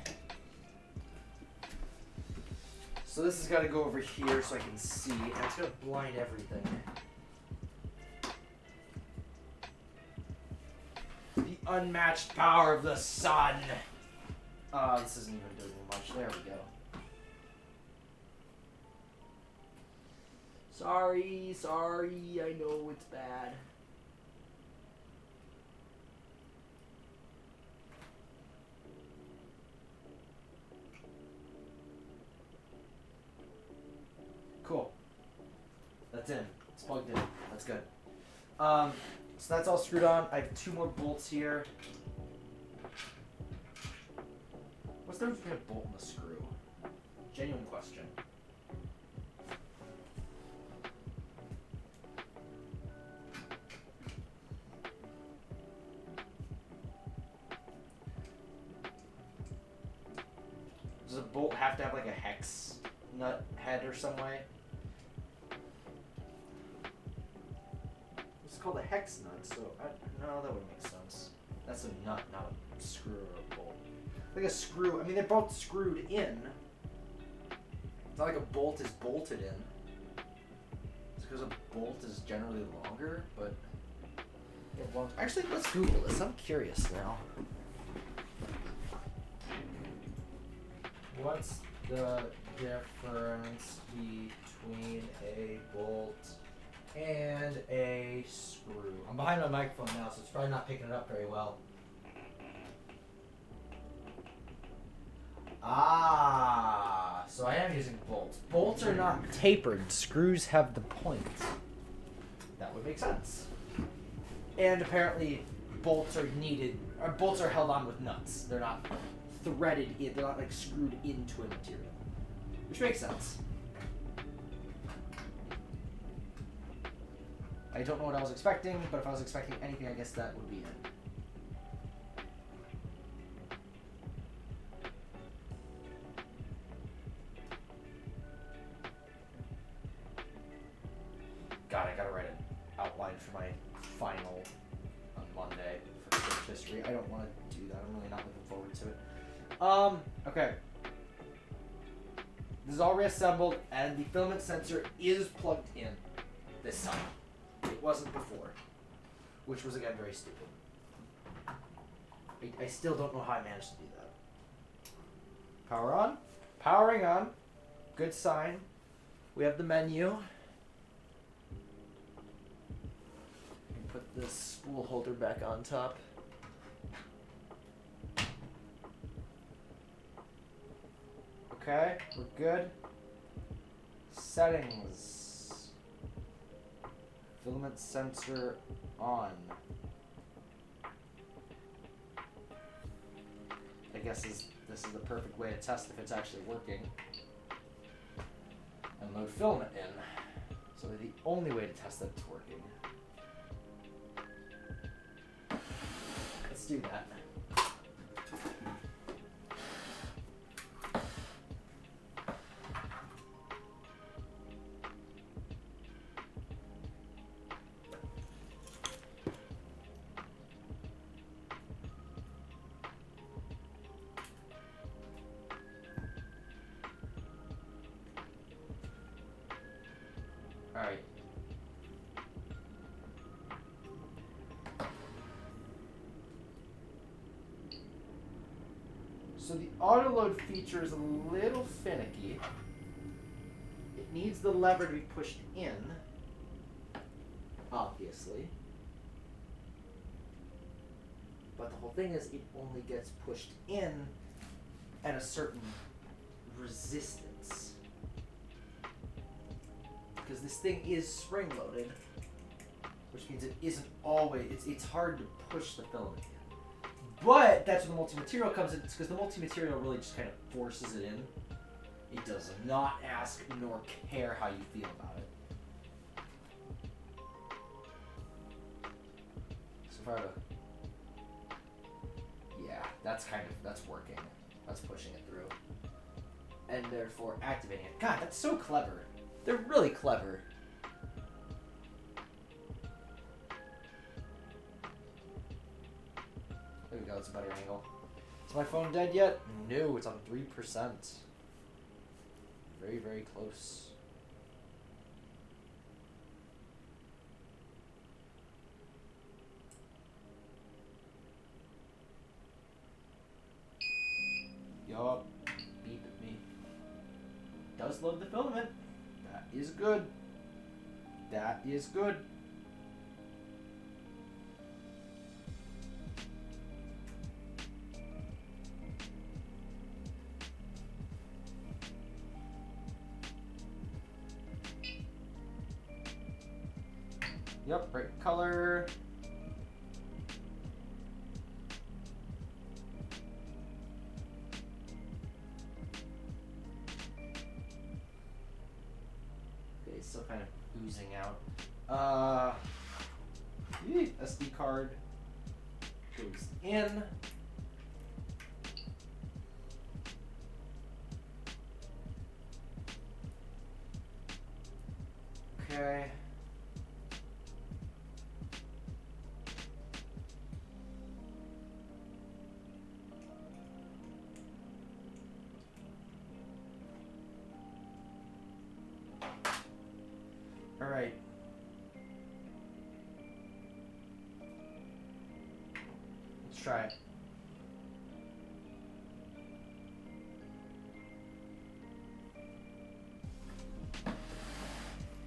So this has got to go over here so I can see. And it's going to blind everything. The unmatched power of the sun. This isn't even doing much. There we go. Sorry, I know it's bad. Cool. That's in. It's plugged in. That's good. So that's all screwed on. I have 2 more bolts here. What's the difference between a bolt and a screw? Genuine question. Does a bolt have to have like a hex nut head or some way? It's called a hex nut, so no, that wouldn't make sense. That's a nut, not a screw or a bolt. Like a screw. I mean, they're both screwed in. It's not like a bolt is bolted in. It's because a bolt is generally longer, but it won't. Actually, let's Google this. I'm curious now. What's the difference between a bolt and a screw? I'm behind my microphone now, so it's probably not picking it up very well. Ah, so I am using bolts. Bolts are not tapered. Screws have the point. That would make sense. And apparently, bolts are needed. Or bolts are held on with nuts. They're not threaded in. They're not like screwed into a material, which makes sense. I don't know what I was expecting, but if I was expecting anything, I guess that would be it. God, I gotta write an outline for my final on Monday for British history. I don't want to do that. I'm really not looking forward to it. Okay. This is all reassembled, and the filament sensor is plugged in this time. It wasn't before, which was, again, very stupid. I still don't know how I managed to do that. Power on. Powering on. Good sign. We have the menu. Put this spool holder back on top. Okay, we're good. Settings. Filament sensor on. I guess this is the perfect way to test if it's actually working. And load filament in. So the only way to test that it's working. Let's do that. All right. So the auto load feature is a little finicky. It needs the lever to be pushed in, obviously. But the whole thing is it only gets pushed in at a certain resistance. Because this thing is spring loaded, which means it isn't always, it's hard to push the filament in. But that's where the multi-material comes in, because the multi-material really just kind of forces it in. It does not ask nor care how you feel about it. So far, yeah, that's working. That's pushing it through. And therefore activating it. God, that's so clever. They're really clever. There we go, it's a better angle. Is my phone dead yet? No, it's on 3%. Very, very close. Yup. Beep at me. Does load the filament. That is good. That is good. Yep, right color. Okay, it's still kind of oozing out. SD card goes in. Okay. All right. Let's try it.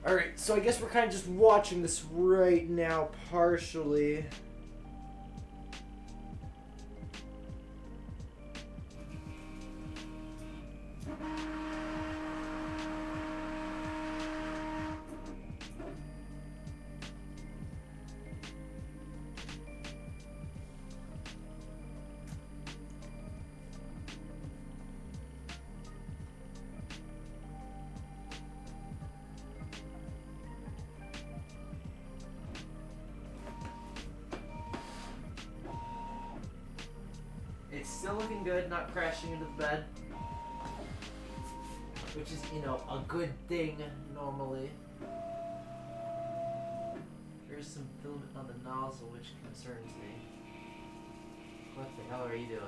All right, so I guess we're kind of just watching this right now, partially. It's still looking good, not crashing into the bed. Which is, you know, a good thing normally. Here's some filament on the nozzle, which concerns me. What the hell are you doing?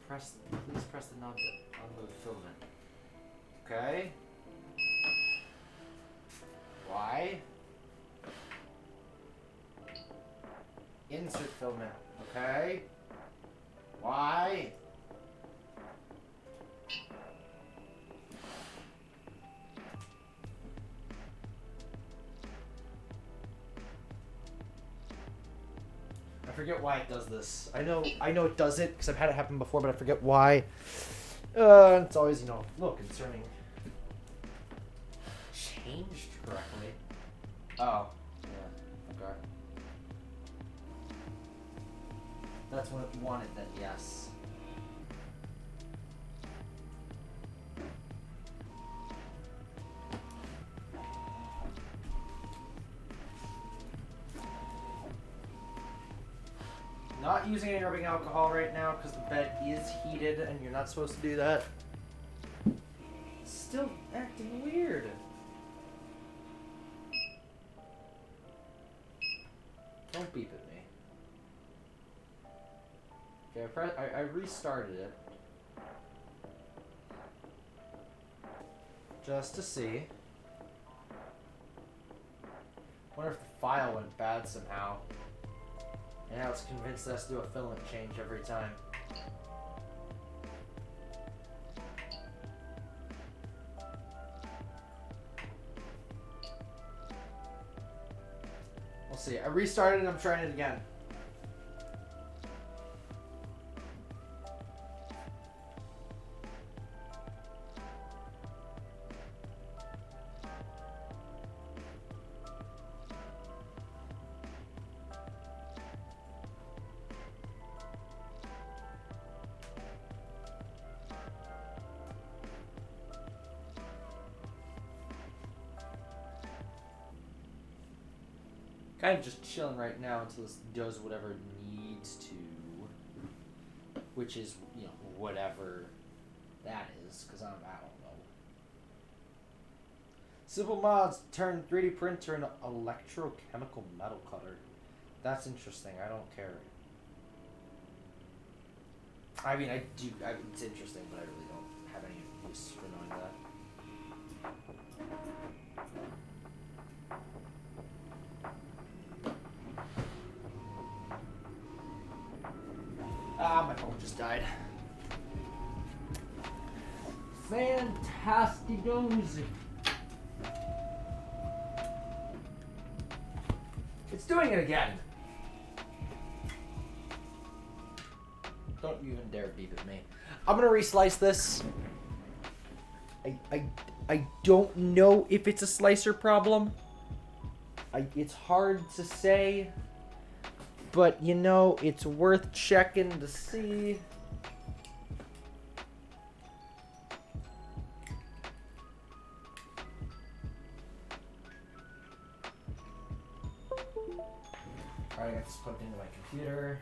Please press the knob to unload filament. Okay. Why? Insert filament. Okay. Why? I forget why it does this. I know it does it because I've had it happen before, but I forget why. It's always, you know, look, concerning changed correctly. Oh, yeah, okay. That's what it wanted then, yes. Not using any rubbing alcohol right now because the bed is heated and you're not supposed to do that. It's still acting weird. Don't beep at me. Okay, I restarted it. Just to see. Wonder if the file went bad somehow. And now it's convinced us to do a filament change every time. We'll see. I restarted and I'm trying it again. Kind of just chilling right now until this does whatever it needs to. Which is, you know, whatever that is, because I don't know. Simple mods turn 3D printer into electrochemical metal cutter. That's interesting. I don't care. I mean, it's interesting, but I really don't have any use for knowing that. Ah, my phone just died. Fantastic dozy. It's doing it again. Don't even dare beep at me. I'm gonna reslice this. I don't know if it's a slicer problem. It's hard to say. But, you know, it's worth checking to see. Alright, I got this plugged into my computer.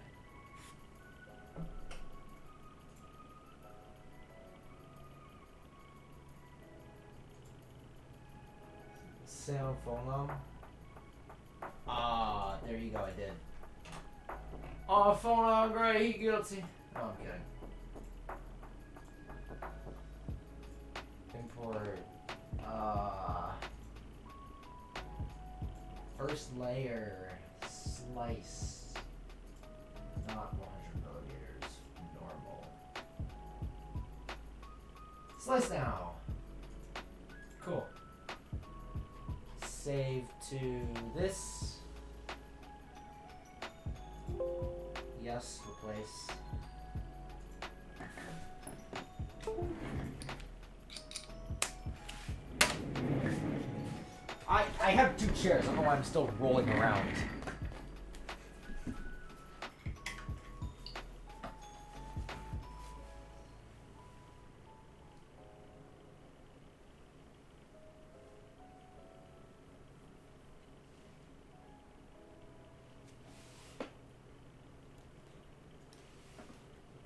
Sound phone on. Ah, there you go, I did. Oh, phone on, great, he guilty. Oh, I'm kidding. Import. First layer. Slice. Not 100 millimeters. Normal. Slice now. Cool. Save to this. Yes, replace. I have two chairs. I don't know why I'm still rolling around.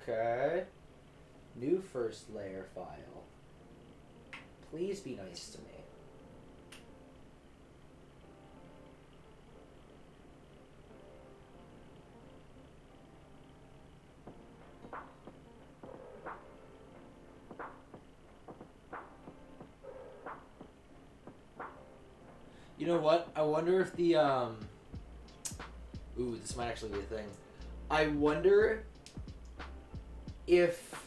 Okay. New first layer file. Please be nice to me. You know what? I wonder if the ooh, this might actually be a thing. I wonder if,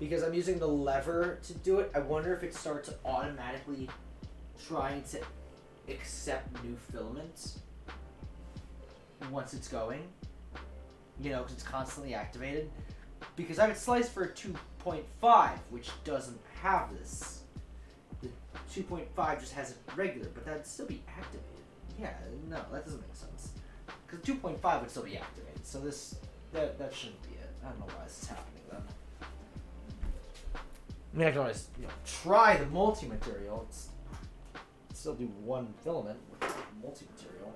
because I'm using the lever to do it, I wonder if it starts automatically trying to accept new filaments once it's going. You know, because it's constantly activated. Because I have it sliced for 2.5, which doesn't have this. The 2.5 just has it regular, but that'd still be activated. Yeah, no, that doesn't make sense. Because 2.5 would still be activated, so that shouldn't be it. I don't know why this is happening then. I mean, I can always, you know, try the multi-material. Still do one filament with multi-material.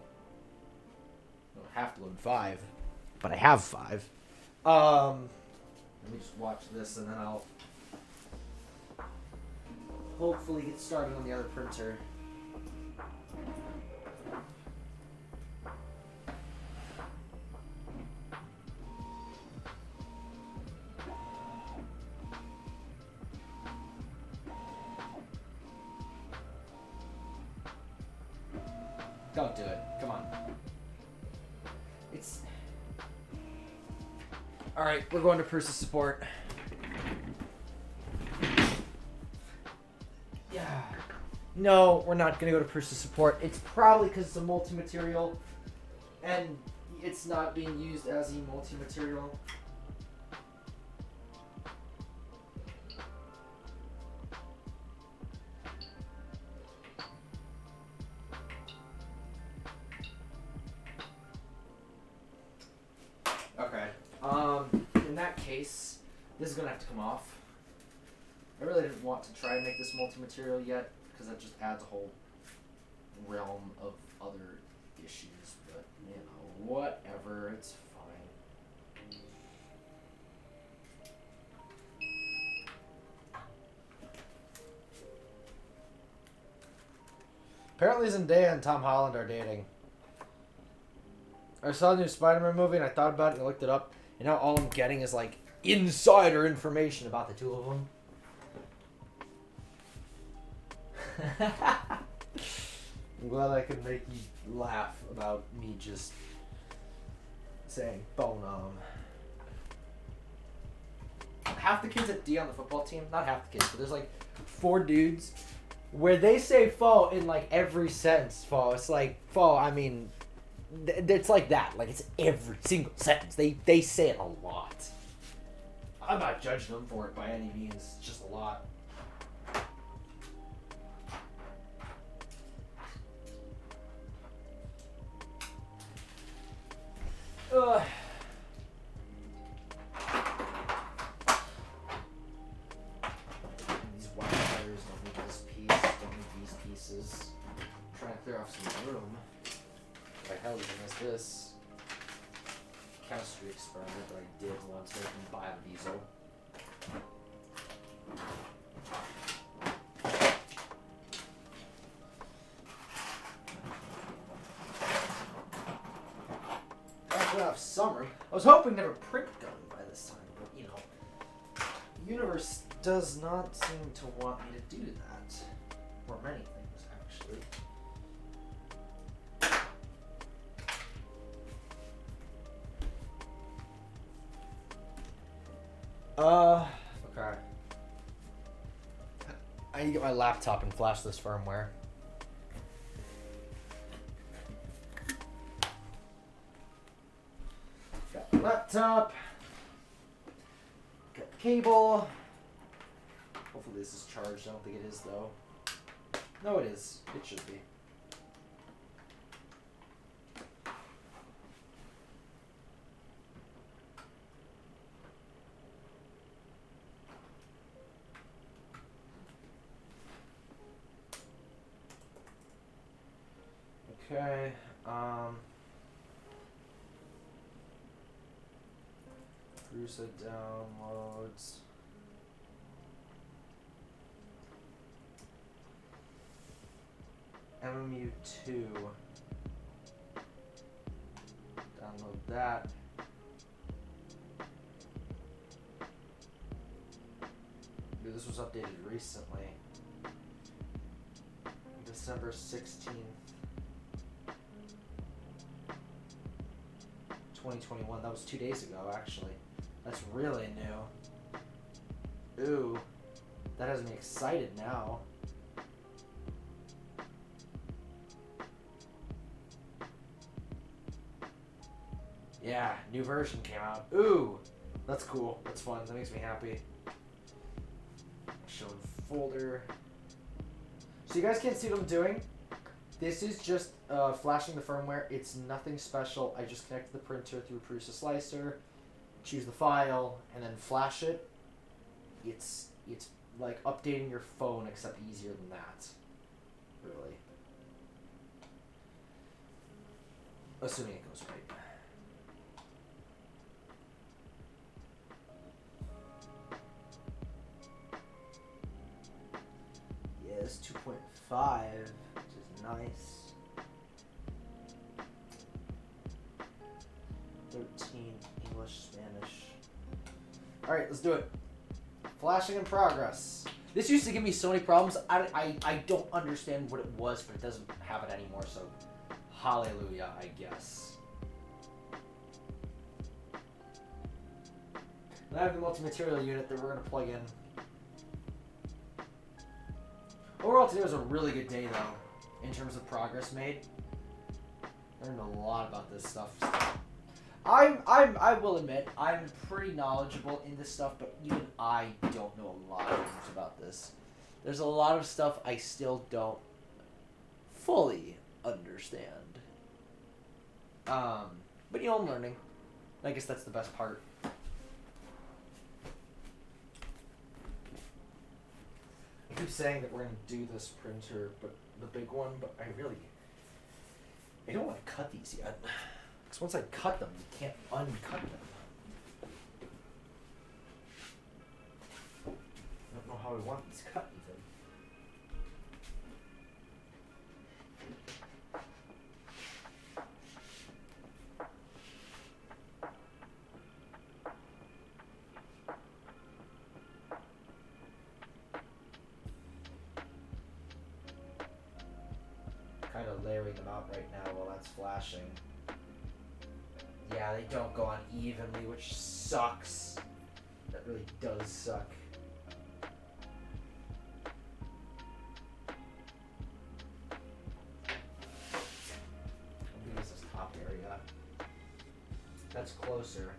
I don't have to load 5, but I have 5. Let me just watch this and then I'll hopefully get started on the other printer. Don't do it. Come on. It's... Alright, we're going to Pursa support. Yeah. No, we're not going to go to Pursa support. It's probably because it's a multi-material and it's not being used as a multi-material. Okay. In that case, this is gonna have to come off. I really didn't want to try and make this multi-material yet, because that just adds a whole realm of other issues. Apparently Zendaya and Tom Holland are dating. I saw the new Spider-Man movie and I thought about it and I looked it up. And now all I'm getting is like insider information about the two of them. I'm glad I could make you laugh about me just saying bonum. Half the kids at D on the football team, not half the kids, but there's like 4 dudes where they say "fo" in like every sentence. Fo, it's like fo. I mean, it's like that. Like it's every single sentence. They say it a lot. I'm not judging them for it by any means. It's just a lot. These wires don't need this piece, don't need these pieces. I'm trying to clear off some room. What the hell even is this? Chemistry experiment that I did once making biodiesel. Off summer. I was hoping to have a print gun by this time, but you know, the universe does not seem to want me to do that. Or many things, actually. Okay. I need to get my laptop and flash this firmware. Got the laptop. Got the cable. Hopefully this is charged. I don't think it is though. No, it is. It should be. Okay. Prusa downloads. MMU2. Download that. Dude, this was updated recently. December 16th. 2021. That was 2 days ago, actually. That's really new. Ooh, that has me excited now. Yeah, new version came out. Ooh, that's cool. That's fun. That makes me happy. Show folder. So you guys can't see what I'm doing. This is just flashing the firmware. It's nothing special. I just connect the printer through Prusa Slicer, choose the file, and then flash it. It's like updating your phone, except easier than that. Really. Assuming it goes right. Yeah, it's 2.5, which is nice. 13 English, Spanish. Alright, let's do it. Flashing in progress. This used to give me so many problems. I don't understand what it was, but it doesn't have it anymore, so hallelujah, I guess. And I have the multi-material unit that we're going to plug in. Overall, today was a really good day, though, in terms of progress made. Learned a lot about this stuff. I will admit, I'm pretty knowledgeable in this stuff, but even I don't know a lot of things about this. There's a lot of stuff I still don't fully understand. But you know, I'm learning. I guess that's the best part. I keep saying that we're going to do this printer, but the big one, but I don't want to cut these yet. Because once I cut them, you can't uncut them. I don't know how I want these cut even. layering them out right now while that's flashing. Yeah, they don't go on evenly, which sucks. That really does suck. This is top area. That's closer.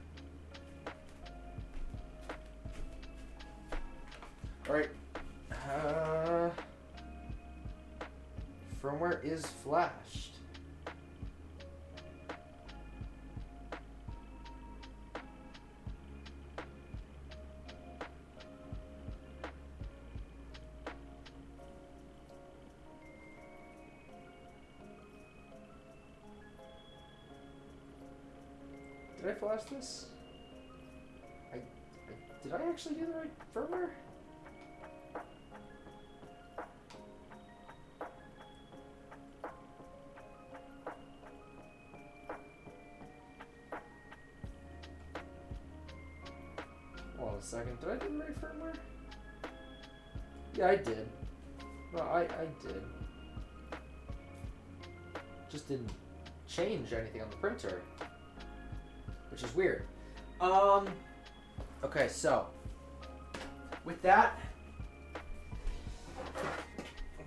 Alright. Firmware is flashed. Did I flash this? Did I actually do the right firmware? Hold on a second. Did I do the right firmware? Yeah, I did. No, I did. Just didn't change anything on the printer, which is weird. Okay, so with that,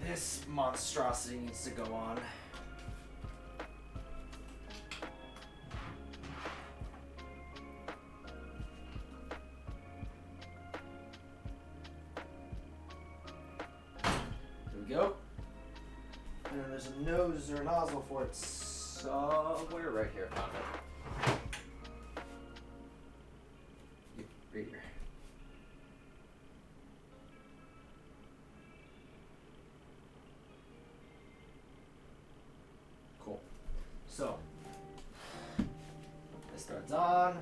this monstrosity needs to go on. There we go. And then there's a nose or a nozzle for it somewhere right here. Found it. Right here. Cool. So this thread's on.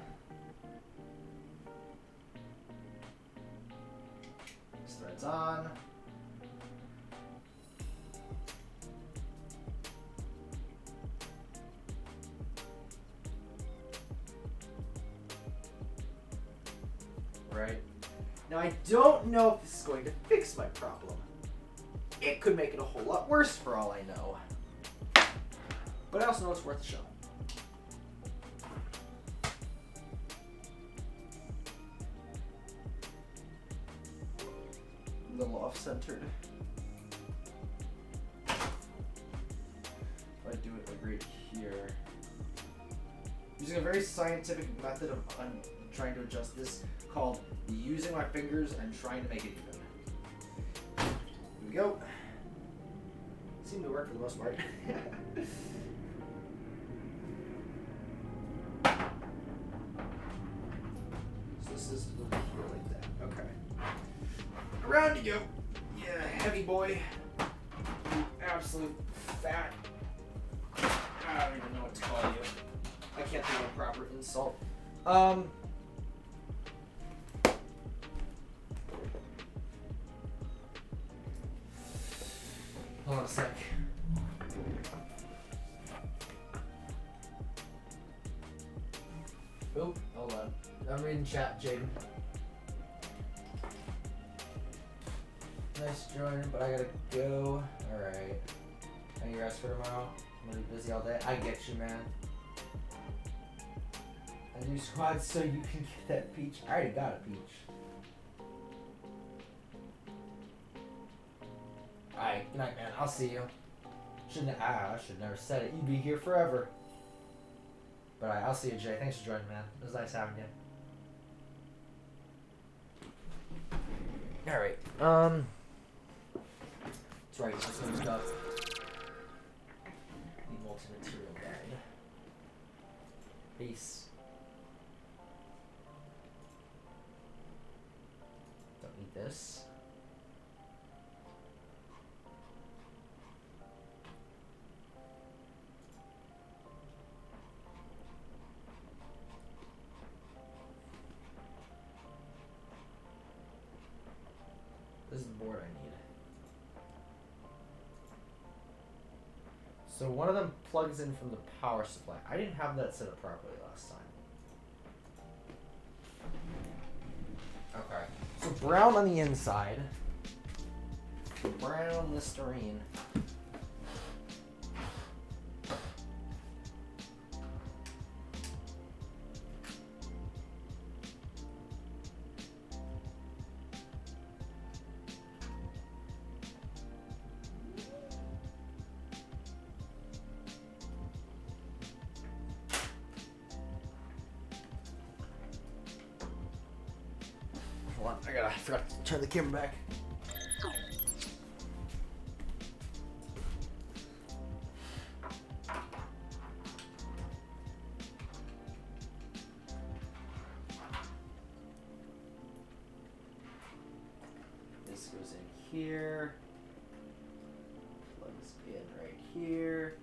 This thread's on. Right. Now I don't know if this is going to fix my problem. It could make it a whole lot worse for all I know. But I also know it's worth a shot. A little off-centered. If I do it like right here. Using a very scientific method of trying to adjust this called using my fingers and trying to make it even. Here we go. Seemed to work for the most part. So this is over here like that. Okay. Around you go. Yeah, heavy boy. You absolute fat. I don't even know what to call you. I can't think of a proper insult. Hold on a sec. Oh, hold on. I'm reading chat, Jaden. Nice joining, but I gotta go. Alright. Any rest for tomorrow? I'm gonna be busy all day. I get you, man. I do squats so you can get that peach. I already got a peach. Alright, good night, man. I'll see you. I should have never said it. You'd be here forever. But I'll see you, Jay. Thanks for joining, man. It was nice having you. Alright. That's right. Let's look up the multi-material guide. Peace. Don't need this. This is the board I need. So one of them plugs in from the power supply. I didn't have that set up properly last time. Okay. So brown on the inside. Brown Listerine. Hold on, I forgot to turn the camera back. This goes in here. Plugs in right here.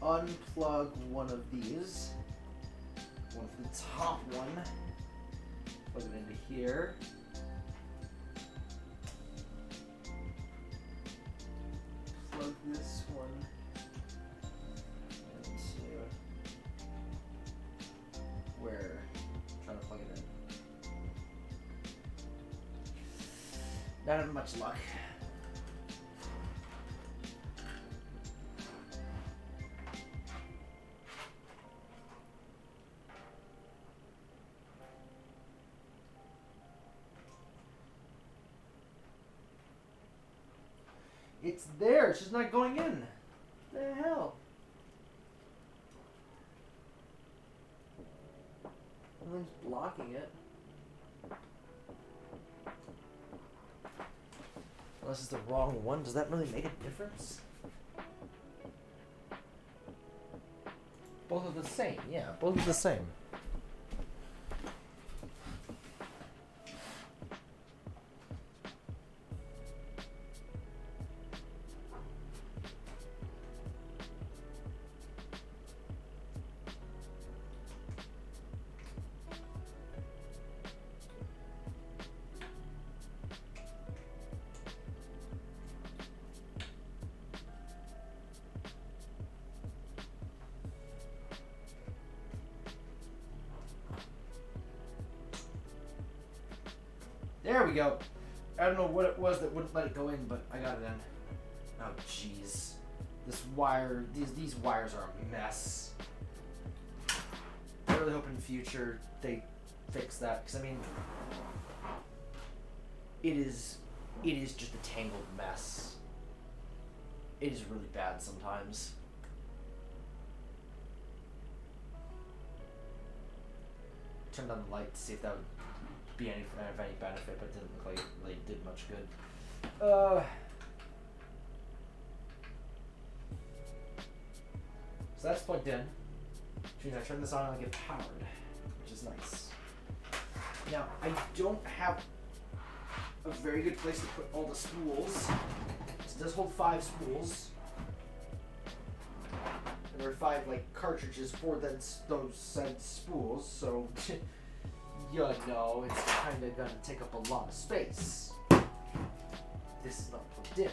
Unplug one of these. One for the top one. Plug it into here. Plug this one into where? I'm trying to plug it in. Not having much luck. It's there, it's just not going in. What the hell? Something's blocking it. Unless it's the wrong one, does that really make a difference? Both are the same, yeah, both are the same. There we go. I don't know what it was that wouldn't let it go in, but I got it in. Oh jeez. This wire, these wires are a mess. I really hope in the future they fix that, because I mean, it is just a tangled mess. It is really bad sometimes. Turned on the light to see if that would be of any benefit, but it didn't look like it did much good. So that's plugged in, which means I turn this on and I get powered, which is nice. Now, I don't have a very good place to put all the spools. This does hold 5 spools. And there are 5 like cartridges for those said spools, so you know, it's kind of gonna take up a lot of space. This is not plugged in.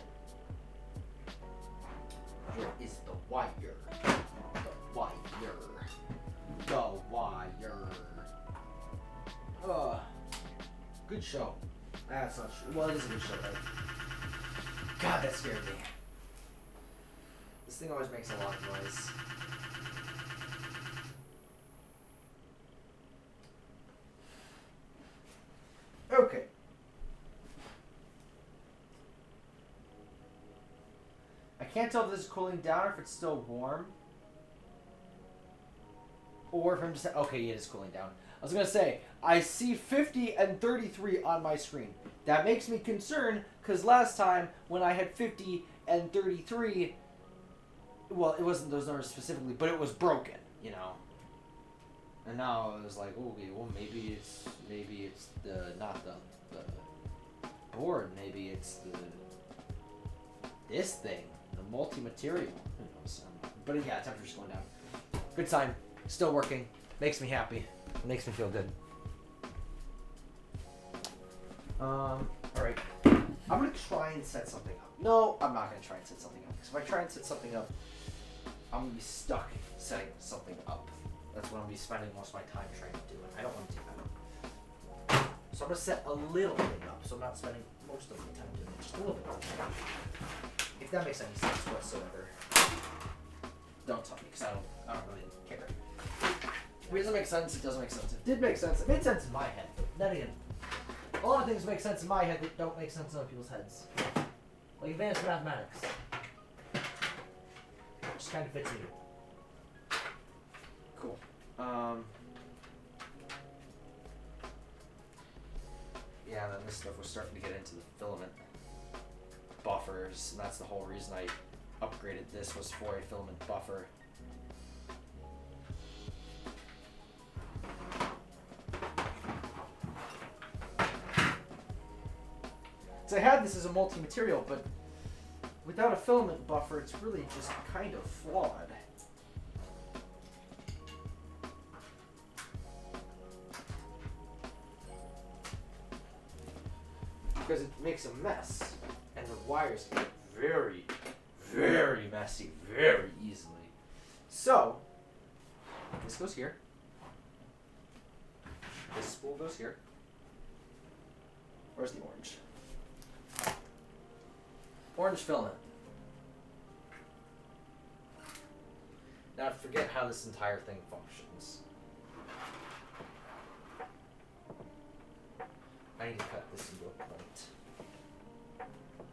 Where is the wire? The wire. The wire. Good show. That's not true. Well, it is a good show, right? God, that scared me. This thing always makes a lot of noise. Okay. I can't tell if this is cooling down or if it's still warm. Or if I'm just... Okay, it is cooling down. I was going to say, I see 50 and 33 on my screen. That makes me concerned, because last time when I had 50 and 33, well, it wasn't those numbers specifically, but it was broken, you know. And now it was like, okay, well, maybe it's not the board, maybe it's this thing, the multi-material. Who knows? But yeah, temperature's going down. Good sign. Still working. Makes me happy. Makes me feel good. All right. I'm gonna try and set something up. No, I'm not gonna try and set something up. Because if I try and set something up, I'm gonna be stuck setting something up. That's what I'm gonna be spending most of my time trying to do, and I don't want to do that. So I'm gonna set a little thing up, so I'm not spending most of my time doing it, just a little bit. If that makes any sense whatsoever. Don't tell me, because I don't really care. If it doesn't make sense, it doesn't make sense. If it did make sense, it made sense in my head. Then again, a lot of things make sense in my head that don't make sense in other people's heads. Like advanced mathematics. Just kind of fits me. Cool. Yeah, then this stuff was starting to get into the filament buffers, and that's the whole reason I upgraded this, was for a filament buffer. So I had this as a multi-material, but without a filament buffer, it's really just kind of flawed. Because it makes a mess, and the wires get very, very messy very easily. So, this goes here. This spool goes here. Where's the orange? Orange filament. Now forget how this entire thing functions. I need to cut this into a point.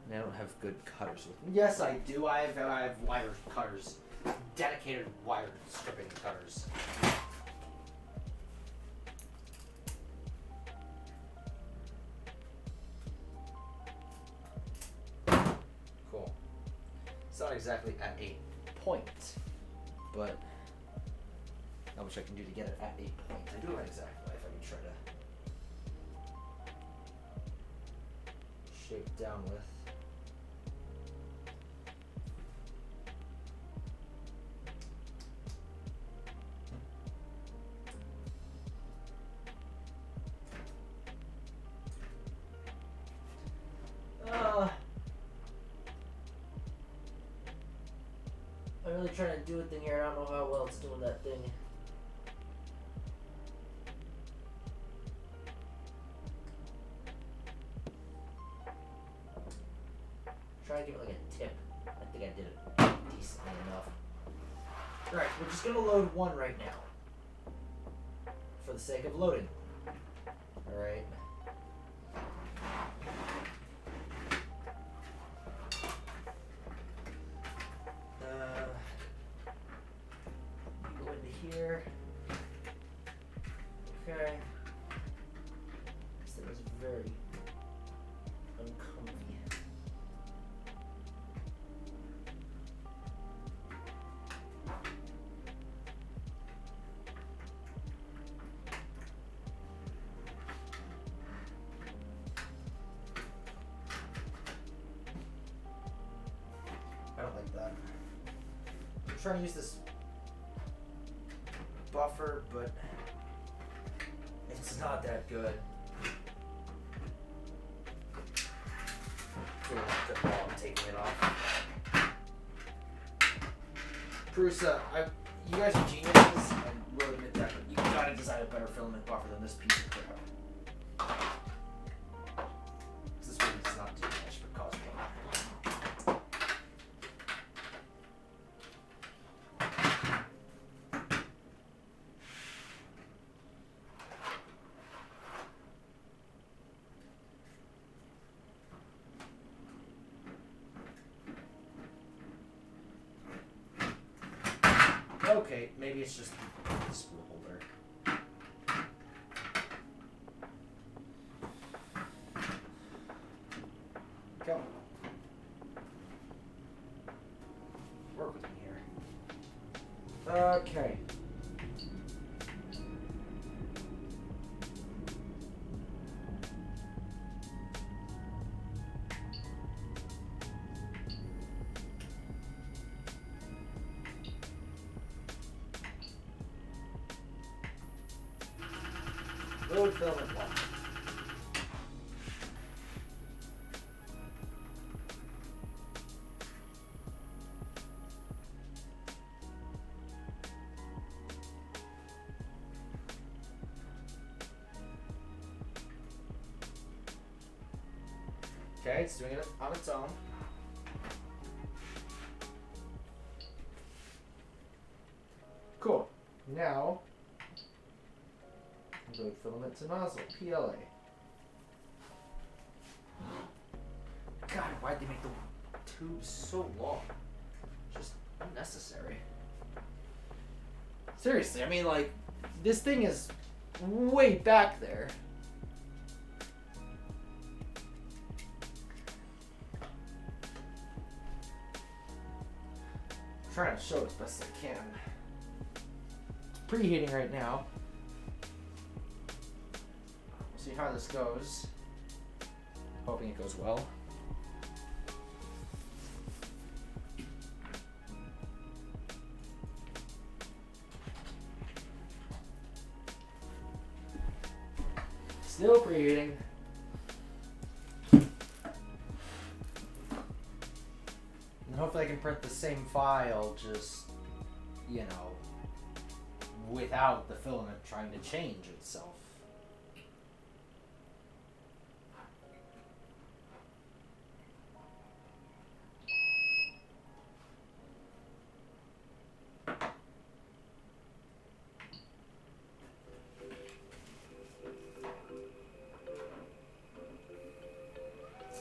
And I don't have good cutters with me. Yes, I do. I have wire cutters. Dedicated wire stripping cutters. Cool. It's not exactly at a point, but not much I can do to get it at a point. I do have an exact knife. I can try to shape down with. I'm really trying to do a thing here. I don't know how well it's doing that thing. Try to give it like a tip. I think I did it decently enough. Alright, we're just gonna load one right now. For the sake of loading. Alright. Go into here. Okay. This thing is very uncomfy. I don't like that. I'm trying to use this buffer, but it's not that good. I'm taking it off. Prusa, you guys are geniuses, I will admit that, but you gotta design a better filament buffer than this piece of crap. This really does not do much but cause trouble. Okay, maybe it's just the spool holder. Go. Work with me here. Okay. Load filament one. Okay, it's doing it on its own. Now, load filament to nozzle, PLA. God, why'd they make the tubes so long? Just unnecessary. Seriously, I mean, like, this thing is way back there. I'm trying to show as best as I can. It's preheating right now. We'll see how this goes. Hoping it goes well. Still preheating. And hopefully I can print the same file, just, you know, without the filament trying to change itself.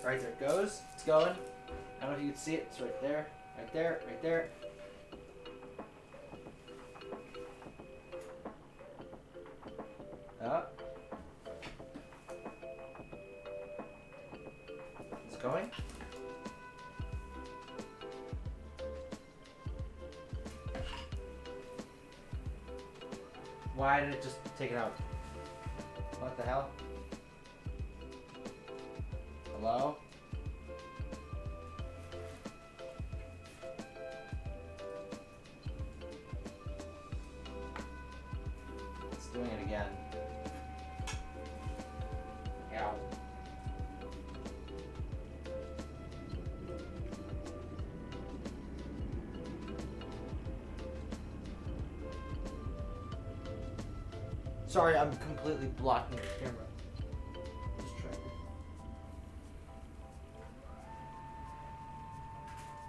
Right, there it goes. It's going. I don't know if you can see it. It's right there. Right there. Right there. Up. It's going. Why did it just take it out? What the hell? Hello? It's doing it again. Ow. Sorry, I'm completely blocking the camera. Just trying to...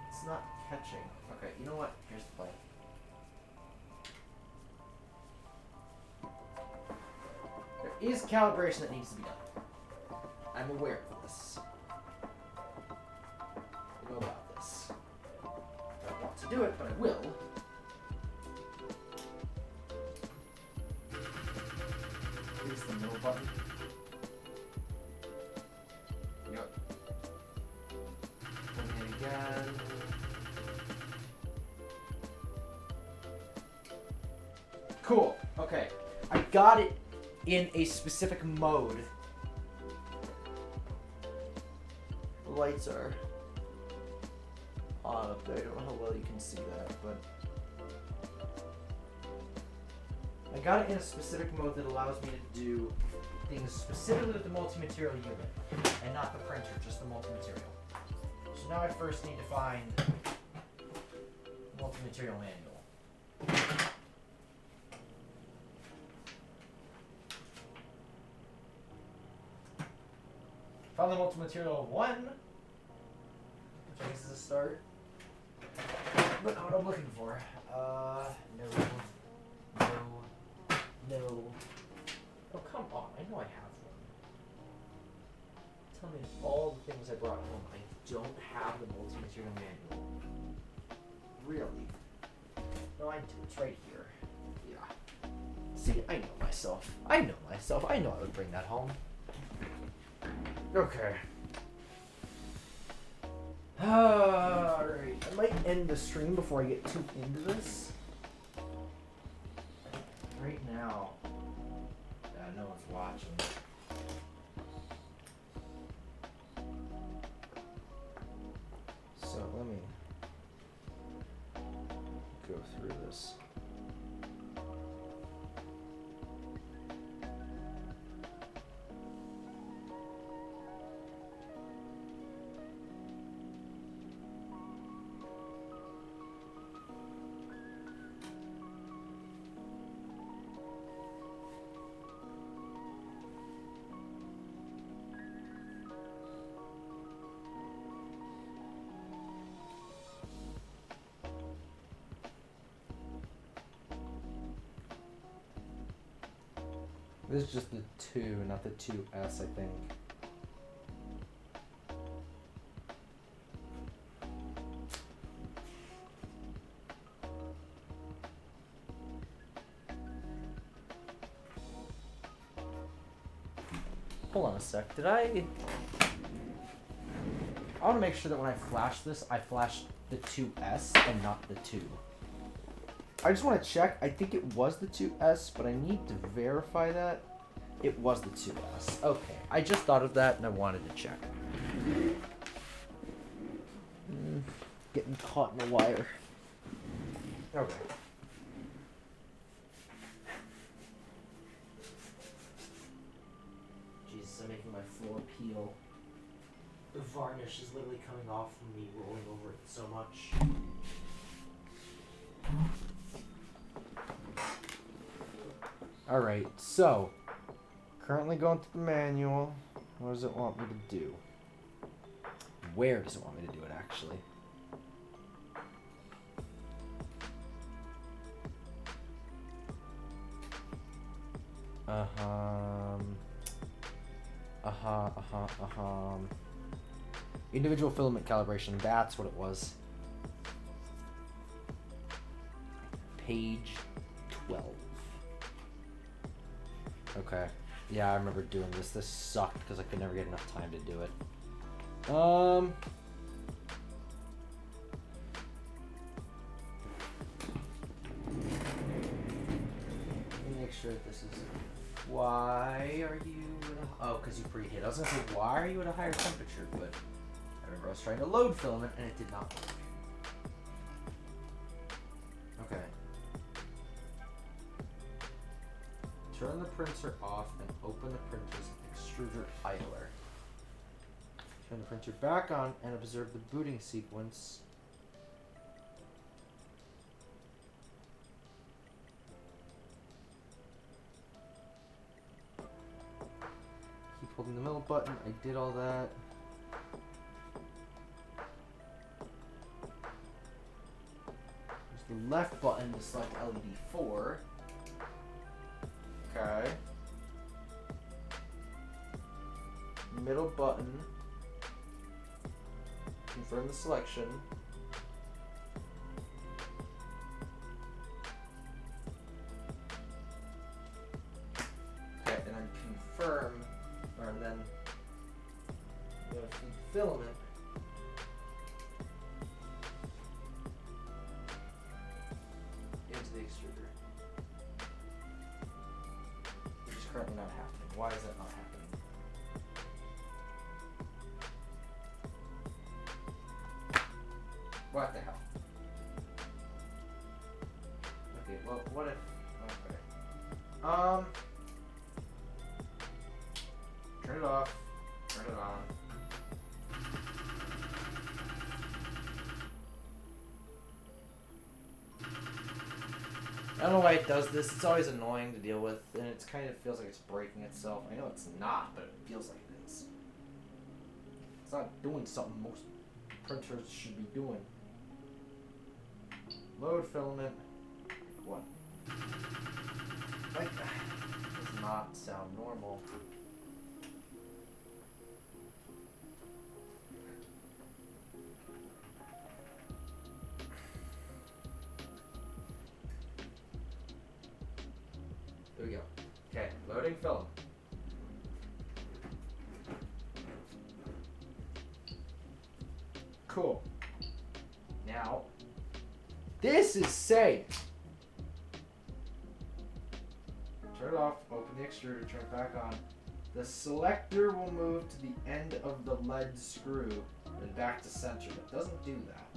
It's not catching. Okay, you know what? Here's the plan. There is calibration that needs to be done. I'm aware of this. I know about this. I don't want to do it, but I will. Here's the middle button. Yep. Put it again. Cool. Okay. I got it in a specific mode. The lights are on up there. I don't know how well you can see that, but I got it in a specific mode that allows me to do things specifically with the multi-material unit and not the printer, just the multi-material. So now I first need to find the multi-material manual. Found the multi-material 1, which I guess is a start. But not what I'm looking for. No. Oh, come on. I know I have one. Tell me all the things I brought home. I don't have the multi-material manual. Really? No, I do. It's right here. Yeah. See, I know myself. I know I would bring that home. Okay. Alright. I might end the stream before I get too into this. Right now. No one's watching. So let me go through this. This is just the 2, not the 2S, I think. Hold on a sec. Did I want to make sure that when I flash this, I flash the 2S and not the 2. I just want to check. I think it was the 2S, but I need to verify that. It was the 2S. Okay. I just thought of that and I wanted to check. Getting caught in the wire. Okay. Jesus, I'm making my floor peel. The varnish is literally coming off from me rolling over it so much. Alright, so currently going through the manual. What does it want me to do? Where does it want me to do it, actually? Individual filament calibration, that's what it was. Page 12. Okay. Yeah, I remember doing this. This sucked because I could never get enough time to do it. Let me make sure that this is... Why are you at a... Oh, because you preheat. I was going to say, why are you at a higher temperature? But I remember I was trying to load filament and it did not work. Okay. Turn the printer off and open the printer's extruder idler. Turn the printer back on and observe the booting sequence. Keep holding the middle button. I did all that. Use the left button to select LED 4. Okay. Middle button. Confirm the selection. Okay, and then confirm, or then you know, feed filament. Into the extruder. Which is currently not happening. Why is that not happening? What the hell? Okay, well, what if... Okay. Turn it off. Turn it on. I don't know why it does this. It's always annoying to deal with, and it kind of feels like it's breaking itself. I know it's not, but it feels like it is. It's not doing something most printers should be doing. Load filament. What? Like that does not sound normal. There we go. Okay, loading film. Cool. Now, this is safe. Turn it off, open the extruder, turn it back on. The selector will move to the end of the lead screw and back to center. It doesn't do that.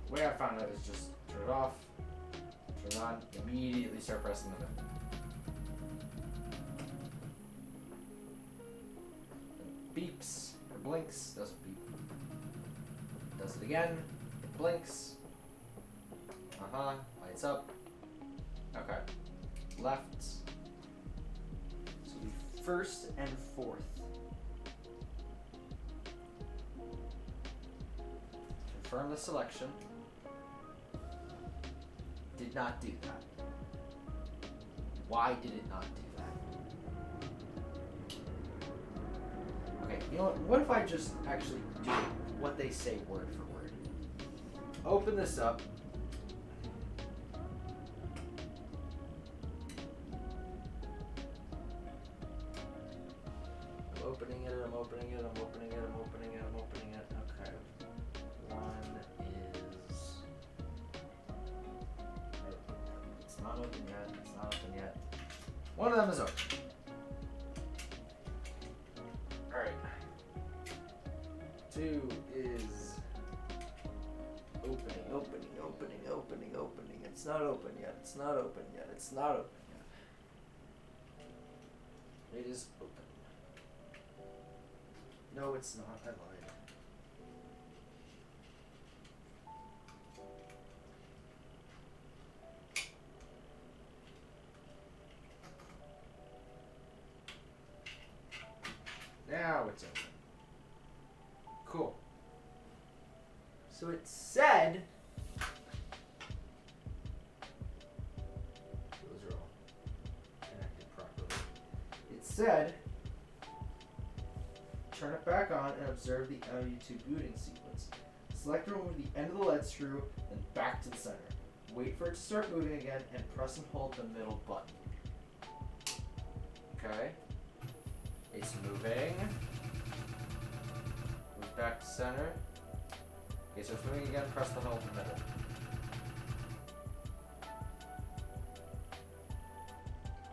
The way I found out is just turn it off, turn it on, immediately start pressing the button. Beeps or blinks, doesn't beep. Does it again, it blinks. Lights up. Okay. Left. So the first and fourth. Confirm the selection. did not do that. Why did it not do that? Okay, you know what if I just actually do what they say word for word? Open this up. I'm opening it, I'm opening it, I'm opening it, I'm opening it, I'm opening it. Okay. One is... It's not open yet, it's not open yet. One of them is open. Alright. 2 is opening, opening, opening, opening, opening. It's not open yet, it's not open yet, it's not open yet. It is open. No, it's not. I lied. Now it's open. Cool. So it said... Those are all connected properly. It said... Turn it back on and observe the LU2 booting sequence. Select and remove the end of the lead screw, then back to the center. Wait for it to start moving again, and press and hold the middle button. Okay. It's moving. Move back to center. Okay, so it's moving again, press the hold in the middle.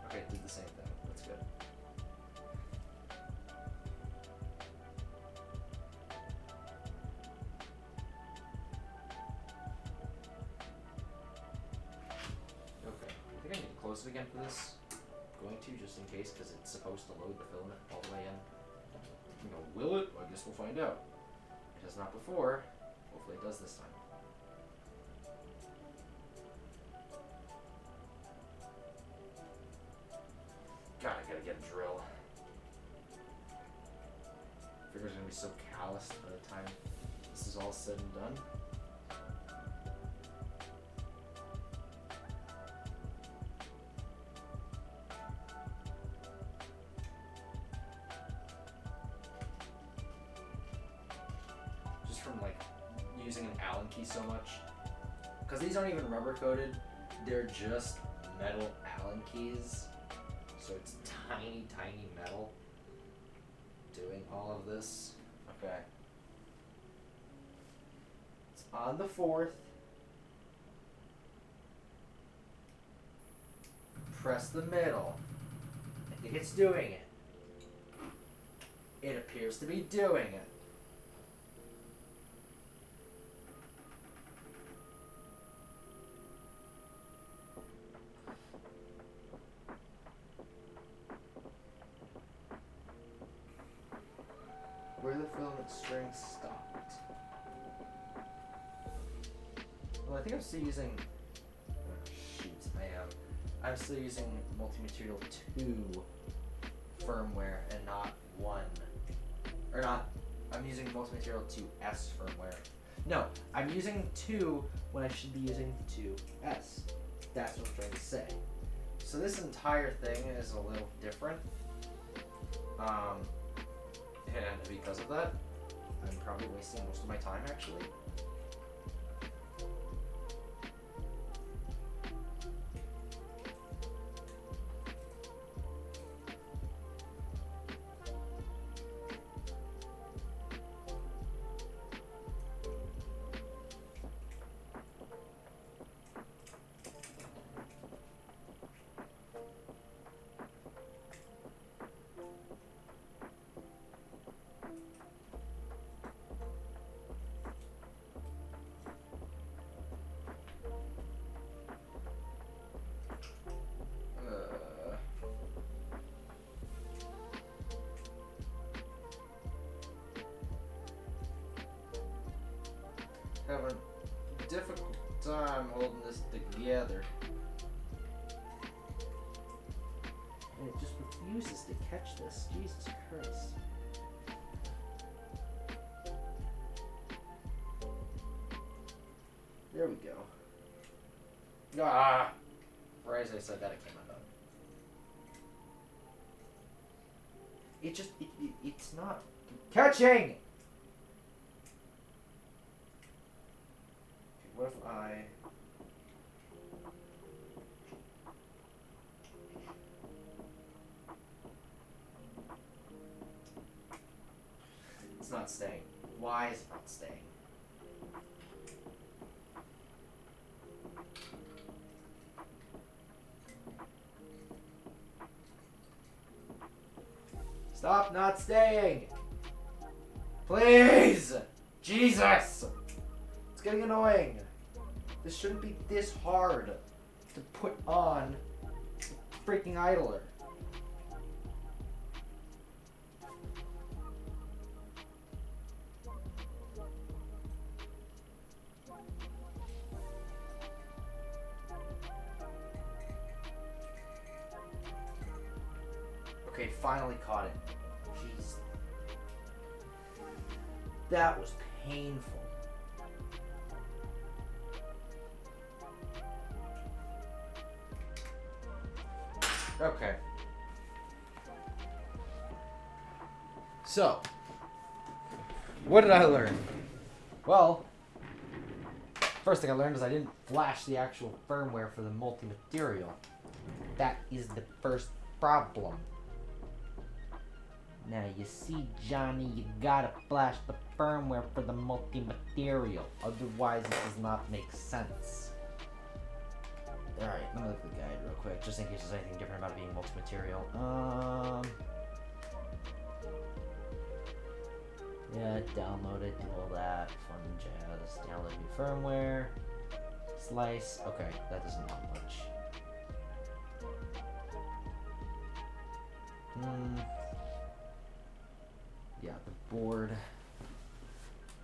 Okay, it did the same thing. That's good. Okay, I think I need to close it again for this. I'm going to, just in case, because it's supposed to load the filament all the way in. You know, will it? Well, I guess we'll find out. It has not before. Hopefully it does this time. God, I gotta get a drill. Figure's gonna be so calloused by the time this is all said and done. Just from like using an Allen key so much. Because these aren't even rubber coated, they're just metal Allen keys. So it's tiny, tiny metal doing all of this. Okay. It's on the 4th. Press the middle. I think it's doing it. It appears to be doing it. Where the filament string stopped. Well, I think I'm still using... Oh, shoot, I am. I'm still using Multi-Material 2 firmware and not 1. Or not... I'm using Multi-Material 2S firmware. No, I'm using 2 when I should be using 2S. That's what I'm trying to say. So this entire thing is a little different. And because of that, I'm probably wasting most of my time, actually. Having a difficult time holding this together. And it just refuses to catch this. Jesus Christ. There we go. Ah! Right as I said that, it came undone. It just, it's not catching! Okay, what if I... It's not staying. Why is it not staying? Stop not staying! Please! Jesus! It's getting annoying. This shouldn't be this hard to put on a freaking idler. Okay, finally caught it. Jeez. That was painful. Okay. So, what did I learn? Well, first thing I learned is I didn't flash the actual firmware for the multi-material. That is the first problem. Now, you see, Johnny, you gotta flash the firmware for the multi-material. Otherwise, it does not make sense. Alright, let me look at the guide real quick, just in case there's anything different about it being multi-material. Yeah, download it, do all that, fun jazz. Download new firmware. Slice. Okay, that doesn't want much. Yeah, the board.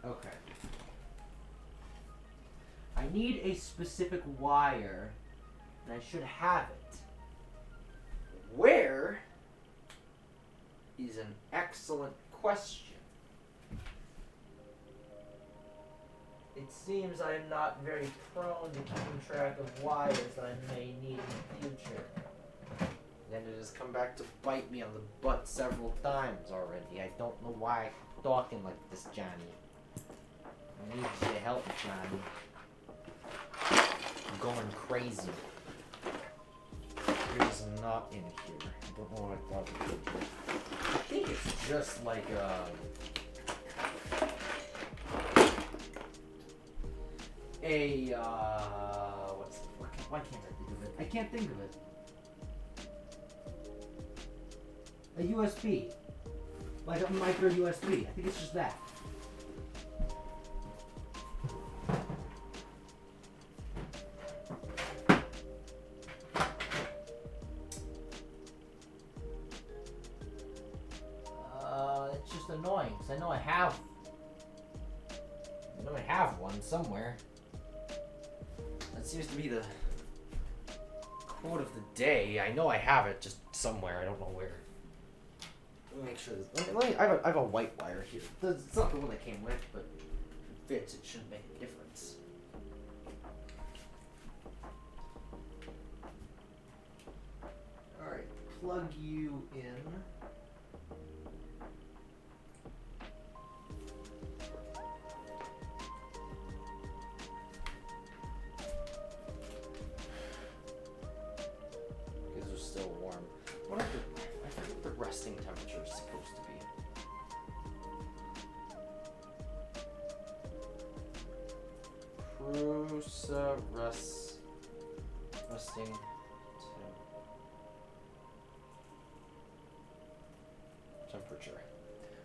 Okay. I need a specific wire, and I should have it. Where is an excellent question. It seems I am not very prone to keeping track of wires that I may need in the future. Then it has come back to bite me on the butt several times already. I don't know why I keep talking like this, Johnny. I need you to help me, Johnny. I'm going crazy. It is not in here. I don't know what I thought it would be. I think it's just like why can't I think of it? I can't think of it. A USB. Like a micro USB. I think it's just that. It's just annoying because I know I have one somewhere. That seems to be the quote of the day. I know I have it just somewhere. I don't know where. Let me make sure this. I have a white wire here. It's not the one that came with, but if it fits, it shouldn't make a difference. Alright, plug you in. These are still warm. What are I forget what the resting temperature is supposed to be. Prusa resting temperature.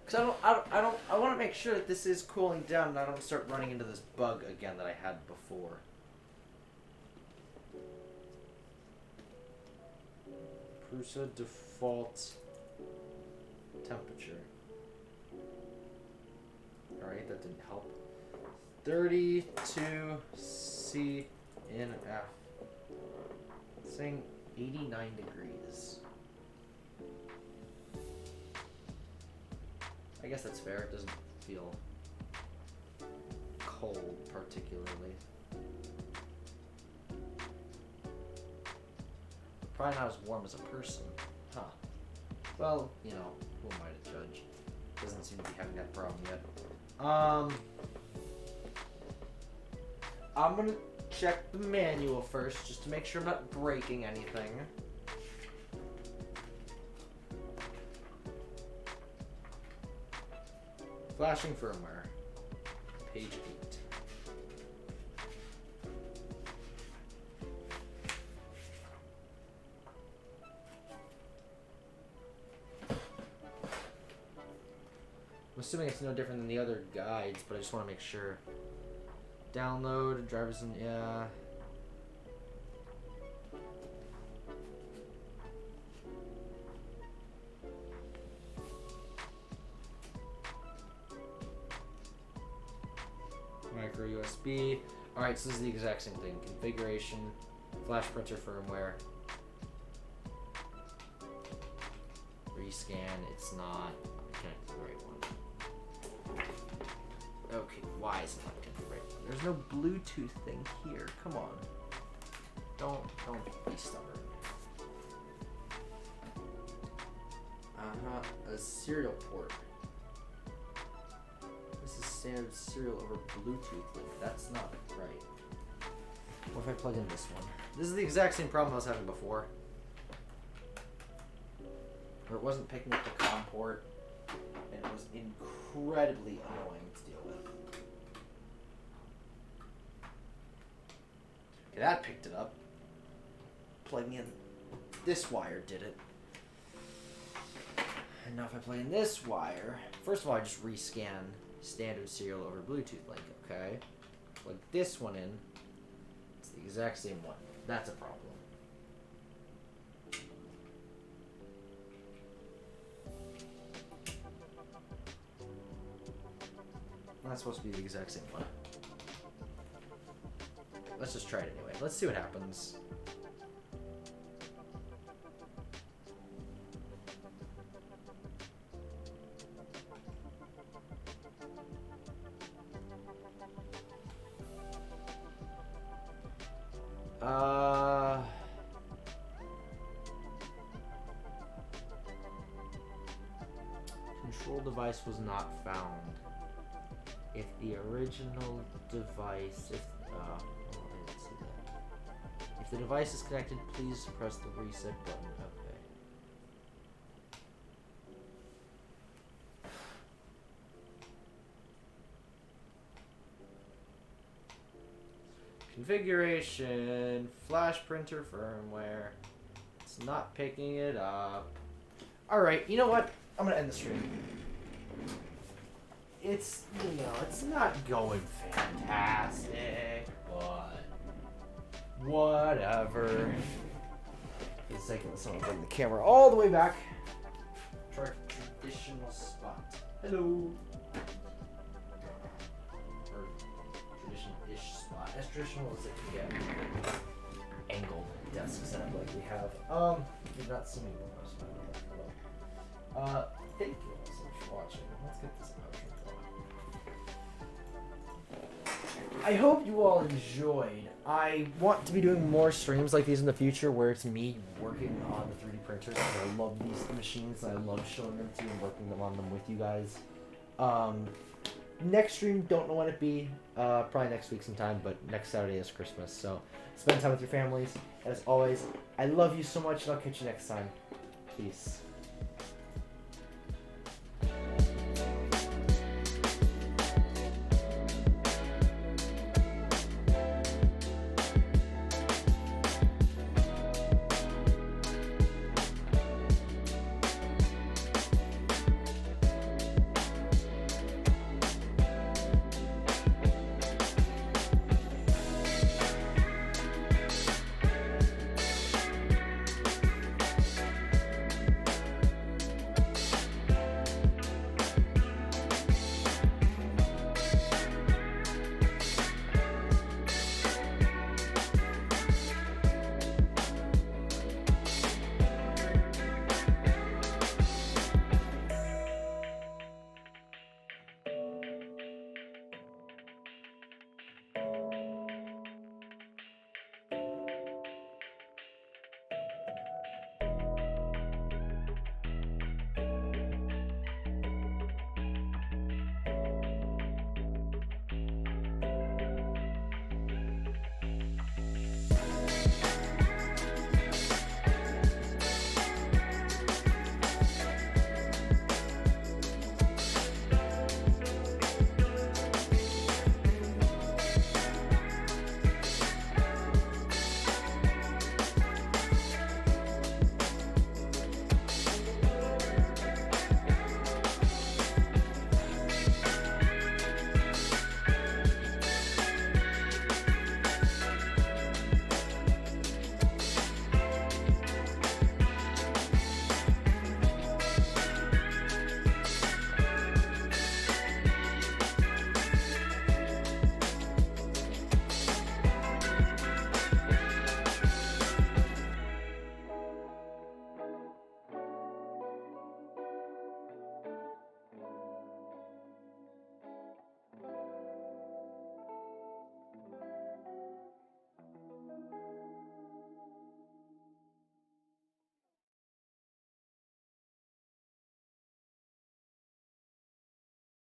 Because I want to make sure that this is cooling down and I don't start running into this bug again that I had before. Prusa default temperature. Alright, that didn't help. 32 C in F. It's saying 89 degrees. I guess that's fair. It doesn't feel cold particularly. Probably not as warm as a person. Huh. Well, you know, who am I to judge? Doesn't seem to be having that problem yet. I'm gonna check the manual first, just to make sure I'm not breaking anything. Flashing firmware. Page 8. I'm assuming it's no different than the other guides, but I just want to make sure. Download, drivers and yeah. Micro USB. Alright, so this is the exact same thing. Configuration, flash printer firmware. Rescan, it's not connected to the right one. Okay, why is it not connected to the right one? There's no Bluetooth thing here. Come on. Don't be stubborn. A serial port. This is standard serial over Bluetooth link. That's not right. What if I plug in this one? This is the exact same problem I was having before. Where it wasn't picking up the COM port, and it was incredibly annoying to deal with. Okay, that picked it up. Plugging in this wire did it. And now if I plug in this wire, first of all I just rescan standard serial over Bluetooth link, okay? Plug this one in, it's the exact same one. That's a problem. That's supposed to be the exact same one. Let's just try it anyway. Let's see what happens. Control device was not found. If the original device, I didn't see that. If the device is connected, please press the reset button. Okay. Configuration, flash printer firmware. It's not picking it up. Alright, you know what? I'm gonna end the stream. It's, it's not going fantastic, but whatever. For the sake of this, I'm gonna bring the camera all the way back to our traditional spot. Hello. Or traditional-ish spot. As traditional as it can get. Angled desk setup like we have. You've not seen me before. Thank you all so much for watching. Let's get this outro. I hope you all enjoyed. I want to be doing more streams like these in the future where it's me working on the 3D printers. I love these machines. I love showing them to you and working on them with you guys. Next stream, don't know when it be. Probably next week sometime, but next Saturday is Christmas. So spend time with your families. As always, I love you so much and I'll catch you next time. Peace.